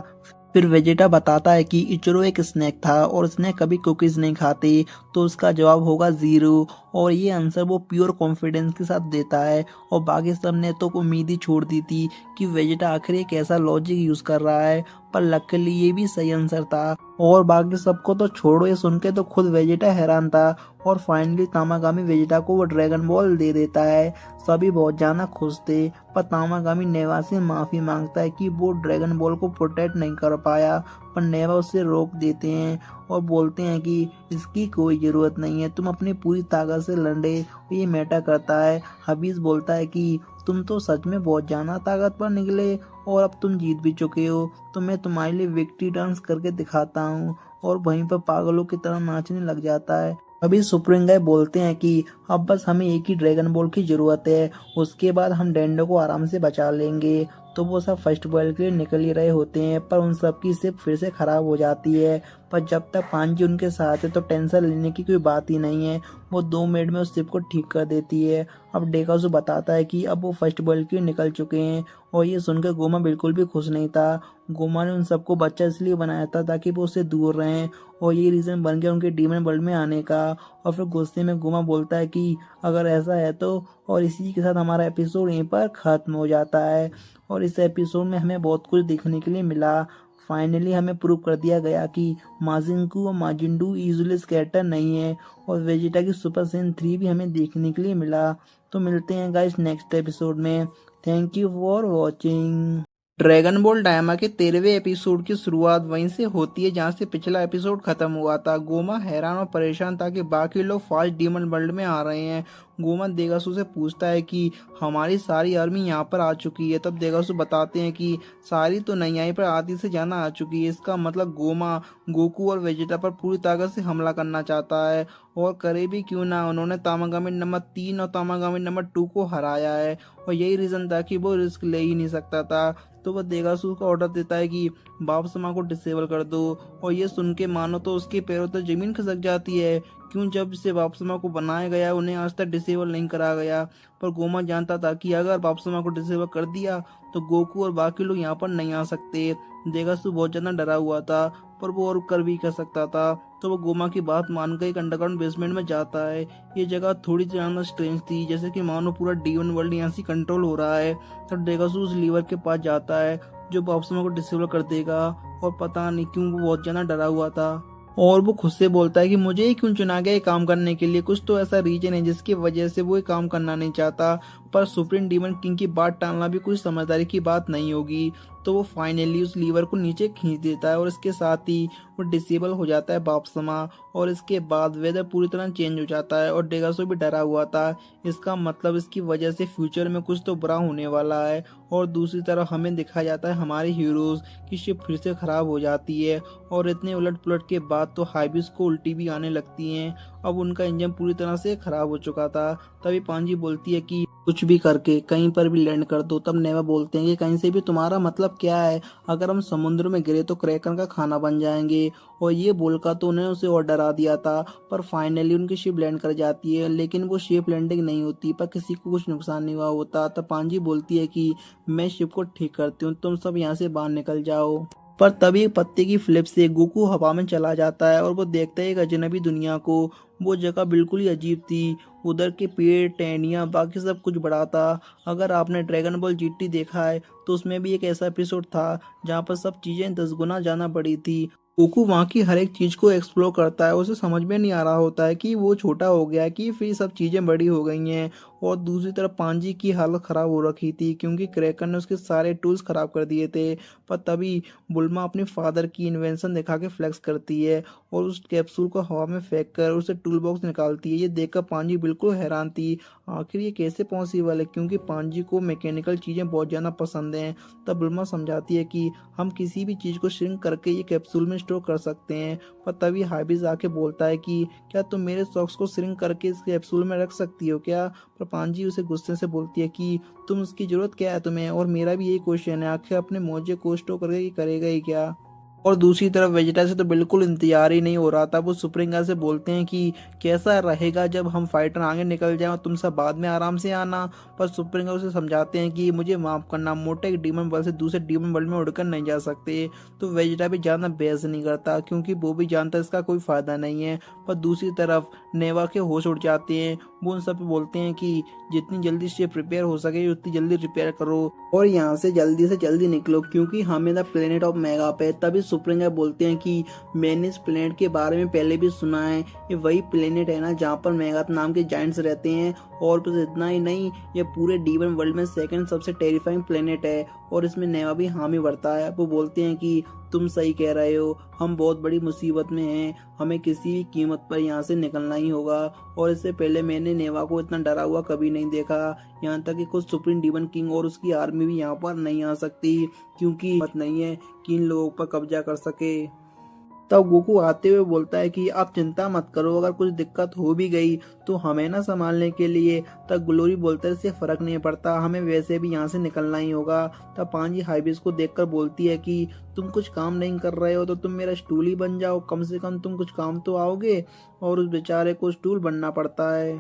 A: फिर वेजिटा बताता है कि इचिरो एक स्नैक था और उसने कभी कुकीज नहीं खाते, तो उसका जवाब होगा जीरो। और ये आंसर वो प्योर कॉन्फिडेंस के साथ देता है, और बाकी सब ने तो उम्मीद ही छोड़ दी थी कि वेजिटा आखिर एक ऐसा लॉजिक यूज कर रहा है। पर लकीली ये भी सही आंसर था, और बाकी सबको तो छोड़ो, ये सुन के तो खुद वेजिटा हैरान था। और फाइनली तामागामी वेजिटा को वो ड्रैगन बॉल दे देता है। सभी बहुत ज्यादा खुश थे, पर तामागामी नेवा से माफी मांगता है कि वो ड्रैगन बॉल को प्रोटेक्ट नहीं कर पाया। पर नेवा उससे रोक देते हैं और बोलते हैं कि इसकी कोई जरूरत नहीं है, तुम अपनी पूरी ताकत से लड़े, ये मैटर करता है। हबीज बोलता है कि तुम तो सच में बहुत ज्यादा ताकतवर निकले, और अब तुम जीत भी चुके हो, तो मैं तुम्हारे लिए विक्ट्री डांस करके दिखाता हूँ। और वहीं पर पागलों की तरह नाचने लग जाता है। अभी सुप्रीम गाय बोलते हैं कि अब बस हमें एक ही ड्रैगन बॉल की जरूरत है, उसके बाद हम डेंडो को आराम से बचा लेंगे। तो वो सब फर्स्ट बॉल के लिए निकल ही रहे होते हैं, पर उन सब की शिप फिर से खराब हो जाती है। पर जब तक पांजी उनके साथ है तो टेंशन लेने की कोई बात ही नहीं है। वो 2 मिनट में उस शिप को ठीक कर देती है। अब डेकाजू बताता है कि अब वो फर्स्ट बॉल के लिए निकल चुके हैं, और ये सुनकर गोमा बिल्कुल भी खुश नहीं था। गोमा ने उन सबको बच्चा इसलिए बनाया था ताकि वो उससे दूर रहें, और ये रीजन बन गया उनके डीमन वर्ल्ड में आने का। और फिर गुस्से में गोमा बोलता है कि अगर ऐसा है तो, और इसी के साथ हमारा एपिसोड यहीं पर खत्म हो जाता है। और इस एपिसोड में हमें बहुत कुछ देखने के लिए मिला। फाइनली हमें प्रूव कर दिया गया कि माजिंकू और माजिंडू यूजुअलिस कैरेक्टर नहीं है, और वेजिटा की सुपर सेन 3 भी हमें देखने के लिए मिला। तो मिलते हैं गाइस नेक्स्ट एपिसोड में। Thank you for watching. Dragon Ball Daima के 13वें एपिसोड की शुरुआत वहीं से होती है जहां से पिछला एपिसोड खत्म हुआ था। गोमा हैरान और परेशान था कि बाकी लोग फास्ट डीमन वर्ल्ड में आ रहे हैं। गोमा देगासू से पूछता है कि हमारी सारी आर्मी यहाँ पर आ चुकी है। तब देगासू बताते हैं कि सारी तो नहीं आई, पर आधी से ज्यादा आ चुकी है। इसका मतलब गोमा गोकू और वेजिटा पर पूरी ताकत से हमला करना चाहता है, और करे भी क्यों ना, उन्होंने तामागामी नंबर 3 और तामागामी नंबर 2 को हराया है, और यही रीजन था कि वो रिस्क ले ही नहीं सकता था। तो वह देगासू का ऑर्डर देता है कि बापसमा को डिसेबल कर दो, और ये सुन के मानो तो उसके पैरों तक जमीन खिसक जाती है। क्यों, जब से बापसमा को बनाया गया उन्हें आज तक डिसेबल नहीं करा गया। पर गोमा जानता था कि अगर बापसमा को डिसेबल कर दिया तो गोकू और बाकी लोग यहाँ पर नहीं आ सकते। देगासू बहुत ज्यादा डरा हुआ था, पर वो और कर भी कर सकता था। तो वो गोमा की बात मानकर एक अंडरग्राउंड बेसमेंट में जाता है। ये जगह थोड़ी ज्यादा स्ट्रेंज थी, जैसे कि मानो पूरा डीवन वर्ल्ड यहाँ से कंट्रोल हो रहा है। तो डेगासू उस लीवर के पास जाता है जो बापसमा को डिसेबल कर देगा, और पता नहीं क्यों वो बहुत ज्यादा डरा हुआ था। और वो खुद से बोलता है कि मुझे ही क्यों चुना गया ये काम करने के लिए, कुछ तो ऐसा रीजन है जिसकी वजह से वो ये काम करना नहीं चाहता। पर सुप्रीम डीमन किंग की बात टालना भी कुछ समझदारी की बात नहीं होगी। तो वो फाइनली उस लीवर को नीचे खींच देता है, और इसके साथ ही वो डिसेबल हो जाता है बापसमा। और इसके बाद वेदर पूरी तरह चेंज हो जाता है, और डेगासो भी डरा हुआ था। इसका मतलब इसकी वजह से फ्यूचर में कुछ तो बुरा होने वाला है। और दूसरी तरफ हमें दिखाया जाता है हमारे हीरोज की शिप फिर से खराब हो जाती है, और इतने उलट पुलट के बाद तो हाइबिस को उल्टी भी आने लगती हैं। अब उनका इंजन पूरी तरह से खराब हो चुका था। तभी पांजी बोलती है कि कुछ भी करके कहीं पर भी लैंड कर दो। तब नेवा बोलते हैं कि कहीं से भी तुम्हारा मतलब क्या है, अगर हम समुद्र में गिरे तो क्रैकन का खाना बन जाएंगे। और ये बोलकर तो उन्हें उसे और डरा दिया था। पर फाइनली उनकी शिप लैंड कर जाती है, लेकिन वो शिप लैंडिंग नहीं होती, पर किसी को कुछ नुकसान नहीं हुआ होता। तब पांजी बोलती है कि मैं शिप को ठीक करती हूँ, तुम सब यहाँ से बाहर निकल जाओ। पर तभी एक पत्ते की फ्लिप से गोकू हवा में चला जाता है और वो देखता है एक अजनबी दुनिया को। वो जगह बिल्कुल ही अजीब थी। उधर के पेड़, टहनियाँ, बाकी सब कुछ बड़ा था। अगर आपने ड्रैगन बॉल जीटी देखा है तो उसमें भी एक ऐसा एपिसोड था जहाँ पर सब चीज़ें 10 गुना जाना बड़ी थी। गोकू वहाँ की हर एक चीज़ को एक्सप्लोर करता है। उसे समझ में नहीं आ रहा होता है कि वो छोटा हो गया है कि फिर सब चीज़ें बड़ी हो गई हैं। और दूसरी तरफ पांजी की हालत ख़राब हो रखी थी क्योंकि क्रैकर ने उसके सारे टूल्स ख़राब कर दिए थे। पर तभी बुल्मा अपने फादर की इन्वेंशन दिखा के फ्लेक्स करती है और उस कैप्सूल को हवा में फेंक कर उसे टूल बॉक्स निकालती है। ये देखकर पांजी बिल्कुल हैरान थी, आखिर ये कैसे पॉसिबल है, क्योंकि पांजी को मैकेनिकल चीज़ें बहुत ज़्यादा पसंद हैं। तब बुल्मा समझाती है कि हम किसी भी चीज़ को श्रिंक करके ये कैप्सूल में स्टोर कर सकते हैं। पर तभी हाबिज आके बोलता है कि क्या तुम मेरे सॉक्स को श्रिंक करके इस कैप्सूल में रख सकती हो क्या? पर पांजी उसे गुस्से से बोलती है कि तुम उसकी जरूरत क्या है तुम्हें, और मेरा भी यही क्वेश्चन है, आखिर अपने मोजे को स्टोर करके ये करेगा ही क्या? और दूसरी तरफ वेजिटा से तो बिल्कुल इंतजार ही नहीं हो रहा था। वो सुप्रिंगा से बोलते हैं कि कैसा रहेगा जब हम फाइटर आगे निकल जाएं और तुम सब बाद में आराम से आना। पर सुप्रिंगा उसे समझाते हैं कि मुझे माफ करना, मोटे एक डीमन वर्ल्ड से दूसरे डीमन वर्ल्ड में उड़कर नहीं जा सकते। तो वेजिटा भी ज़्यादा बहस नहीं करता क्योंकि वो भी जानता है इसका कोई फायदा नहीं है। पर दूसरी तरफ नेवा के होश उड़ जाते हैं। वो उन सब पे बोलते हैं कि जितनी जल्दी से प्रिपेयर हो सके उतनी जल्दी रिपेयर करो और यहाँ से जल्दी निकलो क्योंकि हमें द प्लेनेट ऑफ मेगा पे। तभी सुप्रिंगा बोलते हैं कि मैंने इस प्लेनेट के बारे में पहले भी सुना है, ये वही प्लेनेट है ना जहाँ पर मेगाथ नाम के जायंट्स रहते हैं। और बस इतना ही नहीं, ये पूरे डीवन वर्ल्ड में सेकंड सबसे टेरिफाइंग प्लेनेट है और इसमें नेवा भी हामी भरता है। वो बोलते हैं कि तुम सही कह रहे हो, हम बहुत बड़ी मुसीबत में हैं, हमें किसी भी कीमत पर यहाँ से निकलना ही होगा। और इससे पहले मैंने नेवा को इतना डरा हुआ कभी नहीं देखा। यहाँ तक कि खुद सुप्रीम डीमन किंग और उसकी आर्मी भी यहाँ पर नहीं आ सकती क्योंकि हिम्मत नहीं है कि इन लोगों पर कब्जा कर सके। तब गोकू आते हुए बोलता है कि आप चिंता मत करो, अगर कुछ दिक्कत हो भी गई तो हमें ना संभालने के लिए। तब ग्लोरी बोलता है इससे फर्क नहीं पड़ता, हमें वैसे भी यहाँ से निकलना ही होगा। तब पांजी हाइबिस को देखकर बोलती है कि तुम कुछ काम नहीं कर रहे हो तो तुम मेरा स्टूल ही बन जाओ, कम से कम तुम कुछ काम तो आओगे। और उस बेचारे को स्टूल बनना पड़ता है।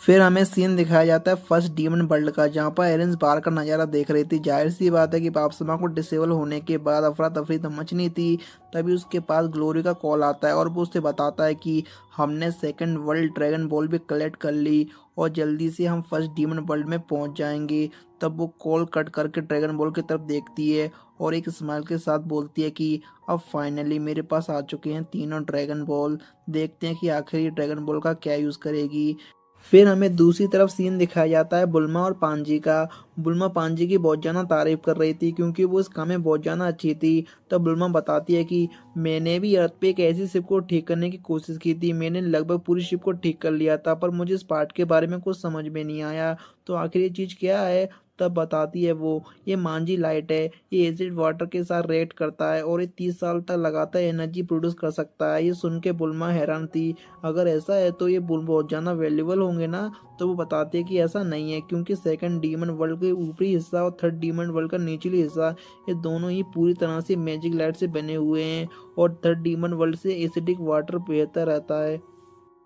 A: फिर हमें सीन दिखाया जाता है फर्स्ट डीमन वर्ल्ड का, जहाँ पर एरेंस बाहर का नज़ारा देख रही थी। जाहिर सी बात है कि बापसमा को डिसेबल होने के बाद अफरा तफरी तो मचनी थी। तभी उसके पास ग्लोरी का कॉल आता है और वो उससे बताता है कि हमने सेकंड वर्ल्ड ड्रैगन बॉल भी कलेक्ट कर ली और जल्दी से हम फर्स्ट डीमन वर्ल्ड में पहुंच जाएंगे। तब वो कॉल कट करके ड्रैगन बॉल की तरफ देखती है और एक स्माइल के साथ बोलती है कि अब फाइनली मेरे पास आ चुके हैं तीनों ड्रैगन बॉल, देखते हैं कि आखिर ये ड्रैगन बॉल का क्या यूज़ करेगी। फिर हमें दूसरी तरफ सीन दिखाया जाता है बुल्मा और पांजी का। बुल्मा पांजी की बहुत ज़्यादा तारीफ कर रही थी क्योंकि वो इस काम में बहुत ज़्यादा अच्छी थी। तब बुल्मा बताती है कि मैंने भी अर्थ पे एक ऐसी शिप को ठीक करने की कोशिश की थी, मैंने लगभग पूरी शिप को ठीक कर लिया था, पर मुझे इस पार्ट के बारे में कुछ समझ में नहीं आया, तो आखिर ये चीज़ क्या है। तब बताती है वो, ये मांझी लाइट है, ये एसिड वाटर के साथ रिएक्ट करता है और ये 30 साल तक लगातार एनर्जी प्रोड्यूस कर सकता है। ये सुन के बुल्मा हैरान थी, अगर ऐसा है तो ये बुल बहुत ज़्यादा वैल्यूबल होंगे ना। तो वो बताते हैं कि ऐसा नहीं है क्योंकि सेकंड डीमन वर्ल्ड के ऊपरी हिस्सा और थर्ड डीमन वर्ल्ड का निचली हिस्सा, ये दोनों ही पूरी तरह से मैजिक लाइट से बने हुए हैं और थर्ड डीमन वर्ल्ड से एसिडिक वाटर बेहतर रहता है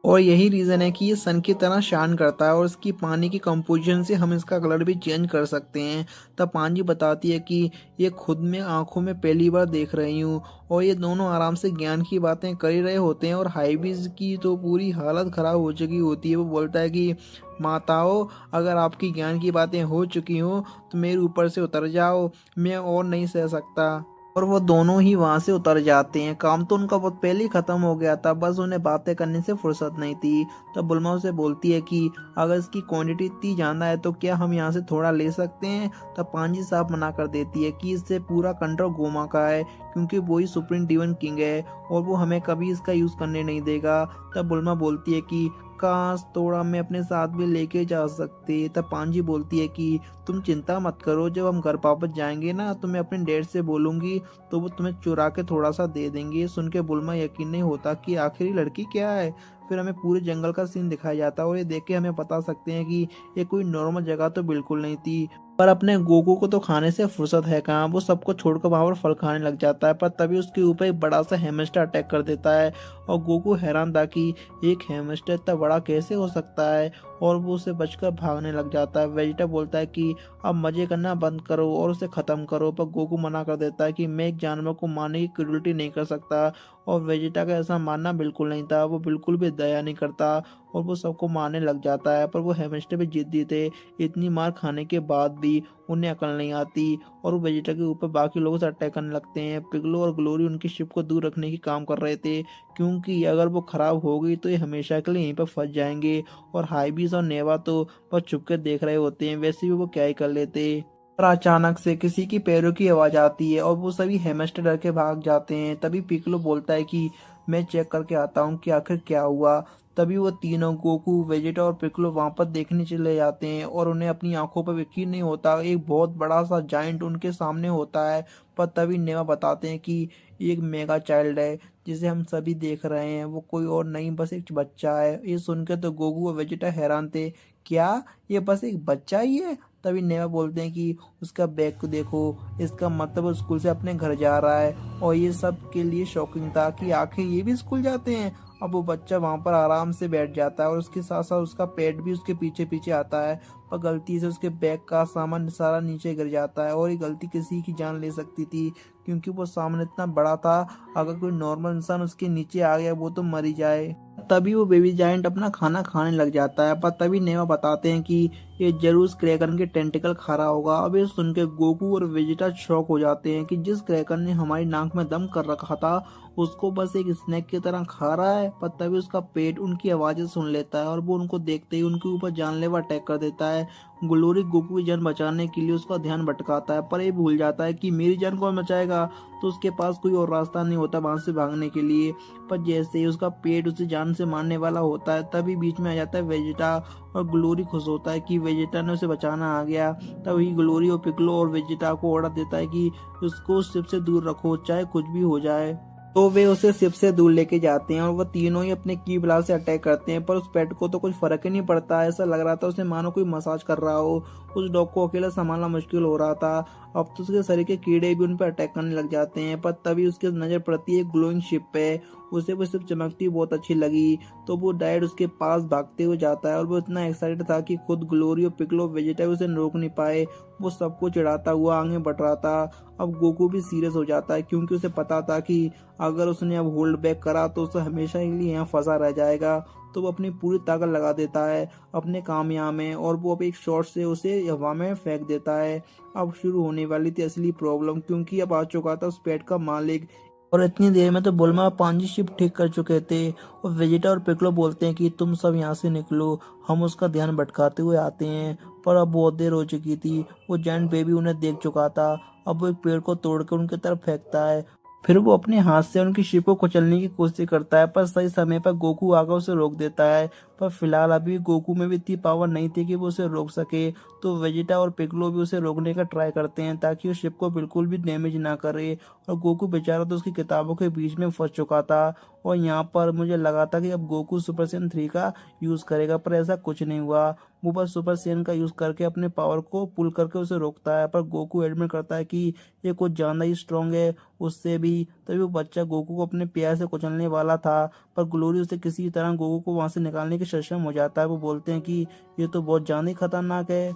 A: और यही रीज़न है कि ये सन की तरह शाइन करता है और इसकी पानी की कंपोजिशन से हम इसका कलर भी चेंज कर सकते हैं। तब पांजी बताती है कि ये खुद में आंखों में पहली बार देख रही हूँ और ये दोनों आराम से ज्ञान की बातें कर ही रहे होते हैं और हाइबीज की तो पूरी हालत ख़राब हो चुकी होती है। वो बोलता है कि माताओं, अगर आपकी ज्ञान की बातें हो चुकी हों तो मेरे ऊपर से उतर जाओ, मैं और नहीं सह सकता। और वो दोनों ही वहां से उतर जाते हैं। काम तो उनका बहुत पहले ही खत्म हो गया था, बस उन्हें बातें करने से फुर्सत नहीं थी। तब बुल्मा उसे बोलती है कि अगर इसकी क्वांटिटी इतनी ज़्यादा है तो क्या हम यहाँ से थोड़ा ले सकते हैं। तब पांजी साहब मना कर देती है कि इससे पूरा कंट्रोल गोमा का है क्योंकि वो ही सुप्रीम डीवन किंग है और वो हमें कभी इसका यूज़ करने नहीं देगा। तब बुल्मा बोलती है कि काश थोड़ा मैं अपने साथ भी लेके जा सकती। तब पांजी बोलती है कि तुम चिंता मत करो, जब हम घर वापस जाएंगे ना तो मैं अपने डैड से बोलूंगी तो वो तुम्हें चुरा के थोड़ा सा दे देंगे। सुन के बुल्मा यकीन नहीं होता कि आखिर लड़की क्या है, फिर हमें पूरे जंगल का सीन दिखाया जाता है और ये देख के हमें बता सकते हैं कि ये कोई नॉर्मल जगह तो बिल्कुल नहीं थी। पर अपने गोकू को तो खाने से फुर्सत है कहाँ, वो सबको छोड़कर वहां पर फल खाने लग जाता है। पर तभी उसके ऊपर एक बड़ा सा हैमस्टर अटैक कर देता है और गोकू हैरान था कि एक हैमस्टर इतना बड़ा कैसे हो सकता है, और वो उसे बचकर भागने लग जाता है। वेजिटा बोलता है कि अब मजे करना बंद करो और उसे खत्म करो, पर गोकू मना कर देता है कि मैं एक जानवर को मारने की क्रूरटी नहीं कर सकता। और वेजिटा का ऐसा मानना बिल्कुल नहीं था, वो बिल्कुल भी दया नहीं करता और वो सबको मारने लग जाता है। पर वो हैमस्टर भी जिद्दी थे, इतनी मार खाने के बाद भी उन्हें अकल नहीं आती और वो वेजिटा के ऊपर बाकी लोगों से अटैक करने लगते हैं। पिगलो और ग्लोरी उनकी शिप को दूर रखने की काम कर रहे थे, क्योंकि अगर वो खराब हो गई तो ये हमेशा के लिए यहीं पर फंस जाएंगे। और हाइबीस और नेवा तो बस छुप कर देख रहे होते हैं, वैसे भी वो क्या ही कर लेते। पर अचानक से किसी की पैरों की आवाज आती है और वो सभी हैमस्टर डर के भाग जाते हैं। तभी पिकलो बोलता है कि मैं चेक करके आता हूँ कि आखिर क्या हुआ। तभी वो तीनों गोकू, वेजिटा और पिकलो वहां पर देखने चले जाते हैं और उन्हें अपनी आंखों पर यकीन नहीं होता, एक बहुत बड़ा सा जाइंट उनके सामने होता है। पर तभी नेवा बताते हैं कि एक मेगा चाइल्ड है जिसे हम सभी देख रहे हैं, वो कोई और नहीं बस एक बच्चा है। ये सुनकर तो गोकू और वेजिटा हैरान थे, क्या ये बस एक बच्चा ही है? तभी नेवा बोलते हैं कि उसका बैग को देखो, इसका मतलब वो स्कूल से अपने घर जा रहा है। और ये सब के लिए शॉकिंग था कि आखिर ये भी स्कूल जाते हैं। अब वो बच्चा वहां पर आराम से बैठ जाता है और उसके साथ साथ उसका पेट भी उसके पीछे पीछे आता है। पर गलती से उसके बैग का सामान सारा नीचे गिर जाता है और ये गलती किसी की जान ले सकती थी, क्योंकि वो सामान इतना बड़ा था, अगर कोई नॉर्मल इंसान उसके नीचे आ गया वो तो मर ही जाए। तभी वो बेबी जायंट अपना खाना खाने लग जाता है। पर तभी नेवा बताते हैं कि ये जरूर क्रैकन के टेंटिकल खा रहा होगा। अब ये सुन के गोकू और वेजिटा शॉक हो जाते हैं कि जिस क्रैकन ने हमारी नाक में दम कर रखा था उसको बस एक स्नैक की तरह खा रहा है। पर तभी उसका पेट उनकी आवाजें सुन लेता है और वो उनको देखते ही उनके ऊपर जानलेवा अटैक कर देता है। ग्लोरी गोकू की जान बचाने के लिए उसका ध्यान भटकाता है, पर ये भूल जाता है कि मेरी जान कौन बचाएगा, तो उसके पास कोई और रास्ता नहीं होता वहां से भागने के लिए। पर जैसे ही उसका पेट उसे जान से मारने वाला होता है तभी बीच में आ जाता है वेजिटा और ग्लोरी खुश होता है कि वेजिटा ने उसे बचाना आ गया। तभी ग्लोरी और पिकलो और वेजिटा को ऑर्डर देता है कि उसको शिप से दूर रखो चाहे कुछ भी हो जाए। तो वे उसे शिप से दूर लेके जाते हैं और वो तीनों ही अपने की ब्लास्ट से अटैक करते हैं। पर उस पेट को तो कुछ फर्क ही नहीं पड़ता, ऐसा लग रहा था उसे मानो कोई मसाज कर रहा हो। उस डॉग को अकेला संभालना मुश्किल हो रहा था। अब तो उसके शरीर के कीड़े भी उन पर अटैक करने लग जाते हैं। पर तभी उसकी नजर पड़ती है ग्लोइंग शिप पे, उसे वो शिप चमकती बहुत अच्छी लगी, तो वो डायरेक्ट उसके पास भागते हुए जाता है और वो इतना एक्साइटेड था कि खुद ग्लोरी और पिकलो वेजिटा उसे रोक नहीं पाए। वो सबको चिढ़ाता हुआ आगे बढ़ रहा था। अब गोकू भी सीरियस हो जाता है, क्योंकि उसे पता था कि अगर उसने अब होल्ड बैक करा तो उसे हमेशा के लिए यहाँ फंसा रह जाएगा। तो वो अपनी पूरी ताकत लगा देता है अपने कामयाब में और वो अब एक शॉट से उसे हवा में फेंक देता है। अब शुरू होने वाली थी असली प्रॉब्लम, क्योंकि अब आ चुका था उस पेट का मालिक और इतनी देर में तो बुल्मा 5 शिप ठीक कर चुके थे। और वेजिटा और पिकलो बोलते हैं कि तुम सब यहाँ से निकलो, हम उसका ध्यान भटकाते हुए आते हैं। पर अब बहुत देर हो चुकी थी, वो जैंट बेबी उन्हें देख चुका था। अब वो एक पेड़ को तोड़कर उनकी तरफ फेंकता है, फिर वो अपने हाथ से उनकी शिप को कुचलने की कोशिश करता है, पर सही समय पर गोकू आकर उसे रोक देता है। पर फिलहाल अभी गोकू में भी इतनी पावर नहीं थी कि वो उसे रोक सके, तो वेजिटा और पिकलो भी उसे रोकने का ट्राई करते हैं ताकि वो शिप को बिल्कुल भी डैमेज ना करे। और गोकू बेचारा तो उसकी किताबों के बीच में फंस चुका था और यहाँ पर मुझे लगा था कि अब गोकू सुपर सैयन 3 का यूज करेगा, पर ऐसा कुछ नहीं हुआ। वो बस सुपर सैयन का यूज करके अपने पावर को पुल करके उसे रोकता है। पर गोकू एडमिट करता है कि ये कुछ ज्यादा ही स्ट्रांग है उससे भी। तभी वो बच्चा गोकू को अपने प्यार से कुचलने वाला था, पर ग्लोरी उसे किसी तरह गोकू को वहां से निकालने की सक्षम हो जाता है। वो बोलते हैं कि ये तो बहुत ज्यादा ही खतरनाक है।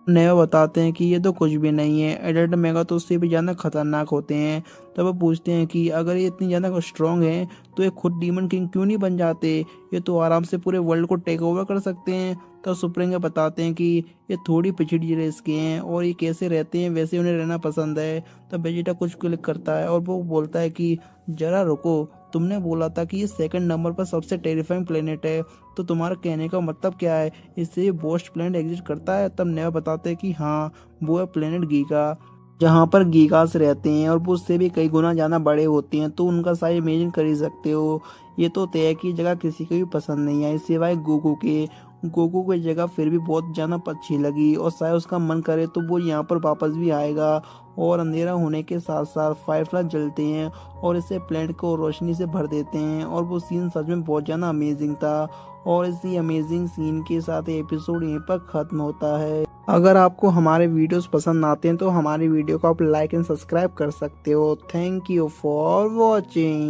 A: नेवा बताते हैं कि ये तो कुछ भी नहीं है, एडल्ट मेगा तो उससे भी ज्यादा खतरनाक होते हैं। तब वो पूछते हैं कि अगर ये इतनी ज्यादा स्ट्रांग है तो ये खुद डीमन किंग क्यों नहीं बन जाते, ये तो आराम से पूरे वर्ल्ड को टेक ओवर कर सकते हैं। तो सुप्रीम बताते हैं कि ये थोड़ी पिछड़ी रेस के हैं और ये कैसे रहते हैं वैसे उन्हें रहना पसंद है। तब वेजिटा कुछ क्लिक करता है और वो बोलता है कि जरा रुको, तुमने बोला था कि ये सेकंड नंबर पर सबसे टेरिफाइंग प्लेनेट है, तो तुम्हारा कहने का मतलब क्या है, इससे ये बोस्ट प्लेनेट एग्जिस्ट करता है? तब नेवा बताते हैं कि हाँ, वो है प्लेनेट गीगा, जहाँ पर गीगास रहते हैं और वो उससे भी कई गुना ज्यादा बड़े होते हैं, तो उनका साइज इमेजिन कर ही सकते हो। ये तो तय है कि जगह किसी को भी पसंद नहीं आई सिवाय गोकू के। गोकू की जगह फिर भी बहुत ज़्यादा अच्छी लगी और शायद उसका मन करे तो वो यहाँ पर वापस भी आएगा। और अंधेरा होने के साथ साथ फायरफ्लाई जलते हैं और इससे प्लेनेट को रोशनी से भर देते हैं और वो सीन सच में बहुत ज़्यादा अमेजिंग था। और इसी अमेजिंग सीन के साथ एपिसोड यहीं पर ख़त्म होता है। अगर आपको हमारे वीडियोस पसंद आते हैं तो हमारी वीडियो को आप लाइक एंड सब्सक्राइब कर सकते हो। Thank you for watching.